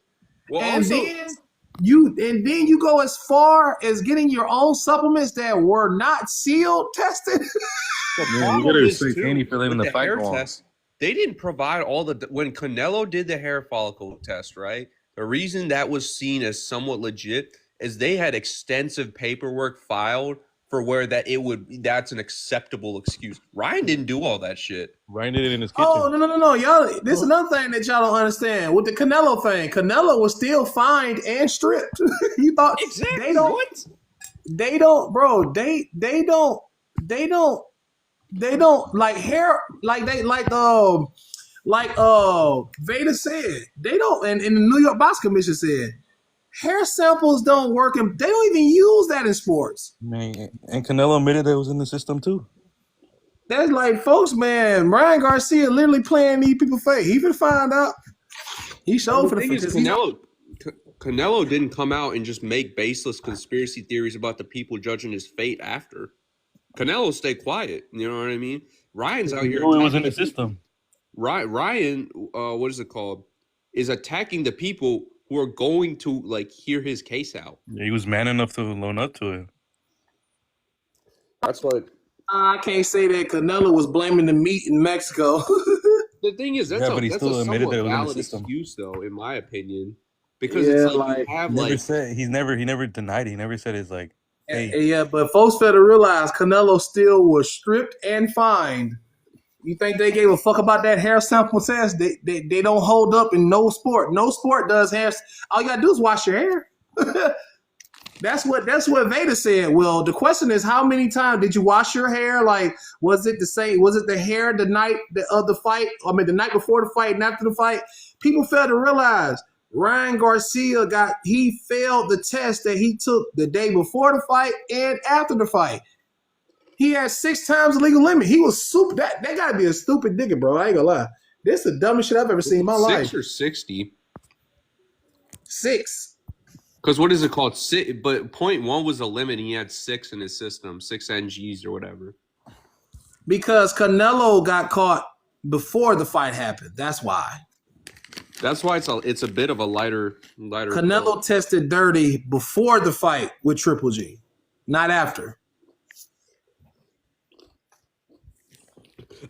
Well, and then you go as far as getting your own supplements that were not sealed tested. Man, you better say Haney for leaving the fight long. They didn't provide all when Canelo did the hair follicle test, right? The reason that was seen as somewhat legit is they had extensive paperwork filed for where that's an acceptable excuse. Ryan didn't do all that shit. Ryan did it in his kitchen. Oh, no. Y'all, this is another thing that y'all don't understand. With the Canelo thing, Canelo was still fined and stripped. You thought exactly they don't, what? They don't, bro. They don't like hair like Vader said. They don't, and the New York Boxing Commission said hair samples don't work, and they don't even use that in sports. Man, and Canelo admitted that it was in the system too. That's like, folks, man. Ryan Garcia literally playing these people fake. He finna find out. He showed for The the thing is, because Canelo didn't come out and just make baseless conspiracy theories about the people judging his fate after. Canelo stayed quiet. You know what I mean? Ryan's out He here. knew it was in attacking the system. Ryan, what is it called? Is attacking the people who are going to like hear his case out. Yeah, he was man enough to loan up to it. That's what. I can't say that Canelo was blaming the meat in Mexico. The thing is, that's Yeah, but he that's still a admitted somewhat that it was in the valid system. excuse, though, in my opinion, because Yeah, it's like, like, you have He never like said he never denied it. He never said it's like, hey, yeah, but folks better realize Canelo still was stripped and fined. You think they gave a fuck about that hair sample test? They don't hold up in no sport. No sport does hair. All you gotta do is wash your hair. That's what Vader said. Well, the question is, how many times did you wash your hair? Like, was it the same? Was it the hair the night of the fight? I mean, the night before the fight and after the fight? People fail to realize Ryan Garcia failed the test that he took the day before the fight and after the fight. He had 6 times the legal limit. He was super. That gotta be a stupid nigga, bro. I ain't gonna lie. This is the dumbest shit I've ever seen in my life. 6 or 60. 6. Because what is it called? But 0.1 was the limit. And he had 6 in his system, 6 NGs or whatever. Because Canelo got caught before the fight happened. That's why. That's why it's a bit of a lighter. Canelo tested dirty before the fight with Triple G, not after.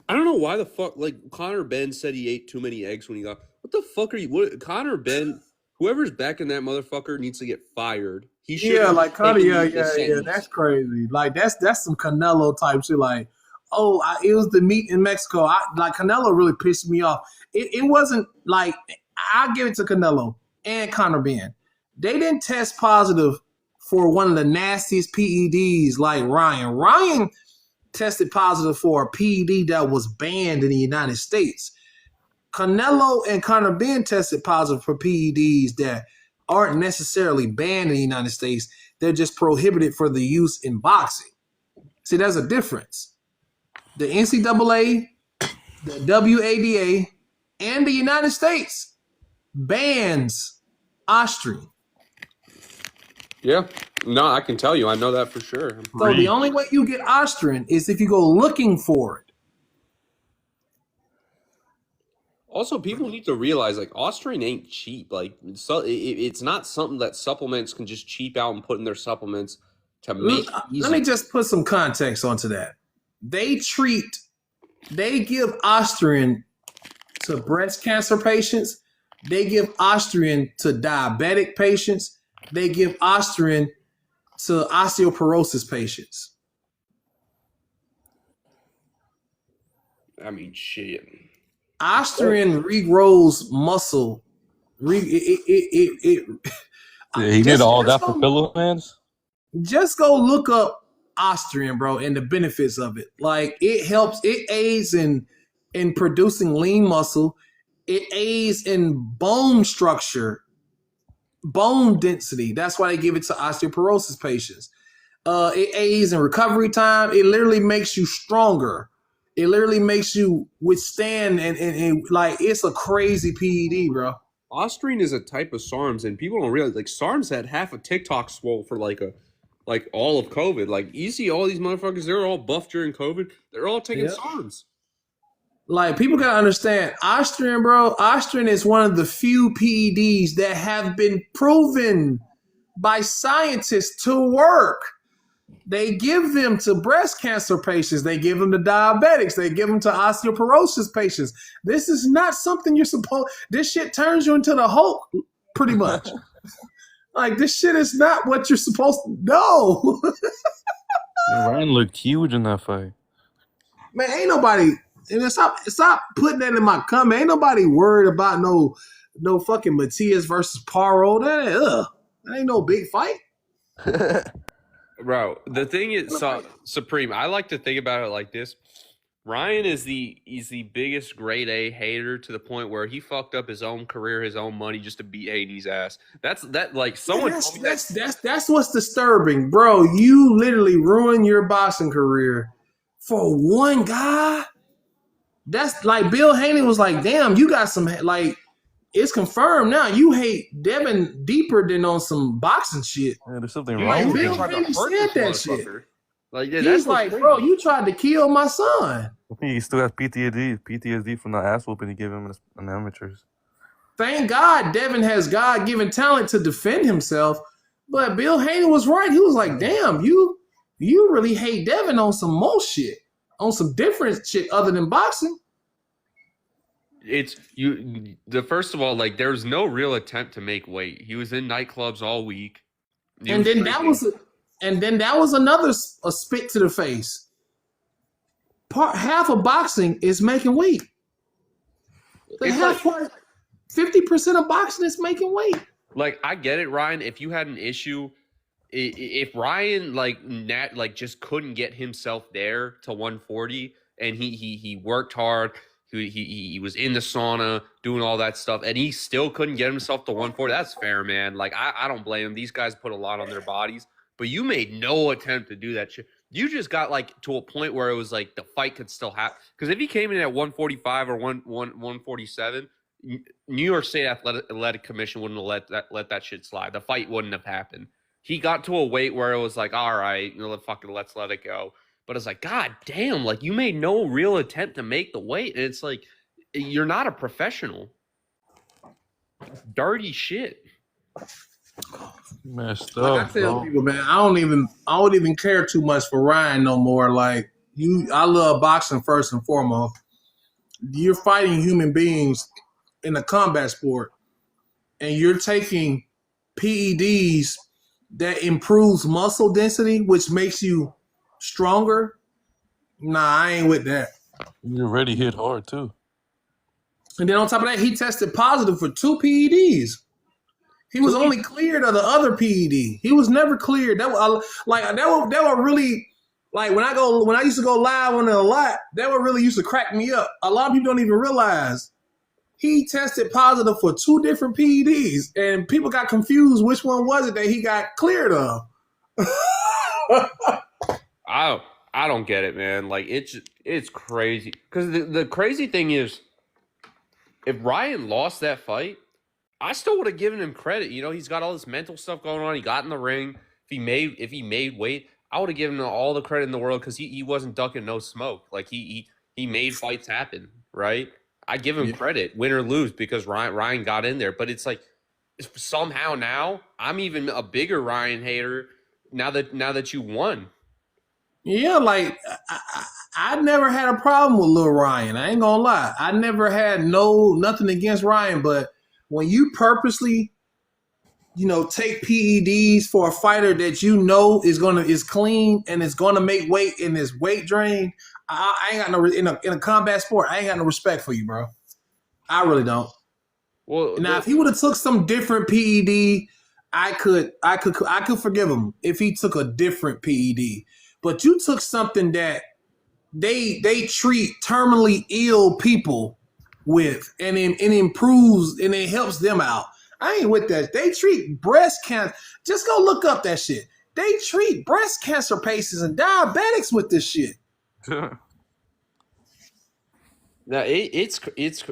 I don't know why the fuck. Like Conor Benn said he ate too many eggs when he got. What the fuck are you? What Conor Benn? Whoever's backing that motherfucker needs to get fired. He should. Yeah, like Conor. Yeah. That's crazy. Like that's some Canelo type shit. Like, it was the meat in Mexico. Like Canelo really pissed me off. It wasn't like I'll give it to Canelo and Conor Benn. They didn't test positive for one of the nastiest PEDs like Ryan. Ryan tested positive for a PED that was banned in the United States. Canelo and Conor Benn tested positive for PEDs that aren't necessarily banned in the United States. They're just prohibited for the use in boxing. See, there's a difference. The NCAA, the WADA, and the United States bans Ostrian. Yeah. No, I can tell you. I know that for sure. So the only way you get Ostrian is if you go looking for it. Also, people need to realize, like, Austrian ain't cheap. Like, it's not something that supplements can just cheap out and put in their supplements to make it easy. Let me just put some context onto that. They give Austrian to breast cancer patients. They give Austrian to diabetic patients. They give Austrian to osteoporosis patients. I mean, shit. Austrian regrows muscle. he did all that for Philippians. Just go look up Austrian, bro, and the benefits of it. Like it aids in producing lean muscle. It aids in bone structure, bone density. That's why they give it to osteoporosis patients. It aids in recovery time. It literally makes you stronger. It literally makes you withstand and like it's a crazy PED, bro. Austrian is a type of SARMs, and people don't realize like SARMs had half a TikTok swole for like all of COVID. Like you see all these motherfuckers, they're all buff during COVID. They're all taking SARMs. Like people gotta understand, Austrian, bro. Austrian is one of the few PEDs that have been proven by scientists to work. They give them to breast cancer patients. They give them to diabetics. They give them to osteoporosis patients. This is not something you're supposed. This shit turns you into the Hulk, pretty much. Like this shit is not what you're supposed to know. Ryan looked huge in that fight. Man, ain't nobody. And stop putting that in my comment. Ain't nobody worried about no fucking Matias versus Paro. That ain't no big fight. Bro, the thing is, Supreme, I like to think about it like this. Ryan is the biggest grade A hater to the point where he fucked up his own career, his own money just to beat Haney's ass. That's what's disturbing, bro. You literally ruined your boxing career for one guy. That's like Bill Haney was like, damn, you got some like. It's confirmed now. You hate Devin deeper than on some boxing shit. Yeah, there's something You wrong know, with Bill him. tried to Haney hurt said this that shit. motherfucker. Like, yeah, He's that's like, what's bro, crazy. you tried to kill my son. I think he still has PTSD from the ass whooping he gave him in the amateurs. Thank God Devin has God-given talent to defend himself. But Bill Haney was right. He was like, damn, you really hate Devin on some more shit. On some different shit other than boxing. It's you. The first of all, like, there's no real attempt to make weight. He was in nightclubs all week. And then that was another a spit to the face. Half of boxing is making weight. The It's half part, 50% of boxing is making weight. like, I get it, Ryan. If you had an issue, if Ryan like just couldn't get himself there to 140, and he worked hard. He was in the sauna doing all that stuff, and he still couldn't get himself to 140. That's fair, man. Like, I don't blame him. These guys put a lot on their bodies, but you made no attempt to do that shit. You just got like to a point where it was like the fight could still happen. Because if he came in at 145 or 147, New York State Athletic Commission wouldn't have let that shit slide. The fight wouldn't have happened. He got to a weight where it was like, all right, let's let it go. But it's like, God damn, like, you made no real attempt to make the weight. And it's like, you're not a professional. Dirty shit. Messed Like up, I tell bro. people, man, I don't even care too much for Ryan no more. Like I love boxing first and foremost. You're fighting human beings in a combat sport, and you're taking PEDs that improves muscle density, which makes you stronger. Nah, I ain't with that. You already hit hard too. And then on top of that, he tested positive for 2 PEDs. He was only cleared of the other PED. He was never cleared. That would really, like, when I used to go live on it a lot, that would really used to crack me up. A lot of people don't even realize he tested positive for 2 different PEDs, and people got confused which one was it that he got cleared of. I don't get it, man. Like, it's crazy. Because the crazy thing is, if Ryan lost that fight, I still would have given him credit. You know, he's got all this mental stuff going on. He got in the ring. If he made weight, I would have given him all the credit in the world because he wasn't ducking no smoke. Like, he made fights happen, right? I give him credit, win or lose, because Ryan got in there. But it's like, somehow now I'm even a bigger Ryan hater now that you won. Yeah, like I never had a problem with Lil Ryan. I ain't gonna lie. I never had nothing against Ryan, but when you purposely, take PEDs for a fighter that is clean and is gonna make weight in this weight drain, I ain't got no in a combat sport. I ain't got no respect for you, bro. I really don't. Well, now if he would have took some different PED, I could forgive him if he took a different PED. But you took something that they treat terminally ill people with, and it improves and it helps them out. I ain't with that. They treat breast cancer. Just go look up that shit. They treat breast cancer patients and diabetics with this shit. Now it's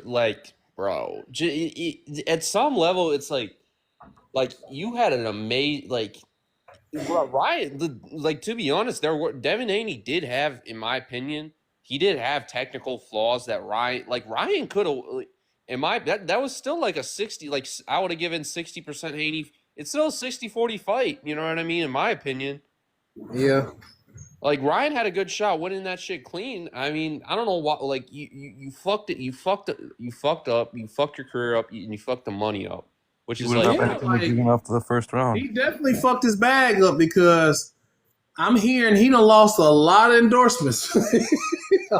like, bro, at some level, it's like you had an amazing Ryan. Like, to be honest, Devin Haney did have, in my opinion, he did have technical flaws that Ryan could have. That was still like a 60. Like, I would have given 60% Haney. It's still a 60-40 fight. You know what I mean? In my opinion. Yeah. Like, Ryan had a good shot winning that shit clean. I mean, I don't know what. Like, you fucked it. You fucked up. You fucked your career up, and you fucked the money up. Which He is would like, have been given after the first round. He definitely fucked his bag up because I'm hearing he done lost a lot of endorsements.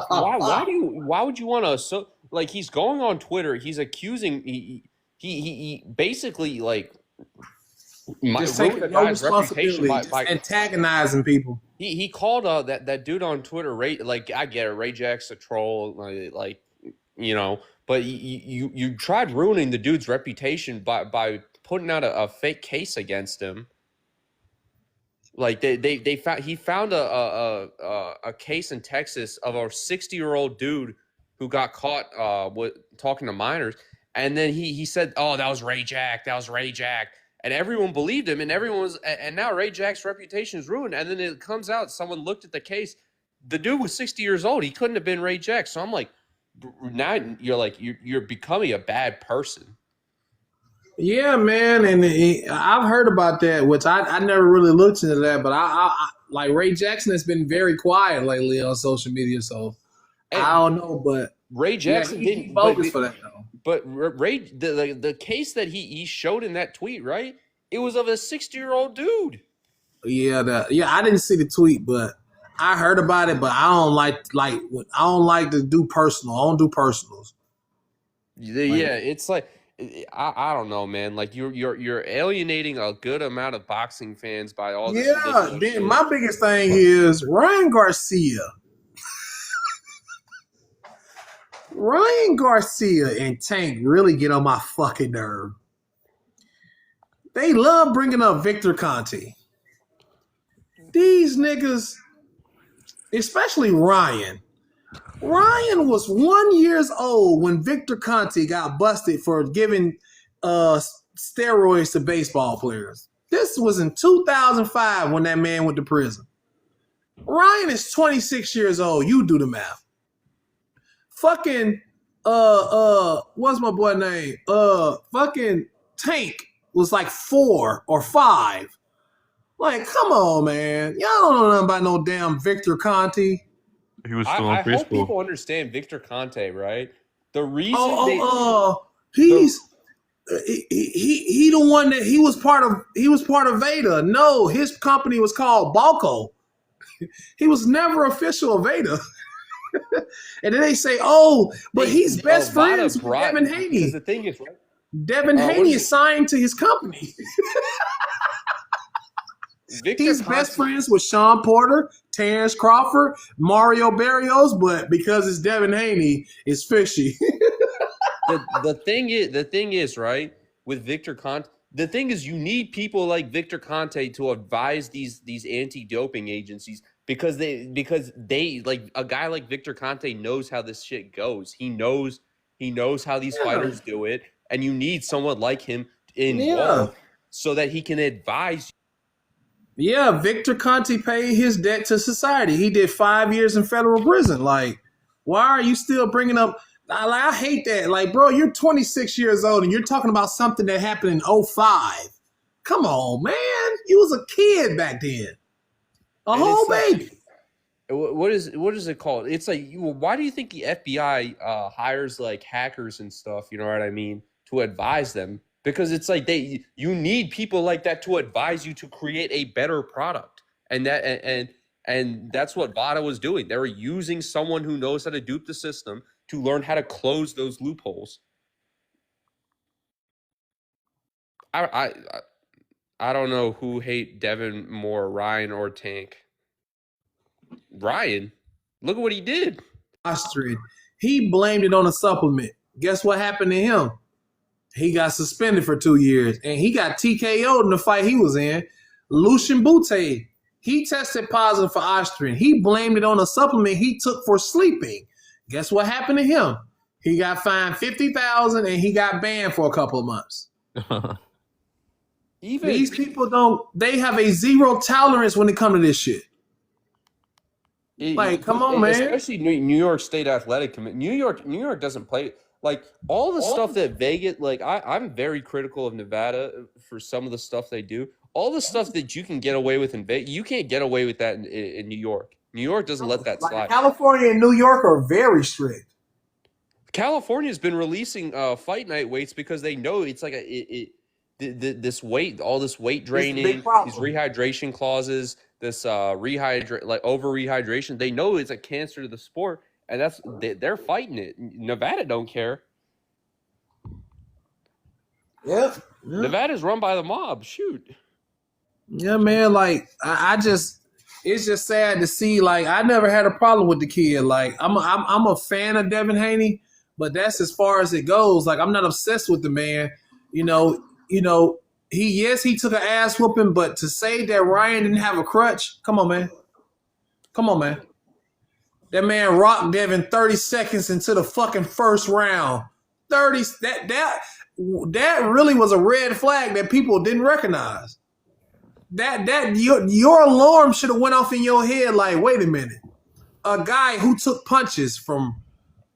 why would you want to? So, like, he's going on Twitter. He's accusing. He basically, like, just ruined taking the no guy's reputation responsibility, by antagonizing people. He called that dude on Twitter, like, I get it, Ray Jack's a troll, like, but you tried ruining the dude's reputation by putting out a fake case against him. Like they found he found a case in Texas of a 60-year-old dude who got caught with talking to minors, and then he said, "Oh, that was Ray Jack. That was Ray Jack." And everyone believed him, and and now Ray Jack's reputation is ruined. And then it comes out, someone looked at the case, the dude was 60 years old. He couldn't have been Ray Jack. So I'm like, now you're becoming a bad person. Yeah, man, and I've heard about that, which I never really looked into that, but I like Ray Jackson has been very quiet lately on social media, so And I don't know, but Ray Jackson he's didn't bogus for that though. But Ray, the case that he showed in that tweet, right? It was of a 60-year-old dude. Yeah, I didn't see the tweet, but I heard about it. But I don't like to do personal. I don't do personals. Yeah, it's like I don't know, man. Like you're alienating a good amount of boxing fans by all this. Yeah, then my biggest thing is Ryan Garcia. Ryan Garcia and Tank really get on my fucking nerve. They love bringing up Victor Conte. These niggas, especially Ryan. Ryan was 1 year old when Victor Conte got busted for giving steroids to baseball players. This was in 2005 when that man went to prison. Ryan is 26 years old. You do the math. Fucking what's my boy name? Fucking Tank was like 4 or 5. Like, come on, man. Y'all don't know nothing about no damn Victor Conte. He was still I in hope baseball. people understand Victor Conte, right? The reason he the one that he was part of Veda. No, his company was called Balco. He was never official of Veda. And then they say, but he's best friends with Devin Haney. The thing is, right? Devin Haney is signed to his company. He's best friends with Sean Porter, Terrence Crawford, Mario Barrios, but because it's Devin Haney, it's fishy. the thing is, right, with Victor Conte, the thing is you need people like Victor Conte to advise these anti-doping agencies because they like a guy like Victor Conte knows how this shit goes. He knows how these fighters do it, and you need someone like him involved so that he can advise you. Yeah, Victor Conte paid his debt to society. He did 5 years in federal prison. Like, why are you still bringing up? I hate that. Like, bro, you're 26 years old and you're talking about something that happened in 2005. Come on, man. You was a kid back then. A whole baby. What is it called? It's like, why do you think the FBI hires like hackers and stuff? You know what I mean? To advise them. Because it's like you need people like that to advise you to create a better product, and that's what VADA was doing. They were using someone who knows how to dupe the system to learn how to close those loopholes. I don't know who hate Devin more, Ryan or Tank. Ryan, look at what he did. Austrian. He blamed it on a supplement. Guess what happened to him? He got suspended for 2 years, and he got TKO'd in the fight he was in. Lucian Bute, he tested positive for Austrian. He blamed it on a supplement he took for sleeping. Guess what happened to him? He got fined $50,000 and he got banned for a couple of months. These people they have a zero tolerance when it comes to this shit. Like, come on, man. Especially New York State Athletic Committee. New York doesn't play. Like, all the stuff that Vegas, like, I'm very critical of Nevada for some of the stuff they do. All the stuff that you can get away with in Vegas, you can't get away with that in New York. New York doesn't let that slide. California and New York are very strict. California's been releasing fight night weights because they know it's like this weight, all this weight draining, these rehydration clauses, this over rehydration. They know it's a cancer to the sport. And they're fighting it. Nevada don't care. Yeah. Nevada's run by the mob. Shoot. Yeah, man. Like, it's just sad to see. Like, I never had a problem with the kid. Like, I'm a fan of Devin Haney, but that's as far as it goes. Like, I'm not obsessed with the man. You know, he took an ass whooping, but to say that Ryan didn't have a crutch, come on, man. Come on, man. That man rocked Devin 30 seconds into the fucking first round. 30 that really was a red flag that people didn't recognize. That your alarm should have went off in your head like, wait a minute. A guy who took punches from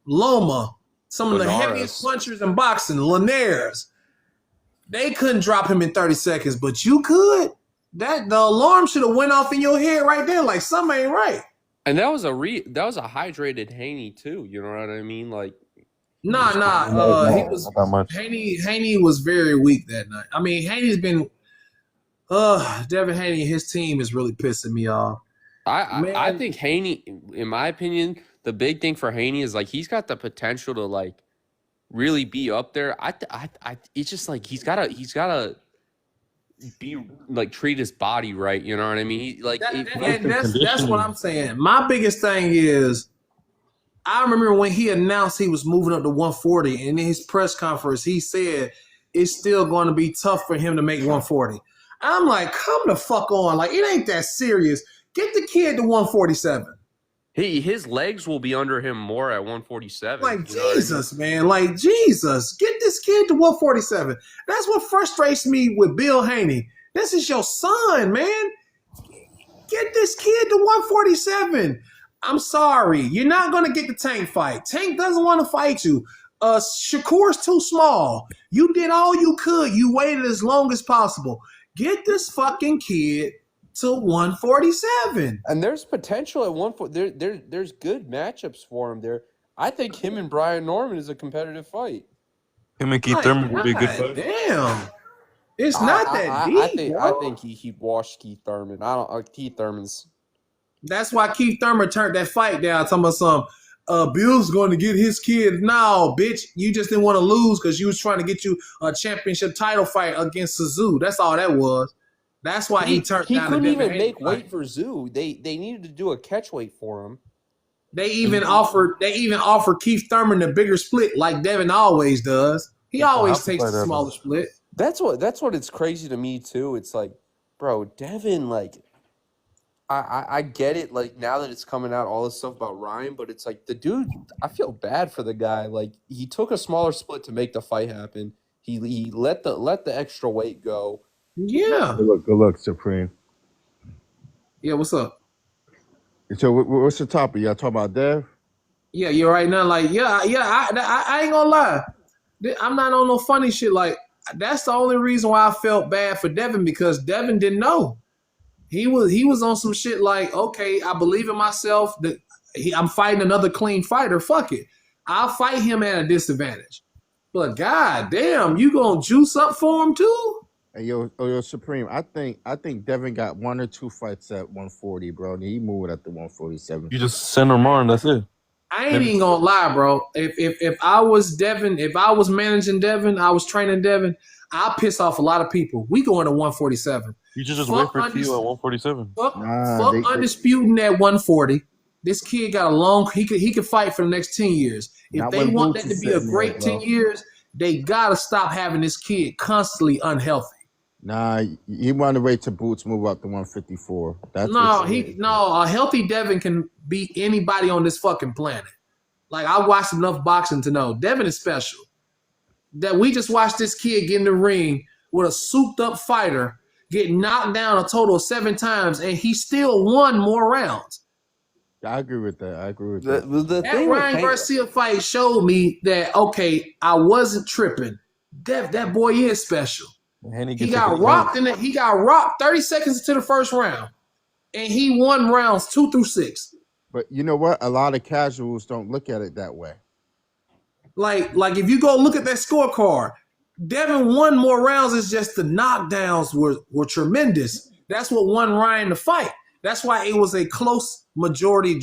Loma, some of the heaviest punchers in boxing, Linares, they couldn't drop him in 30 seconds, but you could. The alarm should have went off in your head right there, like something ain't right. And that was a hydrated Haney too. You know what I mean? Like, Nah. Haney was very weak that night. I mean, Haney's been. Devin Haney and his team is really pissing me off. I think Haney, in my opinion, the big thing for Haney is like he's got the potential to like really be up there. It's just like he's gotta be like treat his body right. You know what I mean? That's what I'm saying. My biggest thing is I remember when he announced he was moving up to 140, and in his press conference he said it's still going to be tough for him to make 140. I'm like, come the fuck on. Like, it ain't that serious. Get the kid to 147. His legs will be under him more at 147. Like, Jesus, man. Like, Jesus. Get this kid to 147. That's what frustrates me with Bill Haney. This is your son, man. Get this kid to 147. I'm sorry. You're not going to get the Tank fight. Tank doesn't want to fight you. Shakur's too small. You did all you could. You waited as long as possible. Get this fucking kid to 147. And there's potential at 140. There's good matchups for him there. I think him and Brian Norman is a competitive fight. Him and Keith Thurman would be a good fight. Damn. It's not that deep. I think he washed Keith Thurman. Keith Thurman's. That's why Keith Thurman turned that fight down. Talking about Bill's going to get his kid. No, bitch, you just didn't want to lose because you was trying to get you a championship title fight against Suzu. That's all that was. That's why he turned down. He couldn't even make weight for Zoo. They needed to do a catch weight for him. They even offered Keith Thurman the bigger split like Devin always does. He always takes the smaller split. That's what it's crazy to me too. It's like, bro, Devin, like, I get it, like, now that it's coming out, all this stuff about Ryan, but it's like the dude, I feel bad for the guy. Like, he took a smaller split to make the fight happen. He let the extra weight go. Yeah. Good luck, Supreme. Yeah, what's up? So what's the topic? Y'all talking about Dev? Yeah, you're right now. Like, I ain't gonna lie. I'm not on no funny shit. Like, that's the only reason why I felt bad for Devin, because Devin didn't know. He was on some shit like, okay, I believe in myself. That I'm fighting another clean fighter. Fuck it, I'll fight him at a disadvantage. But god damn, you gonna juice up for him too? Hey, yo, Supreme. I think Devin got 1 or 2 fights at 140, bro. He moved at the 147. You just send him on. That's it. I ain't even gonna lie, bro. If I was Devin, if I was managing Devin, I was training Devin, I'll piss off a lot of people. We going to 147. You just wait for Q at 147. Fuck undisputing at 140. This kid got a long. He could fight for the next 10 years. If they want that to be a great 10 years, they gotta stop having this kid constantly unhealthy. Nah, he wanted to wait till Boots move up to 154. A healthy Devin can beat anybody on this fucking planet. Like, I watched enough boxing to know Devin is special. That we just watched this kid get in the ring with a souped up fighter, get knocked down a total of 7 times, and he still won more rounds. I agree with that. That Ryan Garcia fight showed me that, okay, I wasn't tripping. That boy is special. He got rocked 30 seconds into the first round, and he won rounds 2 through 6. But you know what? A lot of casuals don't look at it that way. Like if you go look at that scorecard, Devin won more rounds. It's just the knockdowns were tremendous. That's what won Ryan the fight. That's why it was a close majority,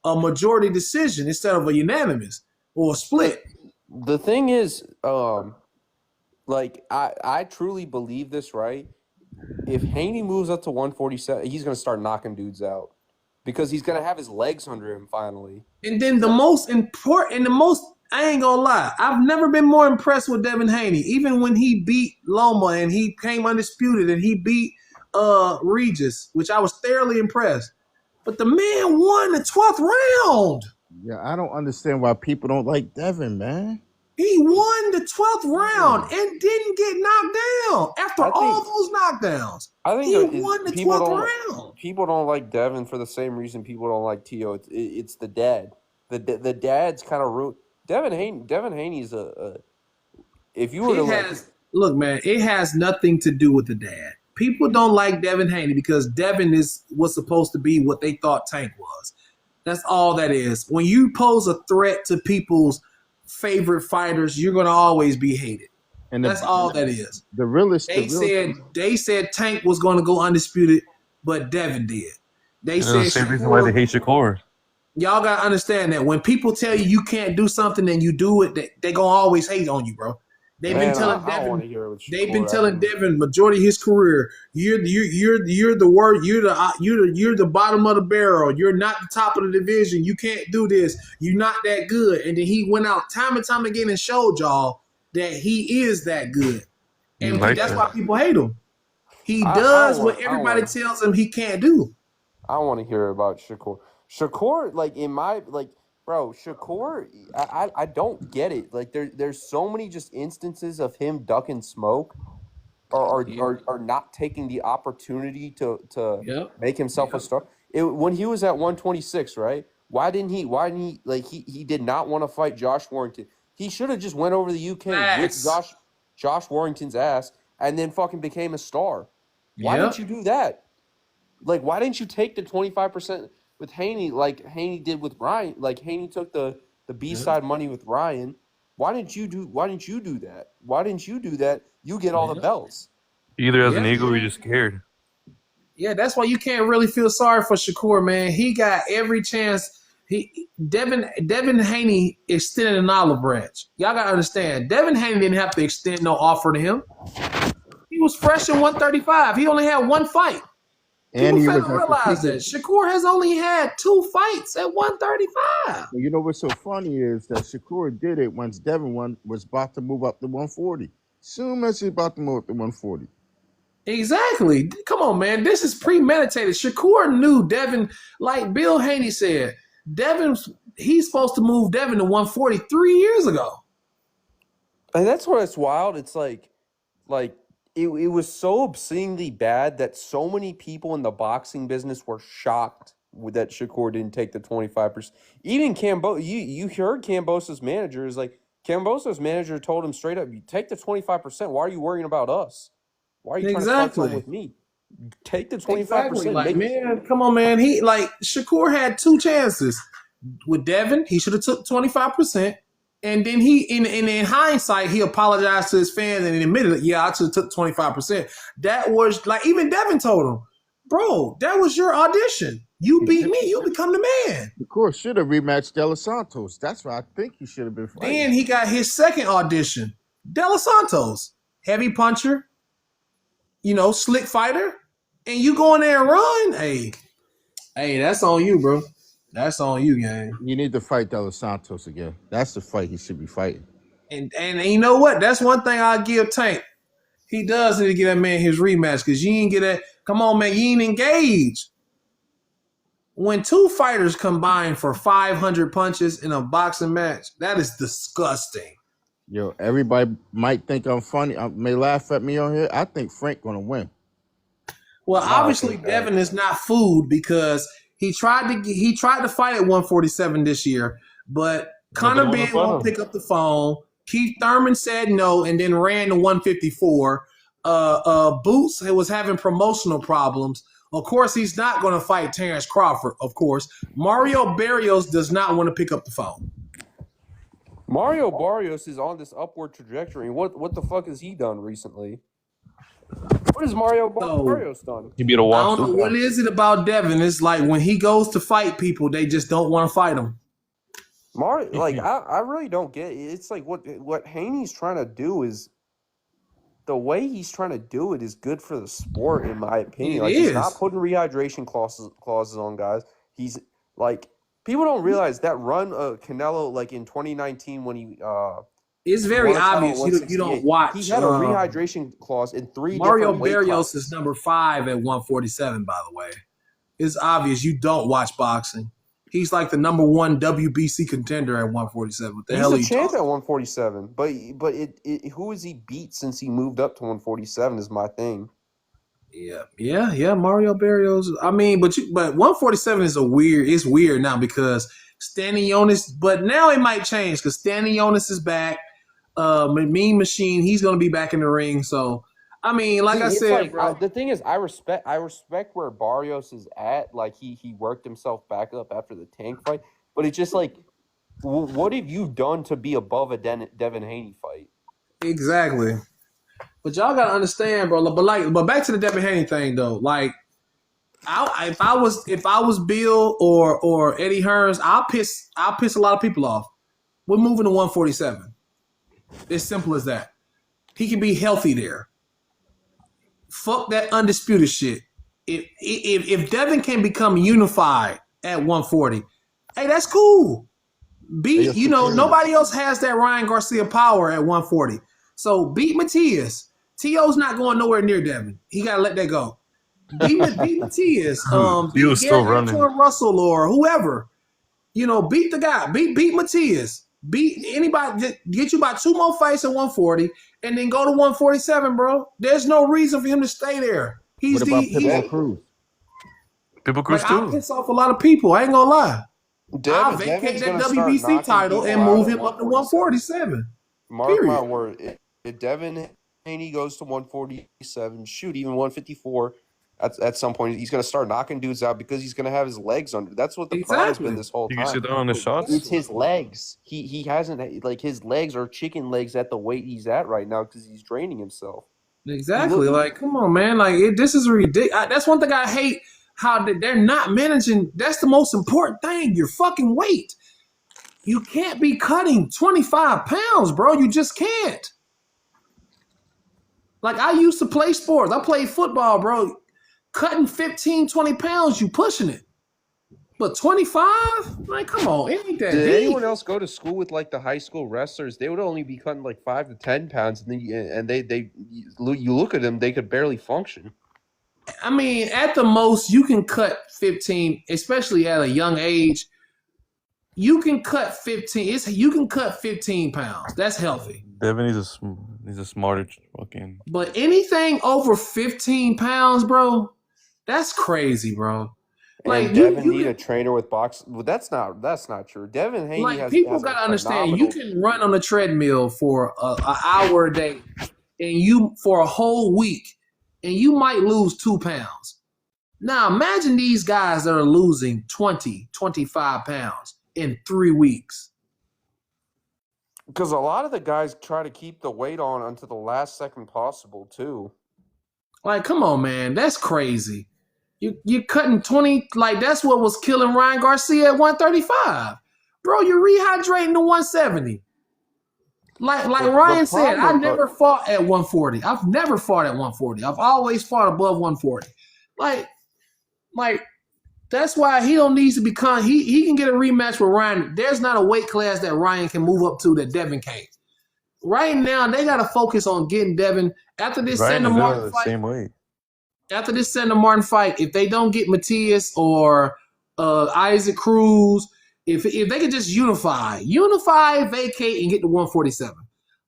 a majority decision instead of a unanimous or a split. The thing is, like, I truly believe this, right? If Haney moves up to 147, he's going to start knocking dudes out because he's going to have his legs under him finally. And then the most important and the most I ain't gonna lie. I've never been more impressed with Devin Haney. Even when he beat Loma and he came undisputed and he beat Regis, which I was thoroughly impressed. But the man won the 12th round. Yeah, I don't understand why people don't like Devin, man. He won the 12th round and didn't get knocked down after all those knockdowns. I think he won the 12th round. People don't like Devin for the same reason people don't like T.O. It's the dad. The dad's kind of rude. Devin Haney's if you were to look, man, it has nothing to do with the dad. People don't like Devin Haney because Devin was supposed to be what they thought Tank was. That's all that is. When you pose a threat to people's favorite fighters, you're gonna always be hated. And that's all that is. They said Tank was gonna go undisputed, but Devin did. They said the same reason why they hate Shakur. Y'all gotta understand that when people tell you can't do something and you do it, they gonna always hate on you, bro. They've been telling Devin majority of his career, you're the word, you're the bottom of the barrel, you're not the top of the division, you can't do this, you're not that good. And then he went out time and time again and showed y'all that he is that good. And that's why people hate him. He does what everybody tells him he can't do. I want to hear about Shakur. Shakur, bro, Shakur, I don't get it. Like there's so many just instances of him ducking smoke or not taking the opportunity to make himself a star. When he was at 126, right? Why didn't he he did not want to fight Josh Warrington. He should have just went over to the UK with Josh Warrington's ass and then fucking became a star. Why didn't you do that? Like, why didn't you take the 25% with Haney like Haney did with Ryan? Like Haney took the B-side money with Ryan. Why didn't you do that? Why didn't you do that? You get all the belts. Either as an ego or you're just scared. Yeah, that's why you can't really feel sorry for Shakur, man. He got every chance. Devin Haney extended an olive branch. Y'all gotta understand. Devin Haney didn't have to extend no offer to him. He was fresh in 135. He only had one fight. And people fail to realize that Shakur has only had 2 fights at 135. You know what's so funny is that Shakur did it once Devin was about to move up to 140. Soon as he's about to move up to 140. Exactly. Come on, man. This is premeditated. Shakur knew Devin, like Bill Haney said, he's supposed to move Devin to 140 3 years ago. And that's where it's wild. It's like it was so obscenely bad that so many people in the boxing business were shocked that Shakur didn't take the 25%. Even you heard Kambosos' manager is like, Kambosos' manager told him straight up, you take the 25%. Why are you worrying about us? Why are you trying to fight someone with me? Take the 25%. Exactly. Like, man, come on, man. Shakur had 2 chances. With Devin, he should have took 25%. And then he, in hindsight, he apologized to his fans and admitted, I should have took 25%. That was like, even Devin told him, bro, that was your audition. You beat me, you become the man. Of course, should have rematched De Los Santos. That's why I think he should have been fighting. Then he got his second audition. De Los Santos, heavy puncher, slick fighter, and you go in there and run. Hey, that's on you, bro. That's on you, gang. You need to fight De Los Santos again. That's the fight he should be fighting. And you know what? That's one thing I'll give Tank. He does need to get that man his rematch because you ain't get that. Come on, man. You ain't engaged. When 2 fighters combine for 500 punches in a boxing match, that is disgusting. Yo, everybody might think I'm funny. May laugh at me on here. I think Frank gonna win. Well, obviously Devin is not food because he tried to fight at 147 this year, but Conor Ben won't pick up the phone. Keith Thurman said no and then ran to 154. Boots was having promotional problems. Of course, he's not going to fight Terrence Crawford, of course. Mario Barrios does not want to pick up the phone. Mario Barrios is on this upward trajectory. What the fuck has he done recently? What has Mario Barrios done? He beat a walk. I don't know. What is it about Devin? It's like when he goes to fight people, they just don't want to fight him. Mario, I really don't get it. It's like what Haney's trying to do is the way he's trying to do it is good for the sport, in my opinion. He's not putting rehydration clauses on guys. He's like People don't realize that run Canelo like in 2019 when he It's very won a title at obvious you don't 168. watch. He had a rehydration clause in 3 Mario different weight Barrios classes. is number 5 at 147. By the way, it's obvious you don't watch boxing. He's like the number 1 WBC contender at 147. What the hell are He's you a champ talking? at 147, but who has he beat since he moved up to 147 is my thing. Yeah. Mario Barrios. I mean, but 147 is it's weird now because Stanionis. But now it might change because Stanionis is back. Mean Machine, he's gonna be back in the ring. So, I mean, like I said, bro, the thing is, I respect where Barrios is at. Like he worked himself back up after the Tank fight, but it's just like, what have you done to be above a Devin Haney fight? exactly. But y'all gotta understand, bro. But back to the Devin Haney thing though. Like, if I was Bill or Eddie Hearns, I'll piss a lot of people off. We're moving to 147. It's simple as that. He can be healthy there. Fuck that undisputed shit. If Devin can become unified at 140, hey, that's cool. Nobody else has that Ryan Garcia power at 140. So beat Matias. T.O.'s not going nowhere near Devin. He got to let that go. Beat Matias. He was still running. Russell or whoever. Beat the guy. Beat Matias. Beat anybody. Get you about 2 more fights at 140 and then go to 147, bro. There's no reason for him to stay there. What about Pitbull Cruz? Pitbull Cruz I'll too. piss off a lot of people. I ain't gonna lie. I'll Devin's vacate that gonna start WBC knocking title and people out move at him up to 147. 147. Mark Period. my word. If Devin Haney goes to 147, shoot, even 154, at some point, he's going to start knocking dudes out because he's going to have his legs under. That's what the problem's been this whole You time. can sit down on the shots. It's his legs. He hasn't, like, his legs are chicken legs at the weight he's at right now because he's draining himself. Exactly. Like, come on, man. Like, this is ridiculous. That's one thing I hate, how they're not managing. That's the most important thing, your fucking weight. You can't be cutting 25 pounds, bro. You just can't. Like, I used to play sports. I played football, bro. Cutting 15, 20 pounds, you pushing it. But 25? Like, come on. It ain't that Did deep. anyone else go to school with, like, the high school wrestlers? They would only be cutting, like, 5 to 10 pounds, and you look at them, they could barely function. I mean, at the most, you can cut 15, especially at a young age. You can cut 15. You can cut 15 pounds. That's healthy. Devin, he's a smarter fucking. But anything over 15 pounds, bro, that's crazy, bro. Like, And Devin need a trainer with box. Well, that's not true. Devin Haney like has people has a gotta understand, phenomenal- you can run on a treadmill for an hour a day, and you for a whole week, and you might lose 2 pounds. Now imagine these guys that are losing 20, 25 pounds in 3 weeks. Because a lot of the guys try to keep the weight on until the last second possible, too. Like, come on, man, that's crazy. You cutting 20, like that's what was killing Ryan Garcia at 135. Bro, you're rehydrating to 170. Like Ryan said, I never fought at 140. I've never fought at 140. I've always fought above 140. Like that's why he don't need to become. He can get a rematch with Ryan. There's not a weight class that Ryan can move up to that Devin can't. Right now, they got to focus on getting Devin after this Sandor Martin fight. Same way. After this Sandor Martin fight, if they don't get Matias or Isaac Cruz, if they could just unify, vacate, and get to 147,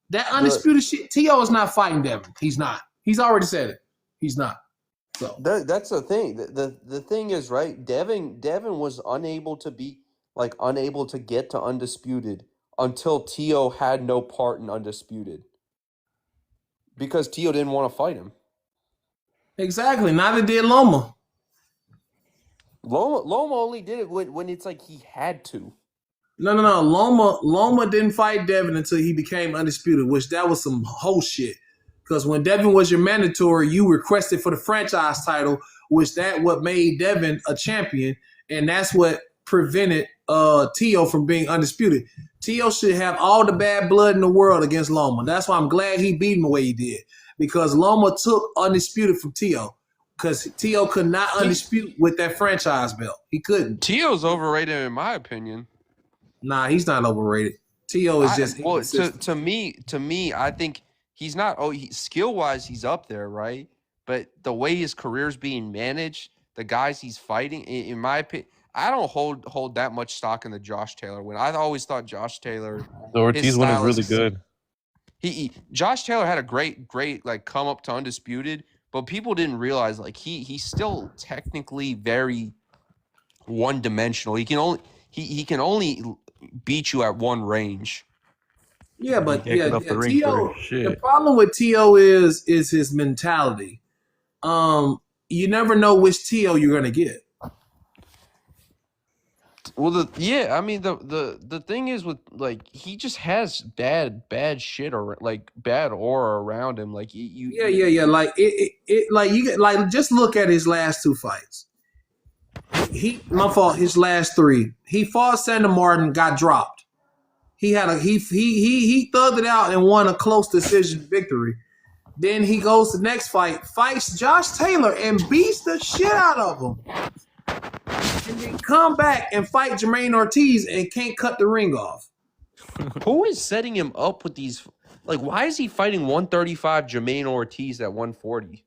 that undisputed shit. T.O. is not fighting Devin. He's not. He's already said it. He's not. So that's the thing. The thing is, right? Devin was unable to get to undisputed until T.O. had no part in undisputed because T.O. didn't want to fight him. Exactly. Neither did Loma. Loma only did it when it's like he had to. No. Loma didn't fight Devin until he became undisputed, which that was some whole shit. Because when Devin was your mandatory, you requested for the franchise title, which that what made Devin a champion, and that's what prevented T.O. from being undisputed. T.O. should have all the bad blood in the world against Loma. That's why I'm glad he beat him the way he did. Because Loma took undisputed from T.O. because T.O. could not undispute with that franchise belt. He couldn't. T.O.'s overrated in my opinion. Nah, he's not overrated. T.O. is just to me, I think he's not. Skill wise, he's up there, right? But the way his career's being managed, the guys he's fighting, in my opinion, I don't hold that much stock in the Josh Taylor win. I always thought Josh Taylor. The Ortiz one is really good. Josh Taylor had a great like come up to undisputed, but people didn't realize like he's still technically very one dimensional. He can only beat you at one range. Yeah, but T.O. The problem with T.O. is his mentality. You never know which T.O. you're gonna get. Well, the thing is with like he just has bad shit or like bad aura around him. Like Yeah. Like like you get like just look at his last 2 fights. His last 3. He fought Sandor Martin, got dropped. He thugged it out and won a close decision victory. Then he goes to the next fight, fights Josh Taylor and beats the shit out of him. And then come back and fight Jermaine Ortiz and can't cut the ring off. Who is setting him up with these? Like, why is he fighting 135 Jermaine Ortiz at 140?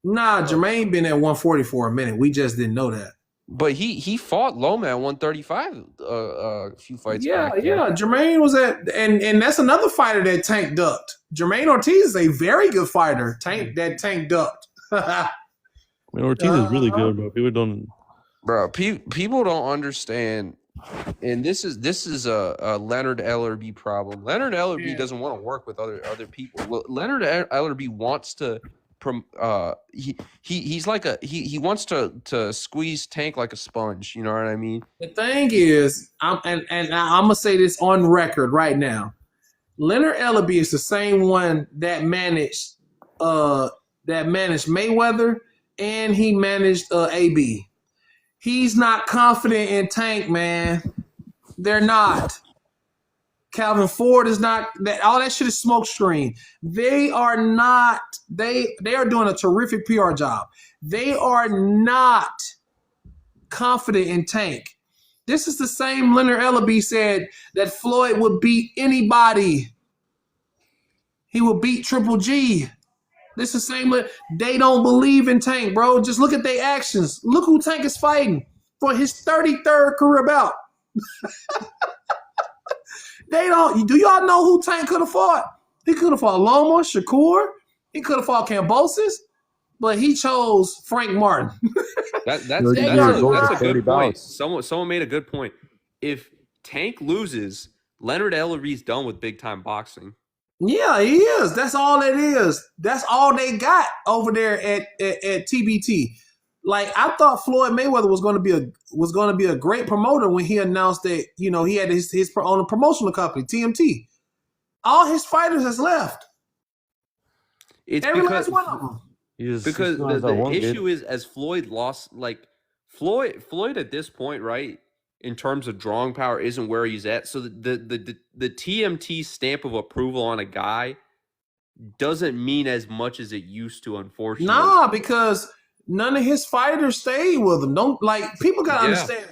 Nah, Jermaine been at 140 for a minute. We just didn't know that. But he fought Loma at 135 a few fights back. Yeah. Jermaine was at, and that's another fighter that Tank ducked. Jermaine Ortiz is a very good fighter. Tank ducked. Ortiz is really good, bro. People don't. Bro, people don't understand, and this is a Leonard Ellerby problem. Leonard Ellerby doesn't want to work with other people. Well, Leonard Ellerby wants to, he's like he wants to squeeze Tank like a sponge. You know what I mean? The thing is, I'm gonna say this on record right now. Leonard Ellerby is the same one that managed Mayweather, and he managed AB. He's not confident in Tank, man. They're not. Calvin Ford is not. All that shit is smoke screen. They are not. They are doing a terrific PR job. They are not confident in Tank. This is the same Leonard Ellerby said that Floyd would beat anybody. He would beat Triple G. This is the same. They don't believe in Tank, bro. Just look at their actions. Look who Tank is fighting for his 33rd career bout. They don't. Do y'all know who Tank could have fought? He could have fought Loma, Shakur. He could have fought Kambosos, but he chose Frank Martin. That's a good point. Someone made a good point. If Tank loses, Leonard Ellerby's done with big time boxing. Yeah, he is. That's all it is. That's all they got over there at TBT. Like, I thought Floyd Mayweather was going to be a great promoter when he announced that, you know, he had his own promotional company, TMT. All his fighters has left. Every last one of them. Because the issue is, as Floyd lost, like Floyd at this point, right, in terms of drawing power, isn't where he's at. So the TMT stamp of approval on a guy doesn't mean as much as it used to, unfortunately. Nah, because none of his fighters stayed with him. People gotta understand.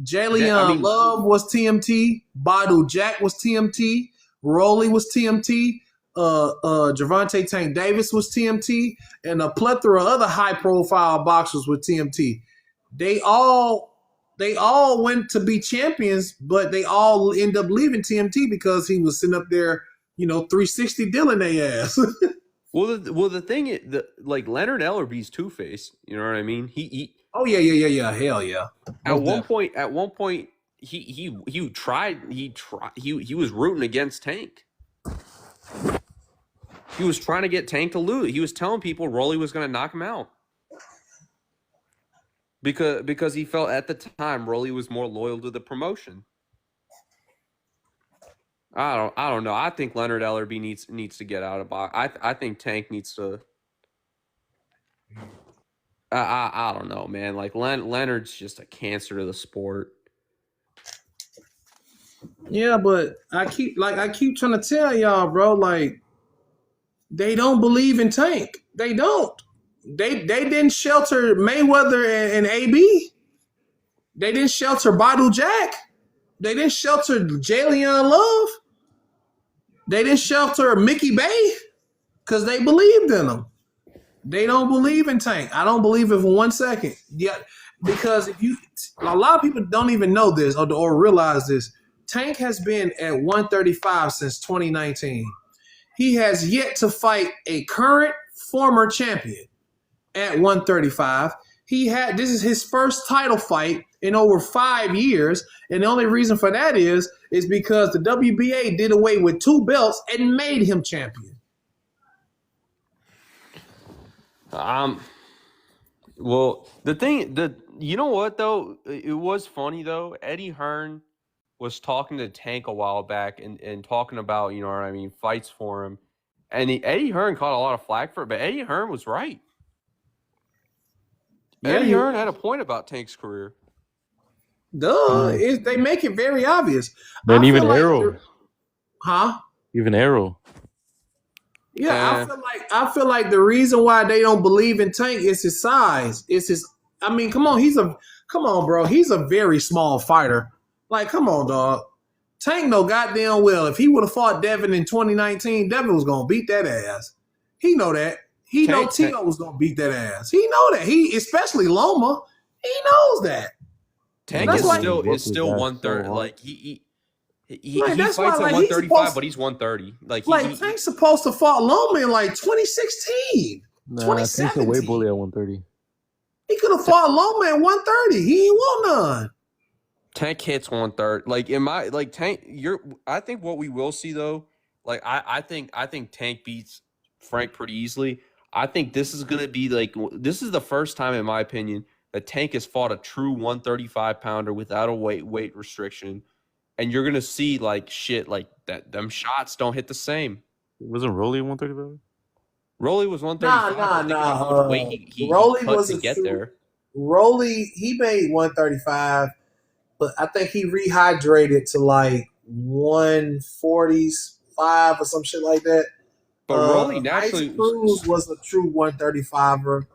Jalen Love was TMT. Badu Jack was TMT. Rolly was TMT. Gervonta Tank Davis was TMT, and a plethora of other high-profile boxers with TMT. They all went to be champions, but they all end up leaving TMT because he was sitting up there, 360 dealing their ass. Well, the thing is, like Leonard Ellerby's Two-Face. You know what I mean? He Oh yeah. Hell yeah. At one point, he was rooting against Tank. He was trying to get Tank to lose. He was telling people Rolly was going to knock him out. Because he felt at the time Rolly was more loyal to the promotion. I don't know. I think Leonard Ellerby needs to get out of box. I think Tank needs to. I don't know, man. Like Leonard's just a cancer to the sport. Yeah, but I keep trying to tell y'all, bro. Like, they don't believe in Tank. They don't. They didn't shelter Mayweather and AB. They didn't shelter Badu Jack. They didn't shelter Jalen Love. They didn't shelter Mickey Bay because they believed in him. They don't believe in Tank. I don't believe it for 1 second. Yeah, because a lot of people don't even know this or realize this. Tank has been at 135 since 2019. He has yet to fight a current former champion at 135. This is his first title fight in over 5 years, and the only reason for that is because the WBA did away with 2 belts and made him champion. Well, you know what though? It was funny though. Eddie Hearn was talking to Tank a while back and talking about, you know what I mean, fights for him. And Eddie Hearn caught a lot of flack for it, but Eddie Hearn was right. Yeah, Eddie Hearn had a point about Tank's career. They make it very obvious. Then even Arrow. Huh? Even Arrow. Yeah, I feel like the reason why they don't believe in Tank is his size. Come on, bro. He's a very small fighter. Like, come on, dog. Tank know goddamn well if he would have fought Devin in 2019, Devin was gonna beat that ass. He know that. He know Tio was gonna beat that ass. He know that. Especially Loma. He knows that. Tank is still 130. Like he fights at 135, but he's 130. Tank's supposed to fought Loma in like 2016, 2017. Tank's a weight bully at 130. He could have fought Loma at 130. He ain't want none. Tank hits 130. Tank. I think what we will see though, I think Tank beats Frank pretty easily. I think this is gonna be this is the first time, in my opinion, that Tank has fought a true 135 pounder without a weight restriction, and you're gonna see that. Them shots don't hit the same. Wasn't Rolly 135? Rolly was 135. Nah. Rolly was to get there. Rolly, he made 135, but I think he rehydrated to like 145 or some shit like that. But Rolly naturally Ice Cruz was a true 135er.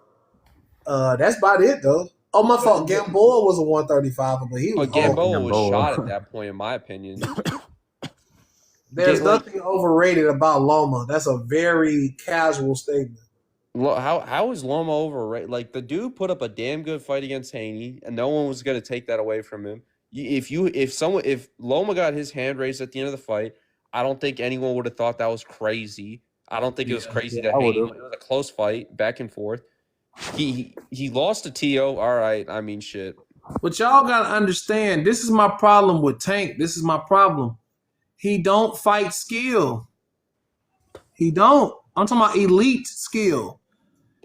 That's about it though. Oh, my fault. Gamboa was a 135er, but he was. But Gamboa was shot at that point, in my opinion. There's nothing overrated about Loma. That's a very casual statement. How is Loma overrated? Like, the dude put up a damn good fight against Haney, and no one was gonna take that away from him. If Loma got his hand raised at the end of the fight, I don't think anyone would have thought that was crazy. I don't think it was crazy that Haney. It was a close fight, back and forth. He lost to Tio. All right, I mean, shit. But y'all gotta understand, this is my problem with Tank. This is my problem. He don't fight skill. He don't. I'm talking about elite skill.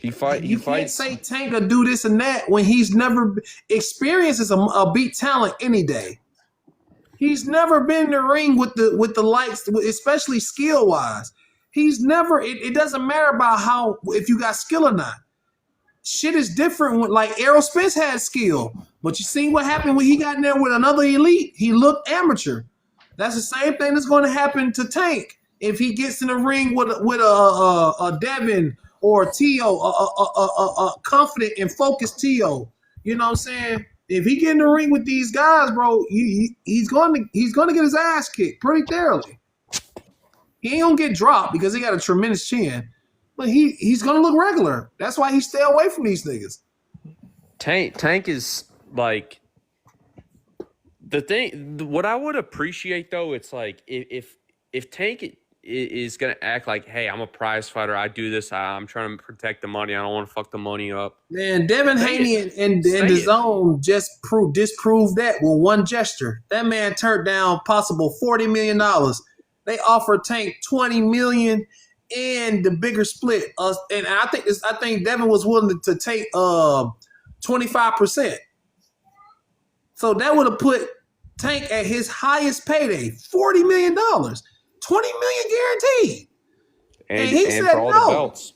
You can't say Tank will do this and that when he's never experiences a beat talent any day. He's never been in the ring with the lights, especially skill wise. He's never. It doesn't matter about if you got skill or not. Shit is different when Errol Spence had skill, but you see what happened when he got in there with another elite. He looked amateur. That's the same thing that's going to happen to Tank if he gets in the ring with a Devin or a Tio, a confident and focused Tio. You know what I'm saying? If he get in the ring with these guys, bro, he's going to get his ass kicked pretty thoroughly. He ain't gonna get dropped because he got a tremendous chin, but he's gonna look regular. That's why he stay away from these niggas. Tank is like the thing. What I would appreciate though, it's like if Tank is gonna act like, hey, I'm a prize fighter. I do this. I'm trying to protect the money. I don't want to fuck the money up. Man, Devin Haney and the Zone just disproved that with one gesture. That man turned down possible $40 million. They offered Tank $20 million and the bigger split. And I think Devin was willing to take 25%. So that would have put Tank at his highest payday, $40 million, $20 million guaranteed. And he said for all no. The belts.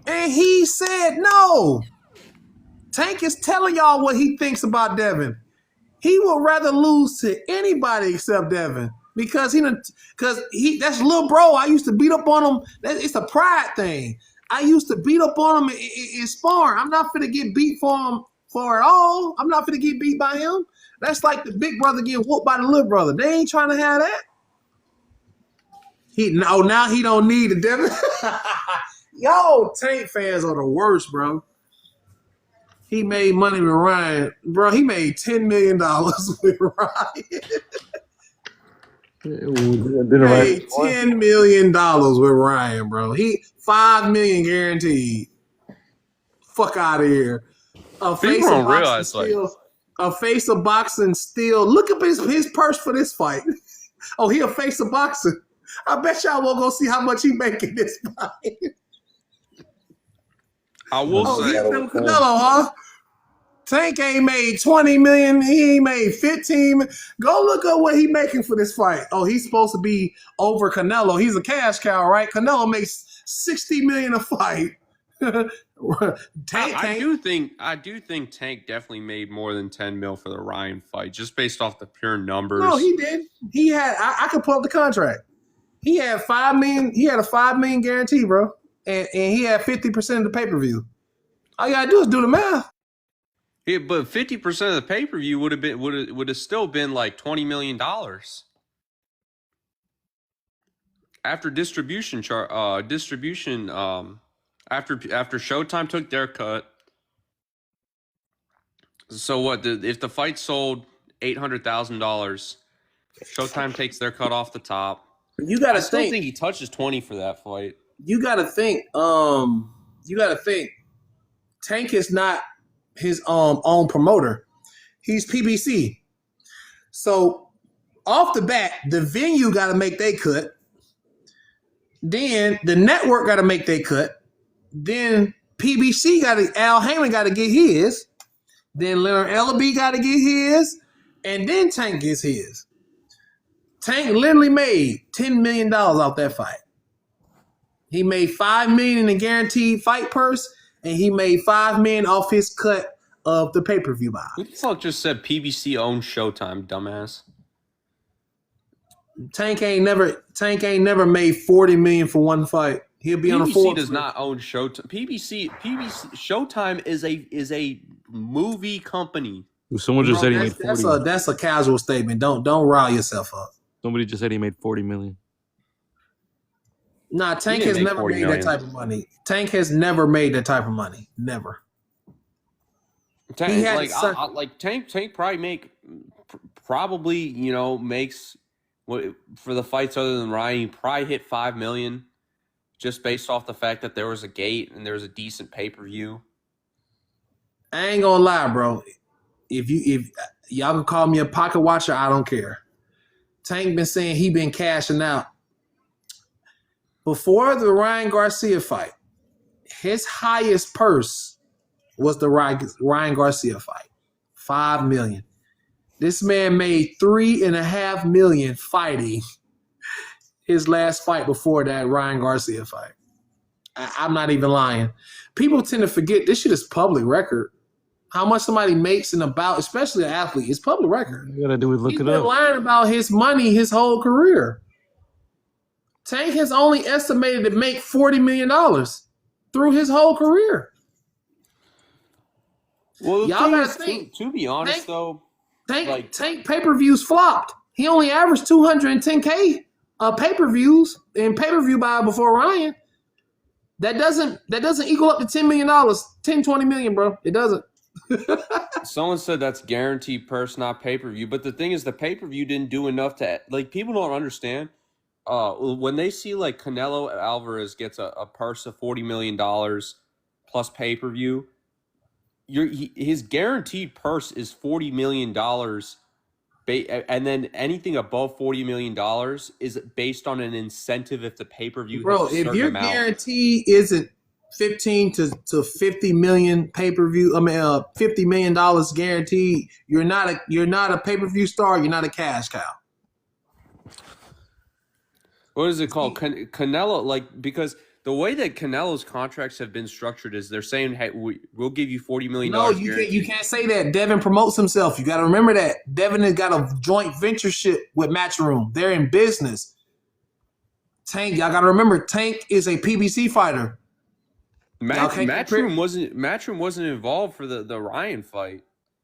And he said no. Tank is telling y'all what he thinks about Devin. He would rather lose to anybody except Devin. Because that's little bro. I used to beat up on him. It's a pride thing. I used to beat up on him in sparring. I'm not finna get beat for him for it all. I'm not finna get beat by him. That's like the big brother getting whooped by the little brother. They ain't trying to have that. Now he don't need a Devin. Yo, Tank fans are the worst, bro. He made money with Ryan. Bro, he made $10 million with Ryan. Made $10 million with Ryan, bro. He $5 million guaranteed. Fuck out of here. People don't realize, A face of boxing still. Look up his purse for this fight. Oh, he a face of boxing. I bet y'all won't go see how much he making this fight. I will say, he's from Canelo, huh? Tank ain't made 20 million. He ain't made 15. Go look up what he making for this fight. Oh, he's supposed to be over Canelo. He's a cash cow, right? Canelo makes 60 million a fight. I do think Tank definitely made more than 10 mil for the Ryan fight, just based off the pure numbers. No, he did. He had. I could pull up the contract. He had $5 million. He had a $5 million guarantee, bro, and he had 50% of the pay-per-view. All you gotta do is do the math. Yeah, but 50% of the pay-per-view would have still been like $20 million after distribution after Showtime took their cut. So what? If the fight sold $800,000, Showtime takes their cut off the top. You gotta I still think he touches 20 for that fight. You gotta think. Tank is not his own promoter. He's PBC. So off the bat, the venue got to make their cut. Then the network got to make their cut. Then PBC Al Heyman got to get his. Then Leonard Ellaby got to get his. And then Tank gets his. Tank literally made $10 million off that fight. He made $5 million in the guaranteed fight purse, and he made $5 million off his cut of the pay-per-view buy. Who the fuck just said PBC owns Showtime, dumbass? Tank ain't never made $40 million for one fight. He'll be on a PBC does not own Showtime. PBC Showtime is a movie company. Someone just said he made 40. That's a casual statement. Don't rile yourself up. Somebody just said he made 40 million. Nah, Tank has never made that type of money. Tank has never made that type of money. Never. Tank probably makes what for the fights other than Ryan. He probably hit $5 million just based off the fact that there was a gate and there was a decent pay-per-view. I ain't gonna lie, bro. If y'all can call me a pocket watcher, I don't care. Tank been saying he been cashing out. Before the Ryan Garcia fight, his highest purse was the Ryan Garcia fight, $5 million. This man made $3.5 million fighting his last fight before that Ryan Garcia fight. I'm not even lying. People tend to forget this shit is public record. How much somebody makes in about, especially an athlete, it's public record. You gotta do is look He's it been up. lying about his money his whole career. Tank has only estimated to make $40 million through his whole career. Well, y'all gotta think. To be honest, Tank pay-per-views flopped. He only averaged 210K pay-per-views in pay-per-view buy before Ryan. That doesn't equal up to $10 million, 20 million, bro. It doesn't. Someone said that's guaranteed purse, not pay-per-view. But the thing is, the pay-per-view didn't do enough to people don't understand. When they see like Canelo Alvarez gets a purse of $40 million plus pay-per-view, his guaranteed purse is $40 million, and then anything above $40 million is based on an incentive if the pay-per-view. Bro, if your guarantee isn't 15 to 50 million pay-per-view, $50 million guaranteed, you're not a pay-per-view star. You're not a cash cow. What is it called? Canelo, because the way that Canelo's contracts have been structured is they're saying, hey, we'll give you $40 million. No, you can't say that. Devin promotes himself. You got to remember that. Devin has got a joint ventureship with Matchroom. They're in business. Tank, y'all got to remember, Tank is a PBC fighter. Y'all can't compare- Matchroom wasn't involved for the Ryan fight.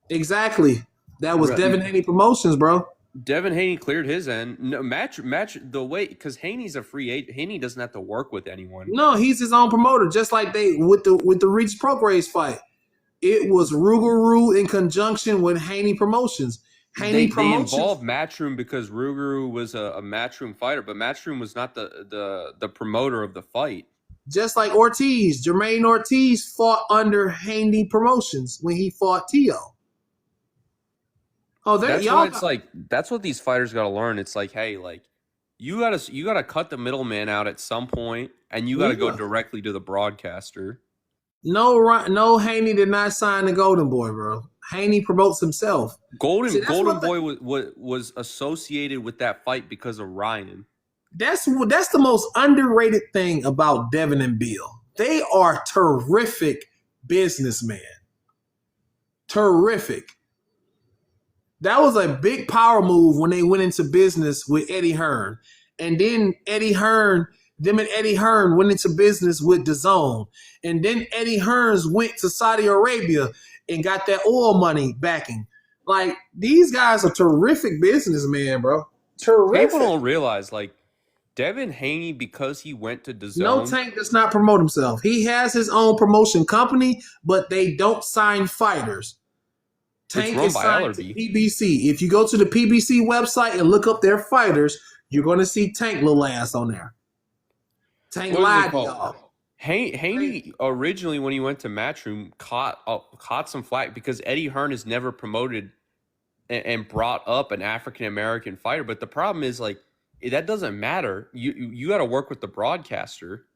Exactly. That was Devin Haney Promotions, bro. Devin Haney cleared his end. No, match the way because Haney's a free agent. Haney doesn't have to work with anyone. No, he's his own promoter, just like they with the Regis Prograis fight. It was Rougarou in conjunction with Haney Promotions. They involved Matchroom because Rougarou was a Matchroom fighter, but Matchroom was not the promoter of the fight. Just like Ortiz, Jermaine Ortiz fought under Haney Promotions when he fought Tio. Oh, that's what these fighters got to learn. It's like, hey, like you gotta cut the middleman out at some point, and you gotta go directly to the broadcaster. No, Haney did not sign the Golden Boy, bro. Haney promotes himself. Golden Boy was associated with that fight because of Ryan. That's the most underrated thing about Devin and Bill. They are terrific businessmen. Terrific. That was a big power move when they went into business with Eddie Hearn. And then them and Eddie Hearn went into business with DAZN. And then Eddie Hearns went to Saudi Arabia and got that oil money backing. Like, these guys are terrific businessmen, bro. Terrific. People don't realize, like, Devin Haney, because he went to DAZN. No, Tank does not promote himself. He has his own promotion company, but they don't sign fighters. Tank is signed to PBC. If you go to the PBC website and look up their fighters, you're going to see Tank little ass on there. Tank lied to y'all. Haney originally, when he went to Matchroom, caught some flack because Eddie Hearn has never promoted and brought up an African American fighter. But the problem is, like, that doesn't matter. You got to work with the broadcaster.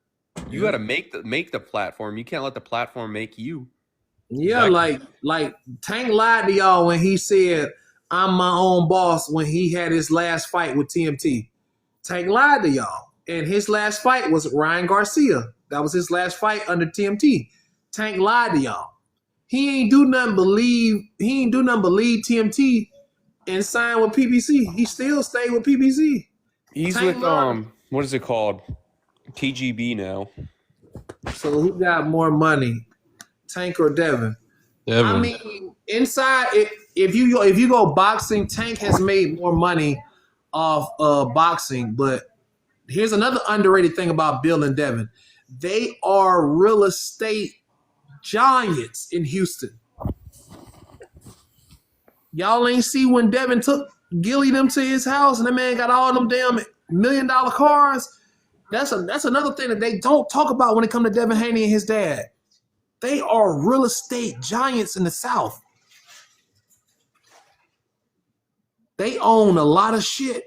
You got to make the platform. You can't let the platform make you. Yeah, like Tank lied to y'all when he said, I'm my own boss when he had his last fight with TMT. Tank lied to y'all. And his last fight was Ryan Garcia. That was his last fight under TMT. Tank lied to y'all. He ain't do nothing but leave TMT and sign with PBC. He still stayed with PBC. He's Tank with what is it called? TGB now. So who got more money? Tank or Devin? I mean, inside, if you go boxing, Tank has made more money off boxing. But here's another underrated thing about Bill and Devin: they are real estate giants in Houston. Y'all ain't see when Devin took Gilly them to his house, and that man got all them damn $1 million cars. That's another thing that they don't talk about when it comes to Devin Haney and his dad. They are real estate giants in the South. They own a lot of shit.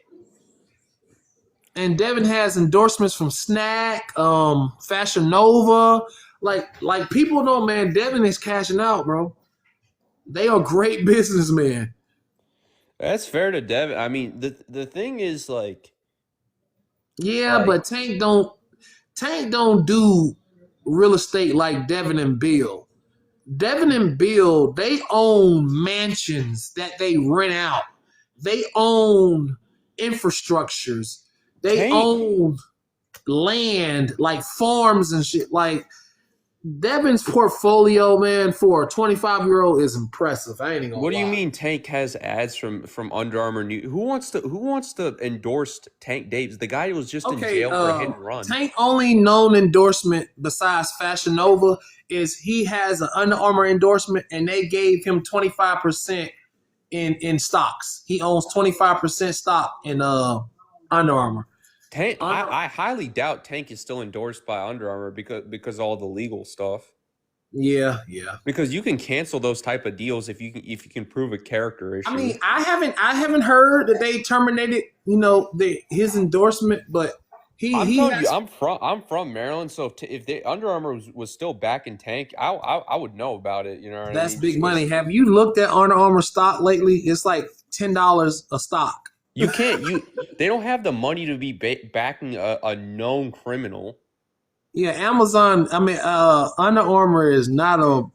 And Devin has endorsements from Snack, Fashion Nova. Like people know, man, Devin is cashing out, bro. They are great businessmen. That's fair to Devin. I mean, the thing is, like, but Tank don't do real estate like Devin and Bill. Devin and Bill, they own mansions that they rent out. They own infrastructures. They own land, like farms and shit. Like, Devin's portfolio, man, for a 25-year-old is impressive. I ain't even gonna what do you lie. mean Tank has ads from Under Armour? Who wants to endorse Tank Davis? The guy who was just in jail for a hit and run. Tank only known endorsement besides Fashion Nova is he has an Under Armour endorsement, and they gave him 25% in stocks. He owns 25% stock in Under Armour. Tank, I highly doubt Tank is still endorsed by Under Armour because of all the legal stuff. Yeah. Because you can cancel those type of deals if you can prove a character issue. I mean, I haven't heard that they terminated, his endorsement, but I'm from Maryland, so if Under Armour was still back in Tank, I would know about it. You know, what that's I mean? big money. Have you looked at Under Armour stock lately? It's like $10 a stock. You can't. They don't have the money to be backing a known criminal. Yeah, Amazon. I mean, Under Armour is not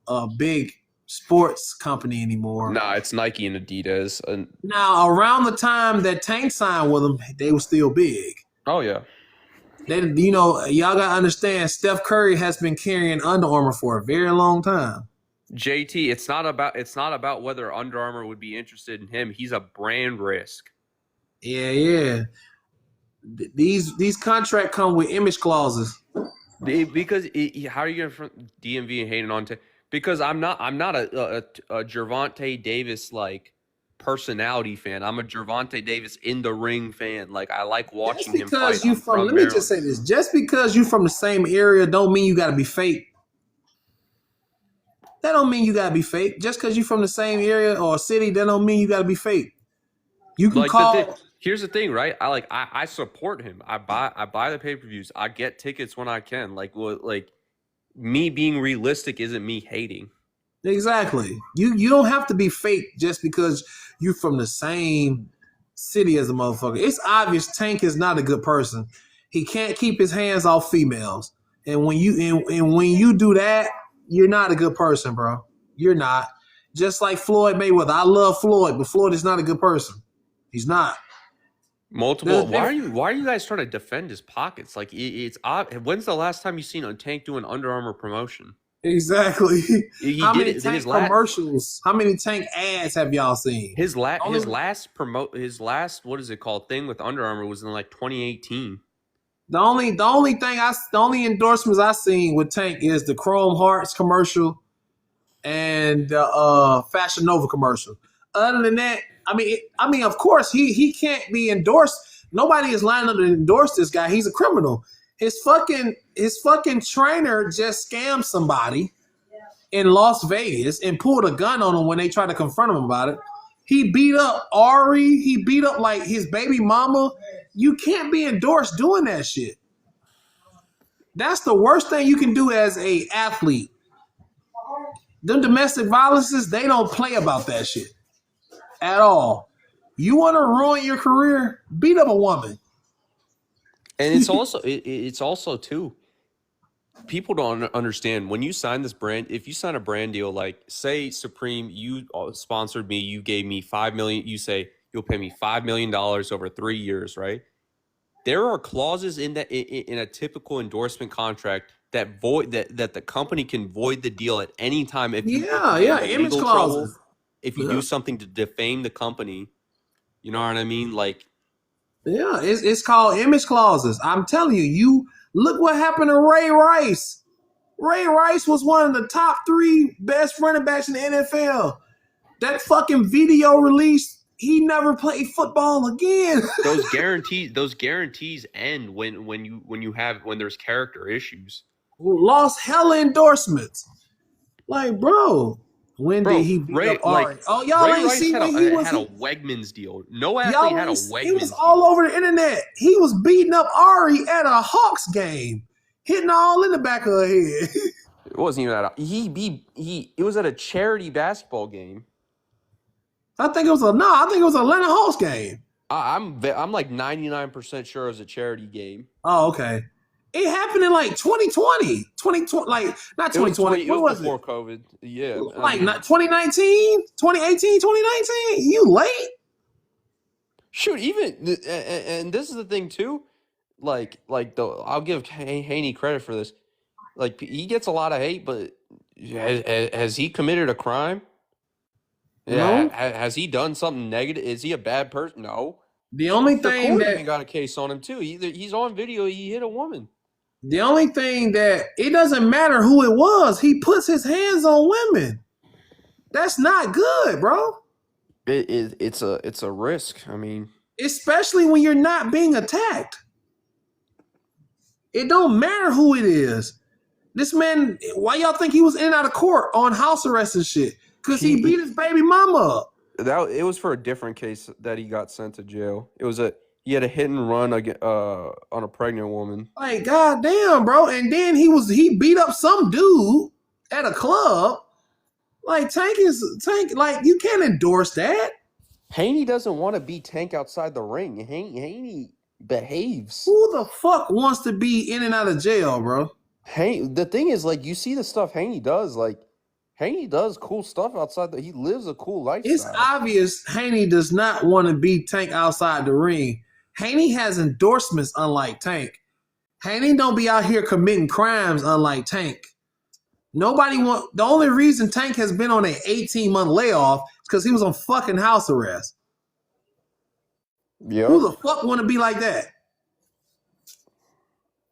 a big sports company anymore. Nah, it's Nike and Adidas. Now, around the time that Tank signed with them, they were still big. Oh yeah. Y'all gotta understand. Steph Curry has been carrying Under Armour for a very long time. JT, it's not about whether Under Armour would be interested in him. He's a brand risk. Yeah. These contracts come with image clauses. Because how are you going to DMV and Hayden on? Because I'm not a Gervonta Davis like personality fan. I'm a Gervonta Davis in the ring fan. Like I like watching him fight. Let me just say this: just because you from the same area, don't mean you got to be fake. That don't mean you got to be fake. Just because you from the same area or city, that don't mean you got to be fake. You can call. Here's the thing, right? I support him. I buy the pay-per-views. I get tickets when I can. Like me being realistic isn't me hating. Exactly. You don't have to be fake just because you from the same city as a motherfucker. It's obvious Tank is not a good person. He can't keep his hands off females. And when you do that, you're not a good person, bro. You're not. Just like Floyd Mayweather. I love Floyd, but Floyd is not a good person. He's not. Multiple. Why are you guys trying to defend his pockets? Like it's odd. When's the last time you seen a Tank do an Under Armour promotion? Exactly. How many Tank commercials? How many Tank ads have y'all seen? His last what is it called thing with Under Armour was in like 2018. The only endorsements I seen with Tank is the Chrome Hearts commercial and the Fashion Nova commercial. Other than that, I mean, of course, he can't be endorsed. Nobody is lining up to endorse this guy. He's a criminal. His fucking trainer just scammed somebody in Las Vegas and pulled a gun on him when they tried to confront him about it. He beat up Ari. He beat up like his baby mama. You can't be endorsed doing that shit. That's the worst thing you can do as a athlete. Them domestic violences, they don't play about that shit at all. You want to ruin your career? Beat up a woman. And it's also too, people don't understand when you sign this brand. If you sign a brand deal, like say Supreme, you sponsored me, you gave me $5 million. You say you'll pay me $5 million over 3 years, right? There are clauses in that in a typical endorsement contract that the company can void the deal at any time if you image clauses. If you do something to defame the company, you know what I mean? Like, yeah, it's called image clauses. I'm telling you, you look what happened to Ray Rice. Ray Rice was one of the top 3 best running backs in the NFL. That fucking video release, he never played football again. those guarantees end when there's character issues. Lost hella endorsements. Like, bro. When did he beat up Ari? Oh, y'all Ray ain't Rice see had when he was a Wegmans deal. No athlete had a Wegmans He was deal. all over the internet. He was beating up Ari at a Hawks game, hitting all in the back of her head. It wasn't even that. It was at a charity basketball game. I think it was an Atlanta Hawks game. I'm like 99% sure it was a charity game. Oh, okay. It happened in like 2020, like not 2020. What was before it? COVID. Yeah. Like 2019, 2018, 2019. You late? Shoot, even and this is the thing too. I'll give Haney credit for this. Like he gets a lot of hate, but has he committed a crime? No. Has he done something negative? Is he a bad person? No. The only thing that even got a case on him too. He's on video. He hit a woman. The only thing that it doesn't matter who it was, he puts his hands on women. That's not good, bro. It's a risk. I mean, especially when you're not being attacked. It don't matter who it is. This man, why y'all think he was in and out of court on house arrest and shit? Because he beat his baby mama up. It was for a different case that he got sent to jail. He had a hit and run on a pregnant woman. Like, goddamn, bro. And then he beat up some dude at a club. Like, Tank, like, you can't endorse that. Haney doesn't want to be Tank outside the ring. Haney behaves. Who the fuck wants to be in and out of jail, bro? The thing is, like, you see the stuff Haney does, like, Haney does cool stuff outside he lives a cool lifestyle. It's obvious Haney does not want to be Tank outside the ring. Haney has endorsements unlike Tank. Haney don't be out here committing crimes unlike Tank. The only reason Tank has been on an 18-month layoff is because he was on fucking house arrest. Yeah. Who the fuck want to be like that?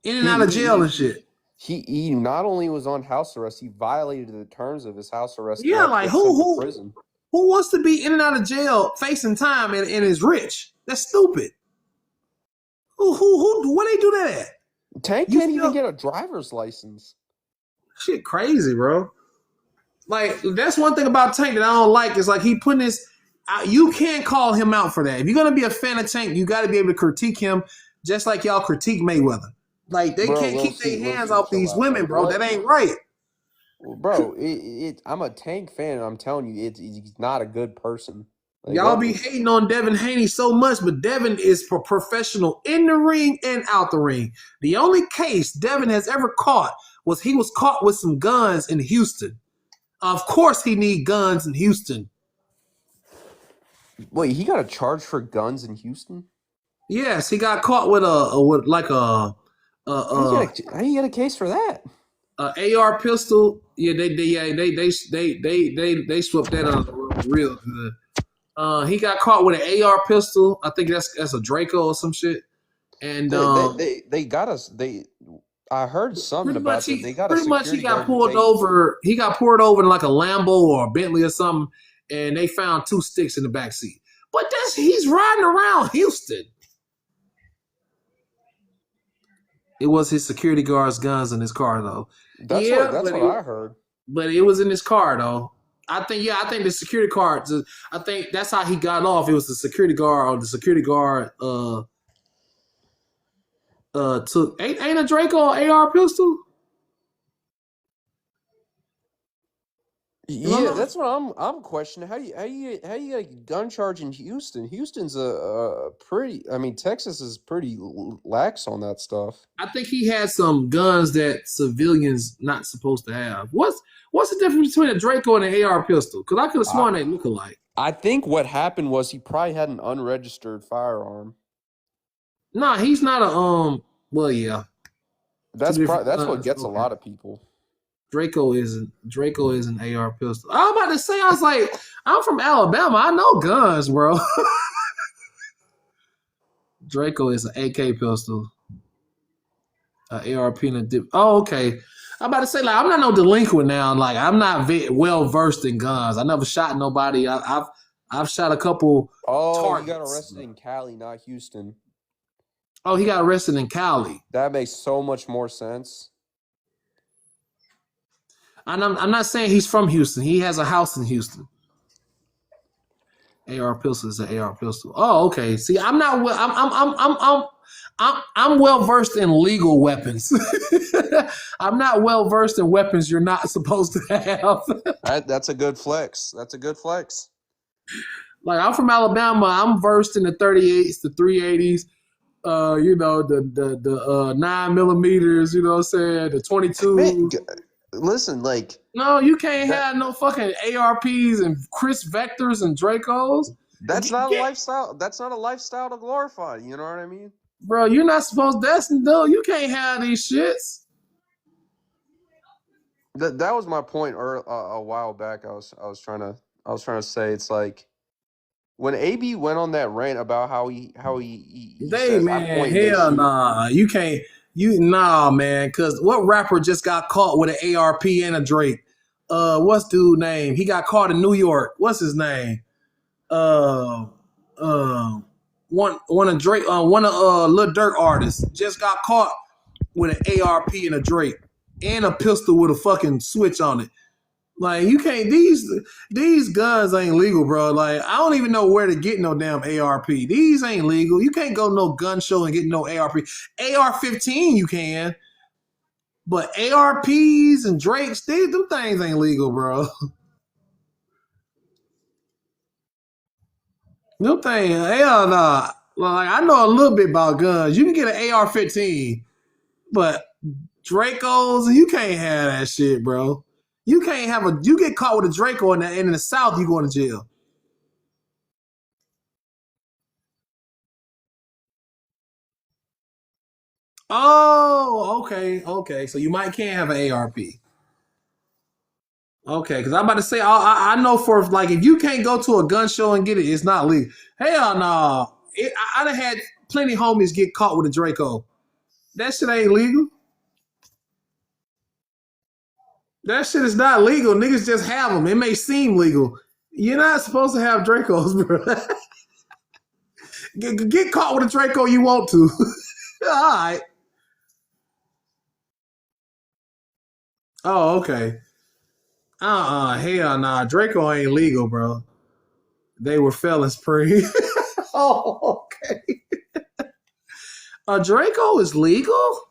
In and out of jail and shit. He not only was on house arrest, he violated the terms of his house arrest. Yeah, like who prison? Who wants to be in and out of jail facing time and is rich? That's stupid. What they do that at? Tank can't even get a driver's license. Shit crazy, bro. Like, that's one thing about Tank that I don't like is like he putting this you can't call him out for that. If you're gonna be a fan of Tank, you gotta be able to critique him just like y'all critique Mayweather. Like they can't keep their hands off these women, bro. That ain't right. Bro, I'm a Tank fan, and I'm telling you, he's not a good person. Like, y'all be hating on Devin Haney so much, but Devin is professional in the ring and out the ring. The only case Devin has ever caught was he was caught with some guns in Houston. Of course he need guns in Houston. Wait, he got a charge for guns in Houston? Yes, he got caught with how you get a case for that? AR pistol. Yeah, they swept that on real good. He got caught with an AR pistol. I think that's a Draco or some shit. And they got us. I heard something about that. They got pretty much he got pulled over. He got pulled over in like a Lambo or a Bentley or something, and they found 2 sticks in the backseat. But he's riding around Houston. It was his security guard's guns in his car, though. That's what I heard. But it was in his car, though. I think the security guard. I think that's how he got off. It was the security guard, or the security guard took ain't a Draco an AR pistol? Yeah, that's what I'm questioning. How you get a gun charge in Houston? Houston's a pretty. I mean, Texas is pretty lax on that stuff. I think he had some guns that civilians not supposed to have. What's the difference between a Draco and an AR pistol? Because I could have sworn they look alike. I think what happened was he probably had an unregistered firearm. Nah, he's not a Well, yeah. That's what gets a lot of people. Draco is an AR pistol. I was about to say, I was like, I'm from Alabama. I know guns, bro. Draco is an AK pistol. ARP and a dip. Oh, okay. I'm about to say, like, I'm not no delinquent now. Like, I'm not well versed in guns. I never shot nobody. I've shot a couple. He got arrested in Cali, not Houston. Oh, he got arrested in Cali. That makes so much more sense. And I'm not saying he's from Houston. He has a house in Houston. AR pistol is an AR pistol. Oh, okay. See, I'm well versed in legal weapons. I'm not well versed in weapons you're not supposed to have. That's a good flex. Like, I'm from Alabama. I'm versed in the 38s, the 380s. The 9 millimeters. You know what I'm saying? The 22. Man, listen, like, no, you can't have no fucking ARPs and Chris Vectors and Dracos. That's not a lifestyle. That's not a lifestyle to glorify. You know what I mean, bro? You're not supposed to. You can't have these shits. That was my point. A while back, I was trying to say, it's like when AB went on that rant about how he says, man, hell nah, you can't. Nah, man, because what rapper just got caught with an ARP and a Drake? What's dude's name? He got caught in New York. What's his name? One of Drake, one of Lil Durk artists just got caught with an ARP and a Drake and a pistol with a fucking switch on it. Like, you can't. These guns ain't legal, bro. Like, I don't even know where to get no damn ARP. These ain't legal. You can't go no gun show and get no ARP. AR-15 you can, but ARPs and Drakes, them things ain't legal, bro. Them things, hell nah. Like, I know a little bit about guns. You can get an AR-15, but Dracos, you can't have that shit, bro. You can't have you get caught with a Draco and in the South, you going to jail. Oh, okay. So you might can't have an ARP. Okay, because I'm about to say I know for like if you can't go to a gun show and get it, it's not legal. Hell no. I done had plenty of homies get caught with a Draco. That shit ain't legal. That shit is not legal. Niggas just have them. It may seem legal. You're not supposed to have Dracos, bro. Get caught with a Draco you want to. All right. Oh, okay. Hell nah. Draco ain't legal, bro. They were felons pre. Oh, okay. A Draco is legal?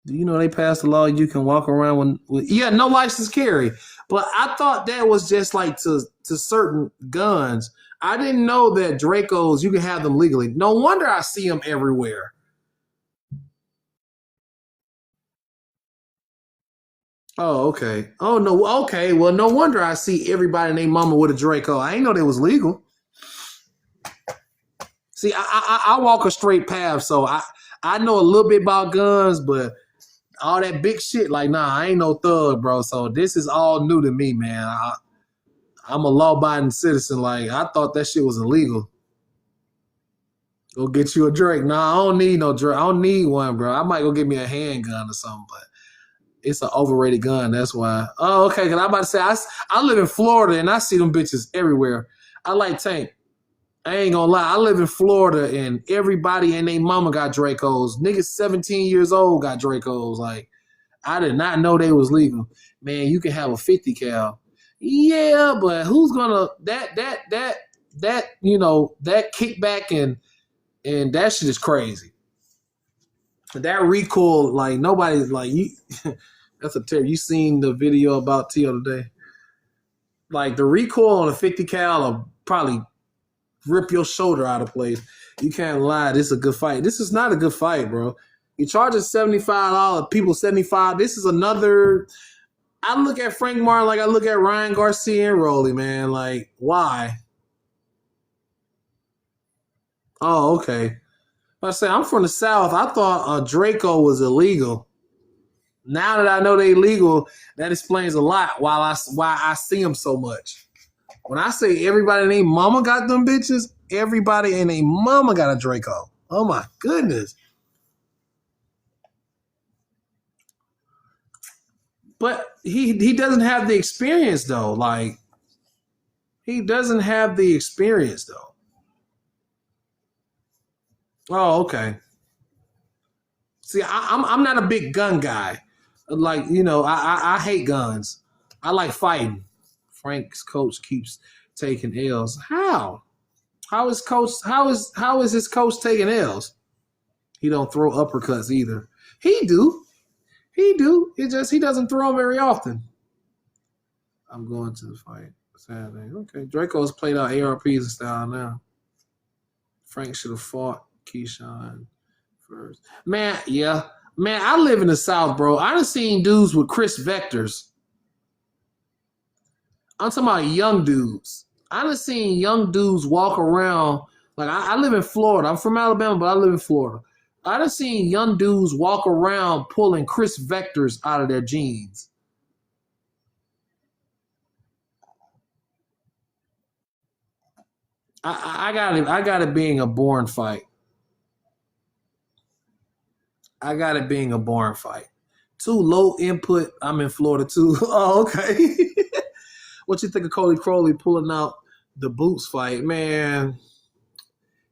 Do you know they passed a law you can walk around with yeah, no license carry. But I thought that was just like to certain guns. I didn't know that Dracos, you can have them legally. No wonder I see them everywhere. Oh, okay. Oh, no. Okay. Well, no wonder I see everybody and their mama with a Draco. I ain't know they was legal. See, I walk a straight path, so I know a little bit about guns, but all that big shit, like, nah, I ain't no thug, bro. So this is all new to me, man. I'm a law-abiding citizen. Like, I thought that shit was illegal. Go get you a Drake. Nah, I don't need no Drake. I don't need one, bro. I might go get me a handgun or something, but it's an overrated gun. That's why. Oh, okay. Because I'm about to say, I live in Florida, and I see them bitches everywhere. I like Tank. I ain't gonna lie. I live in Florida, and everybody and their mama got Dracos. Niggas 17 years old got Dracos. Like, I did not know they was legal. Man, you can have a 50 cal. Yeah, but who's gonna that you know that kickback and that shit is crazy. That recoil, like nobody's like you. That's a terror. You seen the video about T.O. today? Like the recoil on a 50 cal will probably rip your shoulder out of place. You can't lie. This is a good fight. This is not a good fight, bro. You charging $75, people $75. This is another. I look at Frank Martin like I look at Ryan Garcia and Rolly, man. Like, why? Oh, okay. I say I'm from the South. I thought Draco was illegal. Now that I know they legal, that explains a lot why I see them so much. When I say everybody and their mama got them bitches, everybody and their mama got a Draco. Oh my goodness. But he doesn't have the experience though. Like he doesn't have the experience though. Oh, okay. See, I'm not a big gun guy. Like, you know, I hate guns. I like fighting. Frank's coach keeps taking L's. How? How is his coach taking L's? He don't throw uppercuts either. He do. It just he doesn't throw them very often. I'm going to the fight Saturday. Okay. Draco's played out ARPs and style now. Frank should have fought Keyshawn first. Man, yeah. Man, I live in the South, bro. I done seen dudes with Chris Vectors. I'm talking about young dudes. I done seen young dudes walk around. Like, I live in Florida. I'm from Alabama, but I live in Florida. I done seen young dudes walk around pulling Chris Vectors out of their jeans. I got it being a boring fight. I got it being a boring fight. Too low input. I'm in Florida too. Oh, okay. What you think of Cody Crowley pulling out the Boots fight? Man,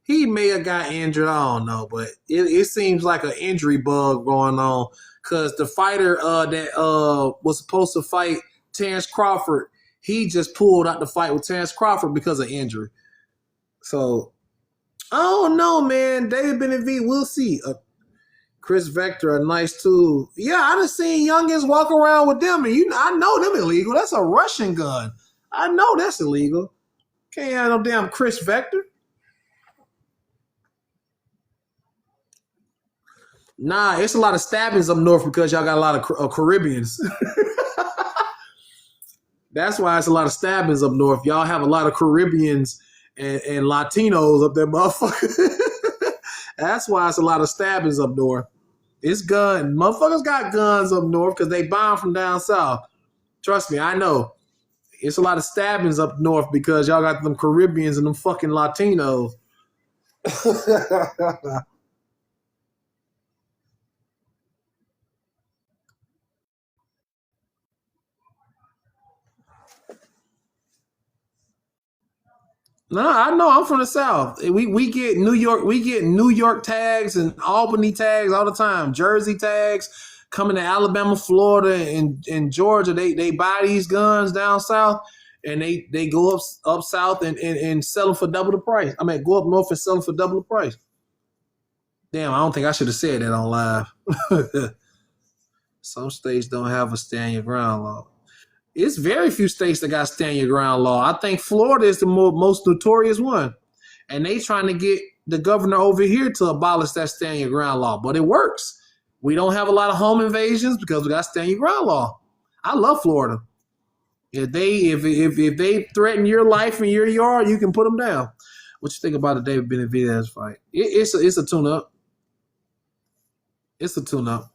he may have got injured. I don't know, but it seems like an injury bug going on because the fighter that was supposed to fight Terrence Crawford, he just pulled out the fight with Terrence Crawford because of injury. So, oh no, man. David Benavidez, we'll see. Chris Vector, a nice tool. Yeah, I done seen youngins walk around with them, and I know them illegal. That's a Russian gun. I know that's illegal. Can't have no damn Chris Vector. Nah, it's a lot of stabbings up north because y'all got a lot of Caribbeans. That's why it's a lot of stabbings up north. Y'all have a lot of Caribbeans and Latinos up there, motherfucker. That's why it's a lot of stabbings up north. It's gun. Motherfuckers got guns up north because they buy 'em from down south. Trust me, I know. It's a lot of stabbings up north because y'all got them Caribbeans and them fucking Latinos. No, I know. I'm from the South. We get New York tags and Albany tags all the time. Jersey tags coming to Alabama, Florida, and Georgia. They buy these guns down south and they go up south and sell them for double the price. I mean, go up north and sell them for double the price. Damn, I don't think I should have said that on live. Some states don't have a stand your ground law. It's very few states that got stand your ground law. I think Florida is the most notorious one. And they trying to get the governor over here to abolish that stand your ground law. But it works. We don't have a lot of home invasions because we got stand your ground law. I love Florida. If they threaten your life in your yard, you can put them down. What you think about the David Benavidez fight? It's a tune-up. It's a tune-up.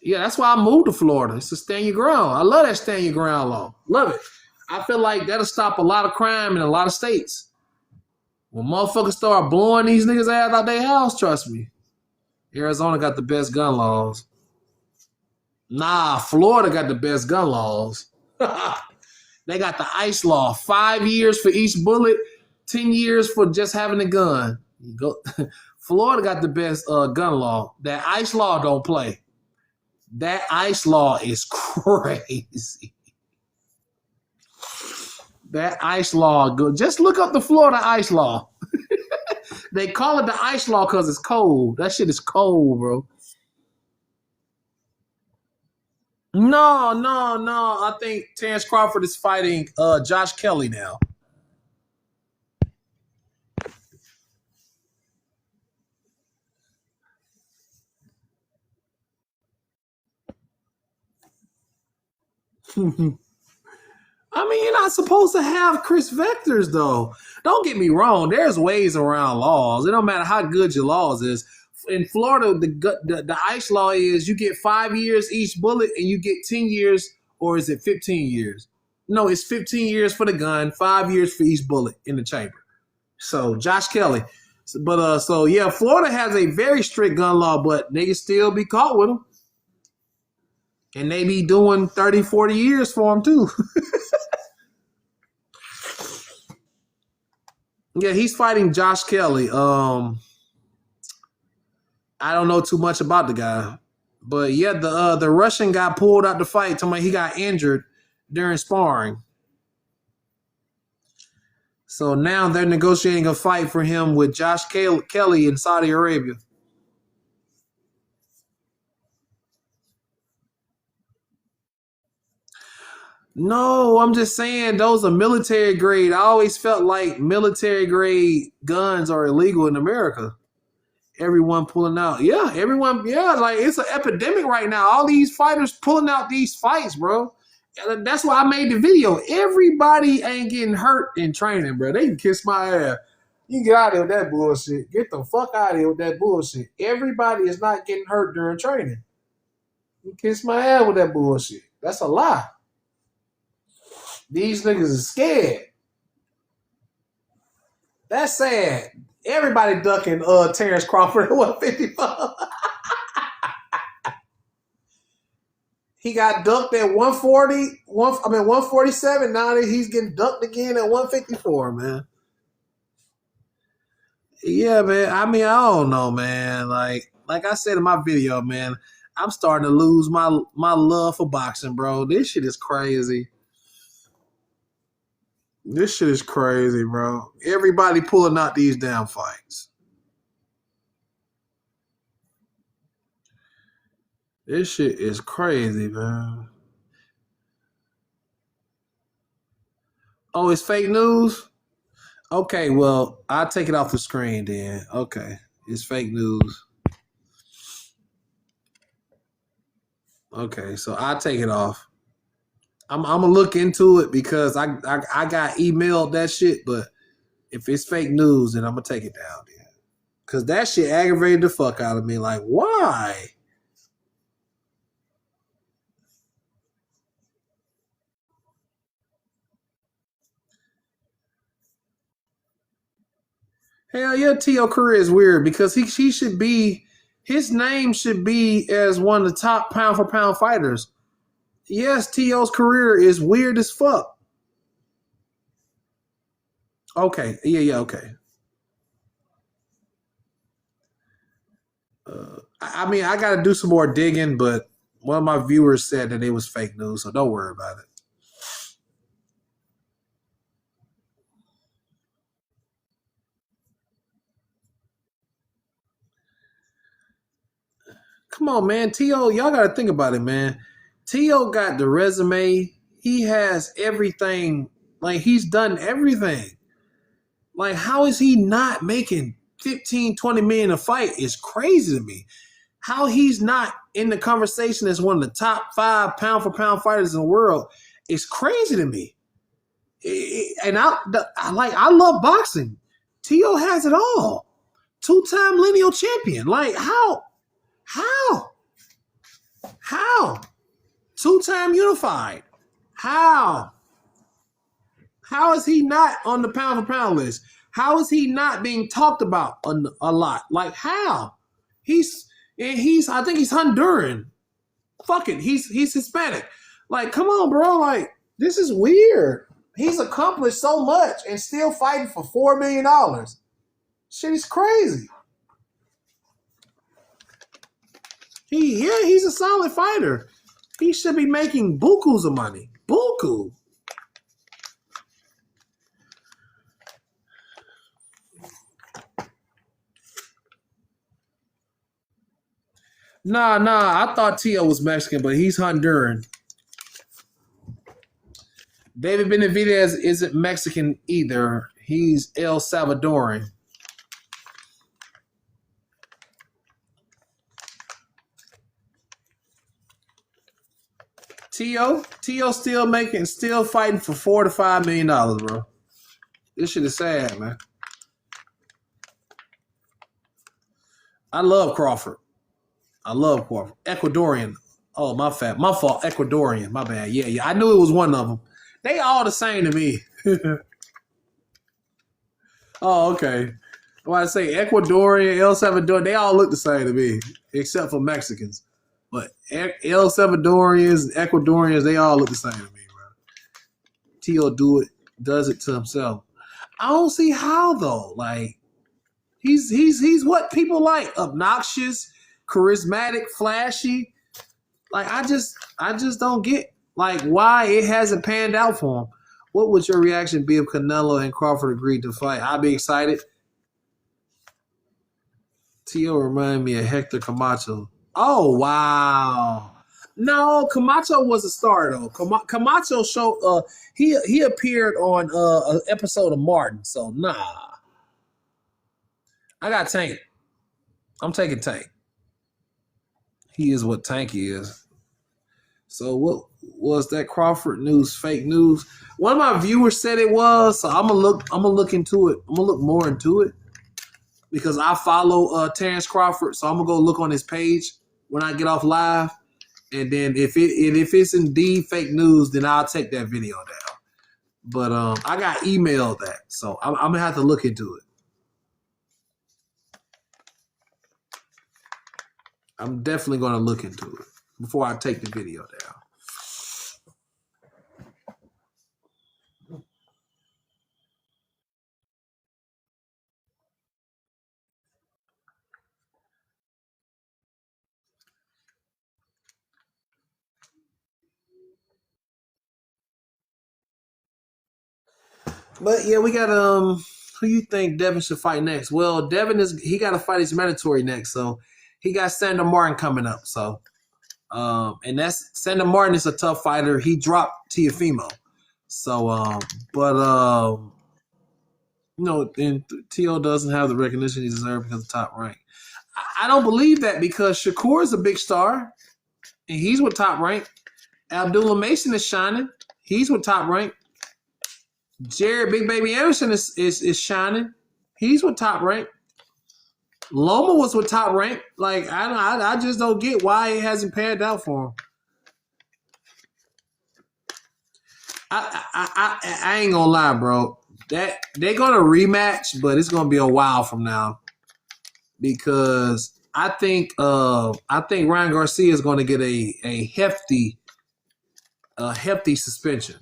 Yeah, that's why I moved to Florida. It's a stand your ground. I love that stand your ground law. Love it. I feel like that'll stop a lot of crime in a lot of states. When motherfuckers start blowing these niggas ass out their house, trust me. Arizona got the best gun laws. Nah, Florida got the best gun laws. They got the ICE law. 5 years for each bullet, 10 years for just having a gun. Florida got the best gun law. That ICE law don't play. That ICE law is crazy. That ICE law, good. Just look up the Florida ICE law. They call it the ICE law because it's cold. That shit is cold, bro. No. I think Terrence Crawford is fighting Josh Kelly now. I mean, you're not supposed to have Chris Vectors, though. Don't get me wrong. There's ways around laws. It don't matter how good your laws is. In Florida, the ICE law is you get 5 years each bullet and you get 10 years, or is it 15 years? No, it's 15 years for the gun, 5 years for each bullet in the chamber. So Josh Kelly. But so yeah, Florida has a very strict gun law, but niggas still be caught with them. And they be doing 30, 40 years for them too. Yeah, he's fighting Josh Kelly. I don't know too much about the guy. But yeah, the Russian guy pulled out the fight. Talking about he got injured during sparring. So now they're negotiating a fight for him with Josh Kelly in Saudi Arabia. No, I'm just saying those are military grade. I always felt like military grade guns are illegal in America. Everyone pulling out. Yeah, everyone. Yeah, like it's an epidemic right now. All these fighters pulling out these fights, bro. And that's why I made the video. Everybody ain't getting hurt in training, bro. They can kiss my ass. You can get out of here with that bullshit. Get the fuck out of here with that bullshit. Everybody is not getting hurt during training. You kiss my ass with that bullshit. That's a lie. These niggas is scared. That's sad. Everybody ducking Terrence Crawford at 154. He got ducked at 147. Now he's getting ducked again at 154, man. Yeah, man. I mean, I don't know, man. Like I said in my video, man, I'm starting to lose my love for boxing, bro. This shit is crazy. This shit is crazy, bro. Everybody pulling out these damn fights. This shit is crazy, man. Oh, it's fake news? Okay, well, I'll take it off the screen then. Okay, it's fake news. Okay, so I'll take it off. I'm gonna look into it because I got emailed that shit, but if it's fake news, then I'm gonna take it down then. Cause that shit aggravated the fuck out of me. Like, why? Hell yeah, T.O. career is weird because he should be, his name should be as one of the top pound for pound fighters. Yes, T.O.'s career is weird as fuck. Okay, yeah, okay. I mean, I got to do some more digging, but one of my viewers said that it was fake news, so don't worry about it. Come on, man. T.O., y'all got to think about it, man. T.O. got the resume. He has everything. Like, he's done everything. Like, how is he not making 15, 20 million a fight is crazy to me. How he's not in the conversation as one of the top 5 pound for pound fighters in the world is crazy to me. And I love boxing. T.O. has it all. 2-time lineal champion. Like, how? 2-time unified. How is he not on the pound for pound list? How is he not being talked about a lot? Like, how? He's I think he's Honduran. Fuck it. He's Hispanic. Like, come on, bro. Like, this is weird. He's accomplished so much and still fighting for $4 million. Shit is crazy. He's a solid fighter. He should be making bukus of money. Buku. Nah. I thought T.O. was Mexican, but he's Honduran. David Benavidez isn't Mexican either. He's El Salvadoran. T.O. still fighting for $4 to $5 million, bro. This shit is sad, man. I love Crawford. Ecuadorian. Oh, my fault. Ecuadorian. My bad. Yeah. I knew it was one of them. They all the same to me. Oh, okay. When I say Ecuadorian, El Salvador, they all look the same to me, except for Mexicans. But El Salvadorians, Ecuadorians, they all look the same to me, bro. T.O. does it to himself. I don't see how though. Like, he's what people like: obnoxious, charismatic, flashy. Like, I just don't get like why it hasn't panned out for him. What would your reaction be if Canelo and Crawford agreed to fight? I'd be excited. T.O. remind me of Hector Camacho. Oh, wow. No, Camacho was a star though. Camacho showed he appeared on an episode of Martin. So nah. I got Tank. I'm taking Tank. He is what Tank is. So what was that Crawford news? Fake news? One of my viewers said it was. So I'm gonna look into it. I'm gonna look more into it because I follow Terrence Crawford. So I'm gonna go look on his page when I get off live. And then if it's indeed fake news, then I'll take that video down. But I got emailed that, so I'm gonna have to look into it. I'm definitely gonna look into it before I take the video down. But yeah, we got who you think Devin should fight next? Well, Devin he got to fight his mandatory next, so he got Sandor Martin coming up. So, and that's Sandor Martin is a tough fighter. He dropped Teofimo, so and T.O. doesn't have the recognition he deserves because of top rank. I don't believe that because Shakur is a big star, and he's with top rank. Abdullah Mason is shining. He's with top rank. Jared Big Baby Anderson is shining. He's with top rank. Loma was with Top Rank. Like I just don't get why it hasn't panned out for him. I ain't gonna lie, bro. That they're gonna rematch, but it's gonna be a while from now because I think Ryan Garcia is gonna get a hefty suspension.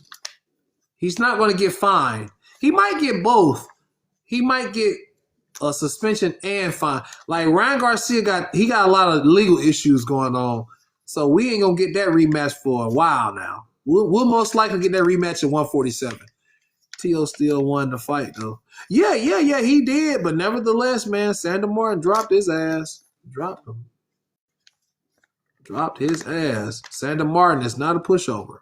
He's not gonna get fined. He might get both. He might get a suspension and fine. Like Ryan Garcia got a lot of legal issues going on, so we ain't gonna get that rematch for a while now. We'll most likely get that rematch at 147. T.O. still won the fight though. Yeah, he did, but nevertheless, man, Sandor Martin dropped his ass. Dropped him. Dropped his ass. Sandor Martin is not a pushover.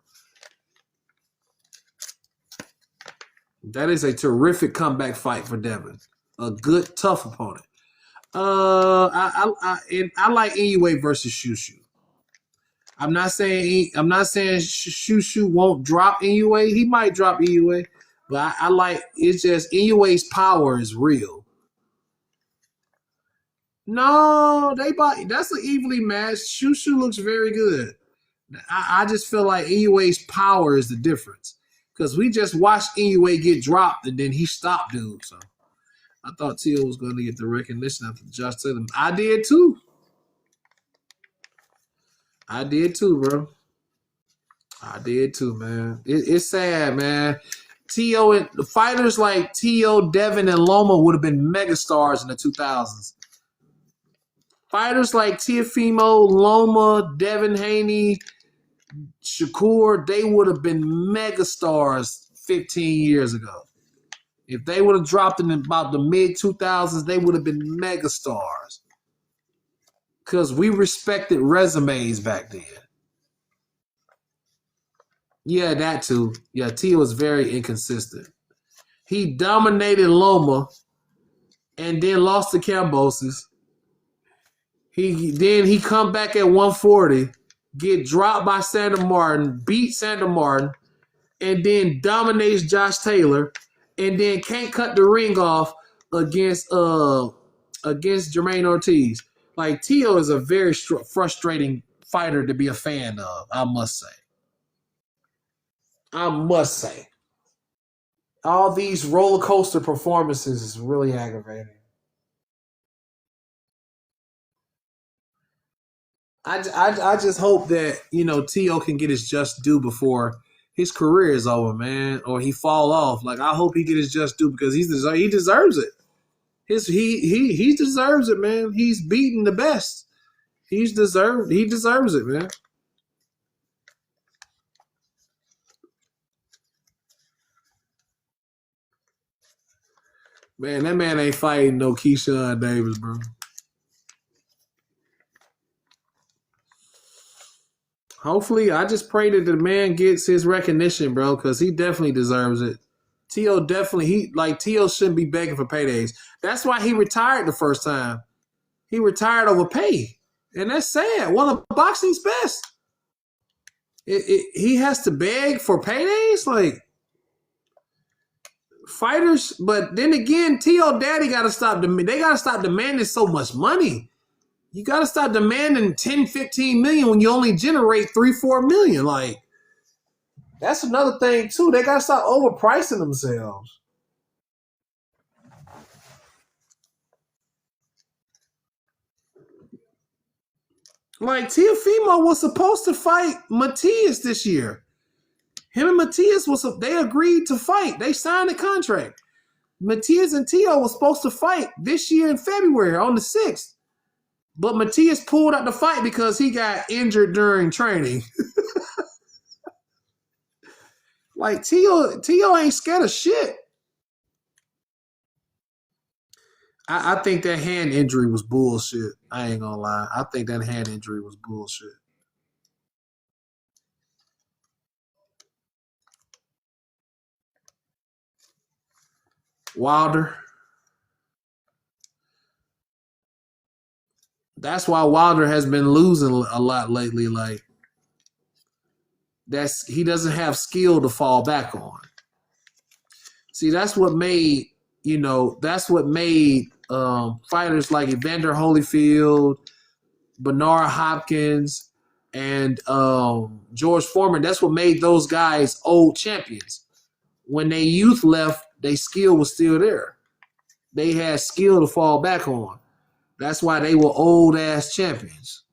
That is a terrific comeback fight for Devin. A good, tough opponent. I like Inoue versus Shushu. I'm not saying Shushu won't drop Inoue. He might drop Inoue, but I like it's just Inoue's power is real. No, that's an evenly matched. Shushu looks very good. I just feel like Inoue's power is the difference because we just watched Inoue get dropped and then he stopped dude. So I thought T.O. was going to get the recognition after Josh Taylor. I did too. Bro. I did too, man. It's sad, man. T.O. and the fighters like T.O., Devin, and Loma would have been megastars in the 2000s. Fighters like Teofimo, Loma, Devin Haney, Shakur, they would have been megastars 15 years ago. If they would have dropped in about the mid-2000s, they would have been megastars. Because we respected resumes back then. Yeah, that too. Yeah, T was very inconsistent. He dominated Loma and then lost to Kambosos. He come back at 140, get dropped by Sandor Martin, beat Sandor Martin, and then dominates Josh Taylor, and then can't cut the ring off against Jermaine Ortiz. Like, T.O. is a very frustrating fighter to be a fan of, I must say. All these roller coaster performances is really aggravating. I just hope that, T.O. can get his just due before his career is over, man, or he fall off. Like, I hope he get his just due because he deserves it. He deserves it, man. He's beaten the best. He deserves it, man. Man, that man ain't fighting no Keyshawn Davis, bro. Hopefully, I just pray that the man gets his recognition, bro, because he definitely deserves it. T.O. T.O. shouldn't be begging for paydays. That's why he retired the first time. He retired over pay. And that's sad. One of boxing's best. He has to beg for paydays? Like, fighters, but then again, T.O. Daddy got to stop. They got to stop demanding so much money. You got to stop demanding 10, 15 million when you only generate 3, 4 million. Like, that's another thing, too. They got to stop overpricing themselves. Like, Teofimo was supposed to fight Matias this year. Him and Matias, they agreed to fight. They signed a contract. Matias and T.O. was supposed to fight this year in February on the 6th. But Matias pulled out the fight because he got injured during training. Like, T.O. ain't scared of shit. I think that hand injury was bullshit. I ain't gonna lie. I think that hand injury was bullshit. Wilder. That's why Wilder has been losing a lot lately. Like, he doesn't have skill to fall back on. See, that's what made fighters like Evander Holyfield, Bernard Hopkins, and George Foreman. That's what made those guys old champions. When they youth left, their skill was still there. They had skill to fall back on. That's why they were old-ass champions.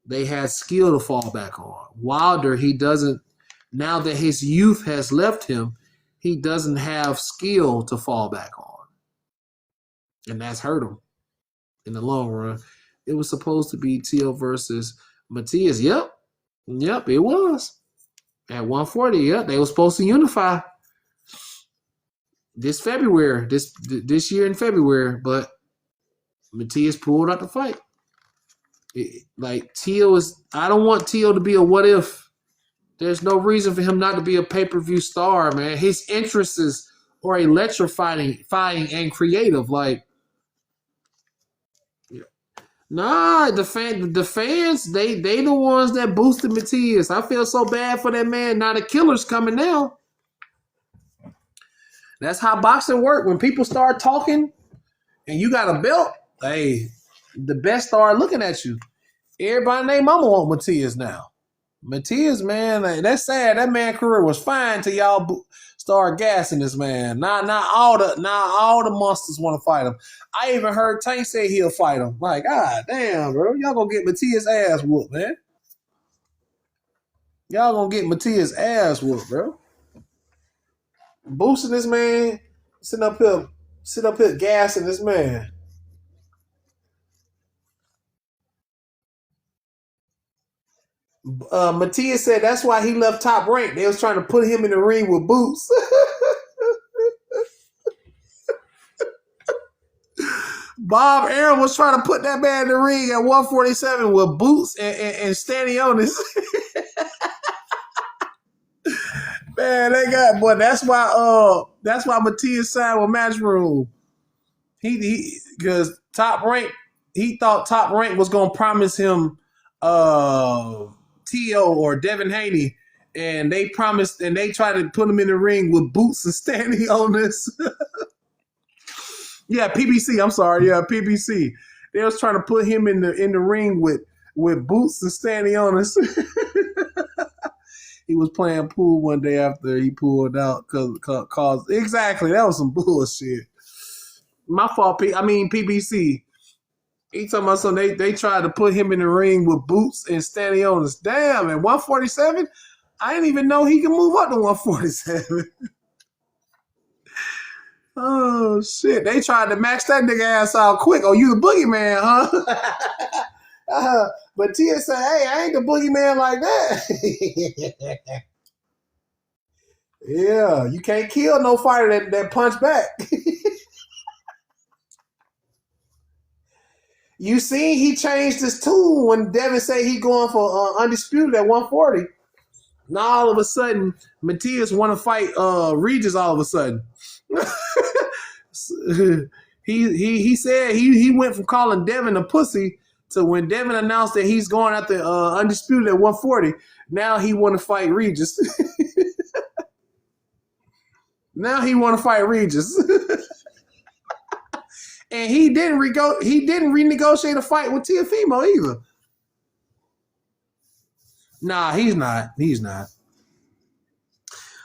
They had skill to fall back on. Wilder, he doesn't, now that his youth has left him, he doesn't have skill to fall back on. And that's hurt him in the long run. It was supposed to be Tio versus Matias. Yep, it was. At 140, yep, they were supposed to unify this February, this year in February, but Matias pulled out the fight. Tio is, I don't want Tio to be a what if. There's no reason for him not to be a pay-per-view star, man. His interests are electrifying and creative. Nah, the fans, they the ones that boosted Matias. I feel so bad for that man. Now the killer's coming now. That's how boxing works. When people start talking and you got a belt, hey, the best start looking at you. Everybody and their mama want Matias now. Matias, man, that's sad. That man career was fine till y'all start gassing this man. Now all the monsters want to fight him. I even heard Tank say he'll fight him. Like, God damn, bro. Y'all gonna get Matias' ass whooped, man. Y'all gonna get Matias' ass whooped, bro. Boosting this man, sitting up here gassing this man. Matias said that's why he left Top Rank. They was trying to put him in the ring with Boots. Bob Arum was trying to put that man in the ring at 147 with Boots and Stanionis. Man, that's why Matias signed with Matchroom. He because Top Rank, he thought Top Rank was gonna promise him Tio or Devin Haney, and they promised, and they tried to put him in the ring with Boots and Stanionis. Yeah, PBC. I'm sorry. Yeah, PBC. They was trying to put him in the ring with Boots and Stanionis. He was playing pool one day after he pulled out cause exactly, that was some bullshit. My fault. PBC. He talking about something. They tried to put him in the ring with Boots and Stanionis. Damn, at 147, I didn't even know he could move up to 147. Oh shit! They tried to max that nigga ass out quick. Oh, you the boogeyman, huh? But Tia said, "Hey, I ain't the boogeyman like that." Yeah, you can't kill no fighter that punch back. You see, he changed his tune when Devin said he going for undisputed at 140. Now all of a sudden, Matias want to fight Regis. All of a sudden, he said he went from calling Devin a pussy to when Devin announced that he's going after undisputed at 140. Now he want to fight Regis. Now he want to fight Regis. And he didn't renegotiate a fight with Teofimo either. Nah, he's not. He's not.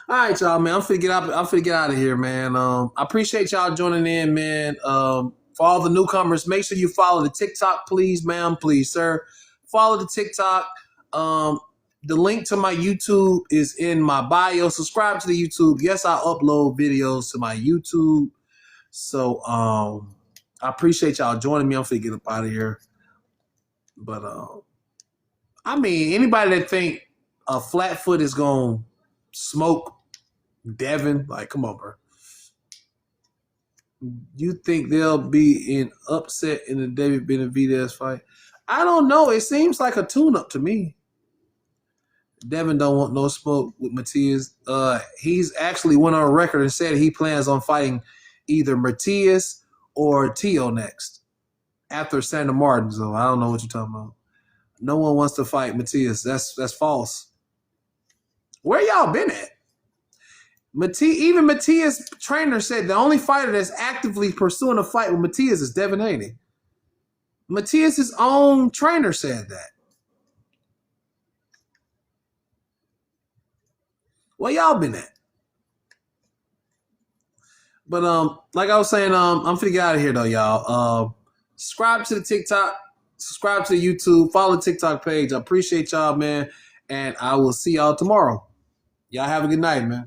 All right, y'all, man. I'm finna get out of here, man. I appreciate y'all joining in, man. For all the newcomers, make sure you follow the TikTok, please, ma'am, please, sir. Follow the TikTok. The link to my YouTube is in my bio. Subscribe to the YouTube. Yes, I upload videos to my YouTube. So I appreciate y'all joining me. I'm finna get up out of here. But anybody that think a Flatfoot is gonna smoke Devin, like, come on, bro. You think they'll be in upset in the David Benavidez fight? I don't know. It seems like a tune-up to me. Devin don't want no smoke with Matias. He's actually went on record and said he plans on fighting either Matias or Tio next after Santa Martin. So I don't know what you're talking about. No one wants to fight Matias. That's false. Where y'all been at? Even Matias' trainer said the only fighter that's actively pursuing a fight with Matias is Devin Haney. Matias' own trainer said that. Where y'all been at? But like I was saying, I'm finna get out of here though, y'all. Subscribe to the TikTok, subscribe to the YouTube, follow the TikTok page. I appreciate y'all, man, and I will see y'all tomorrow. Y'all have a good night, man.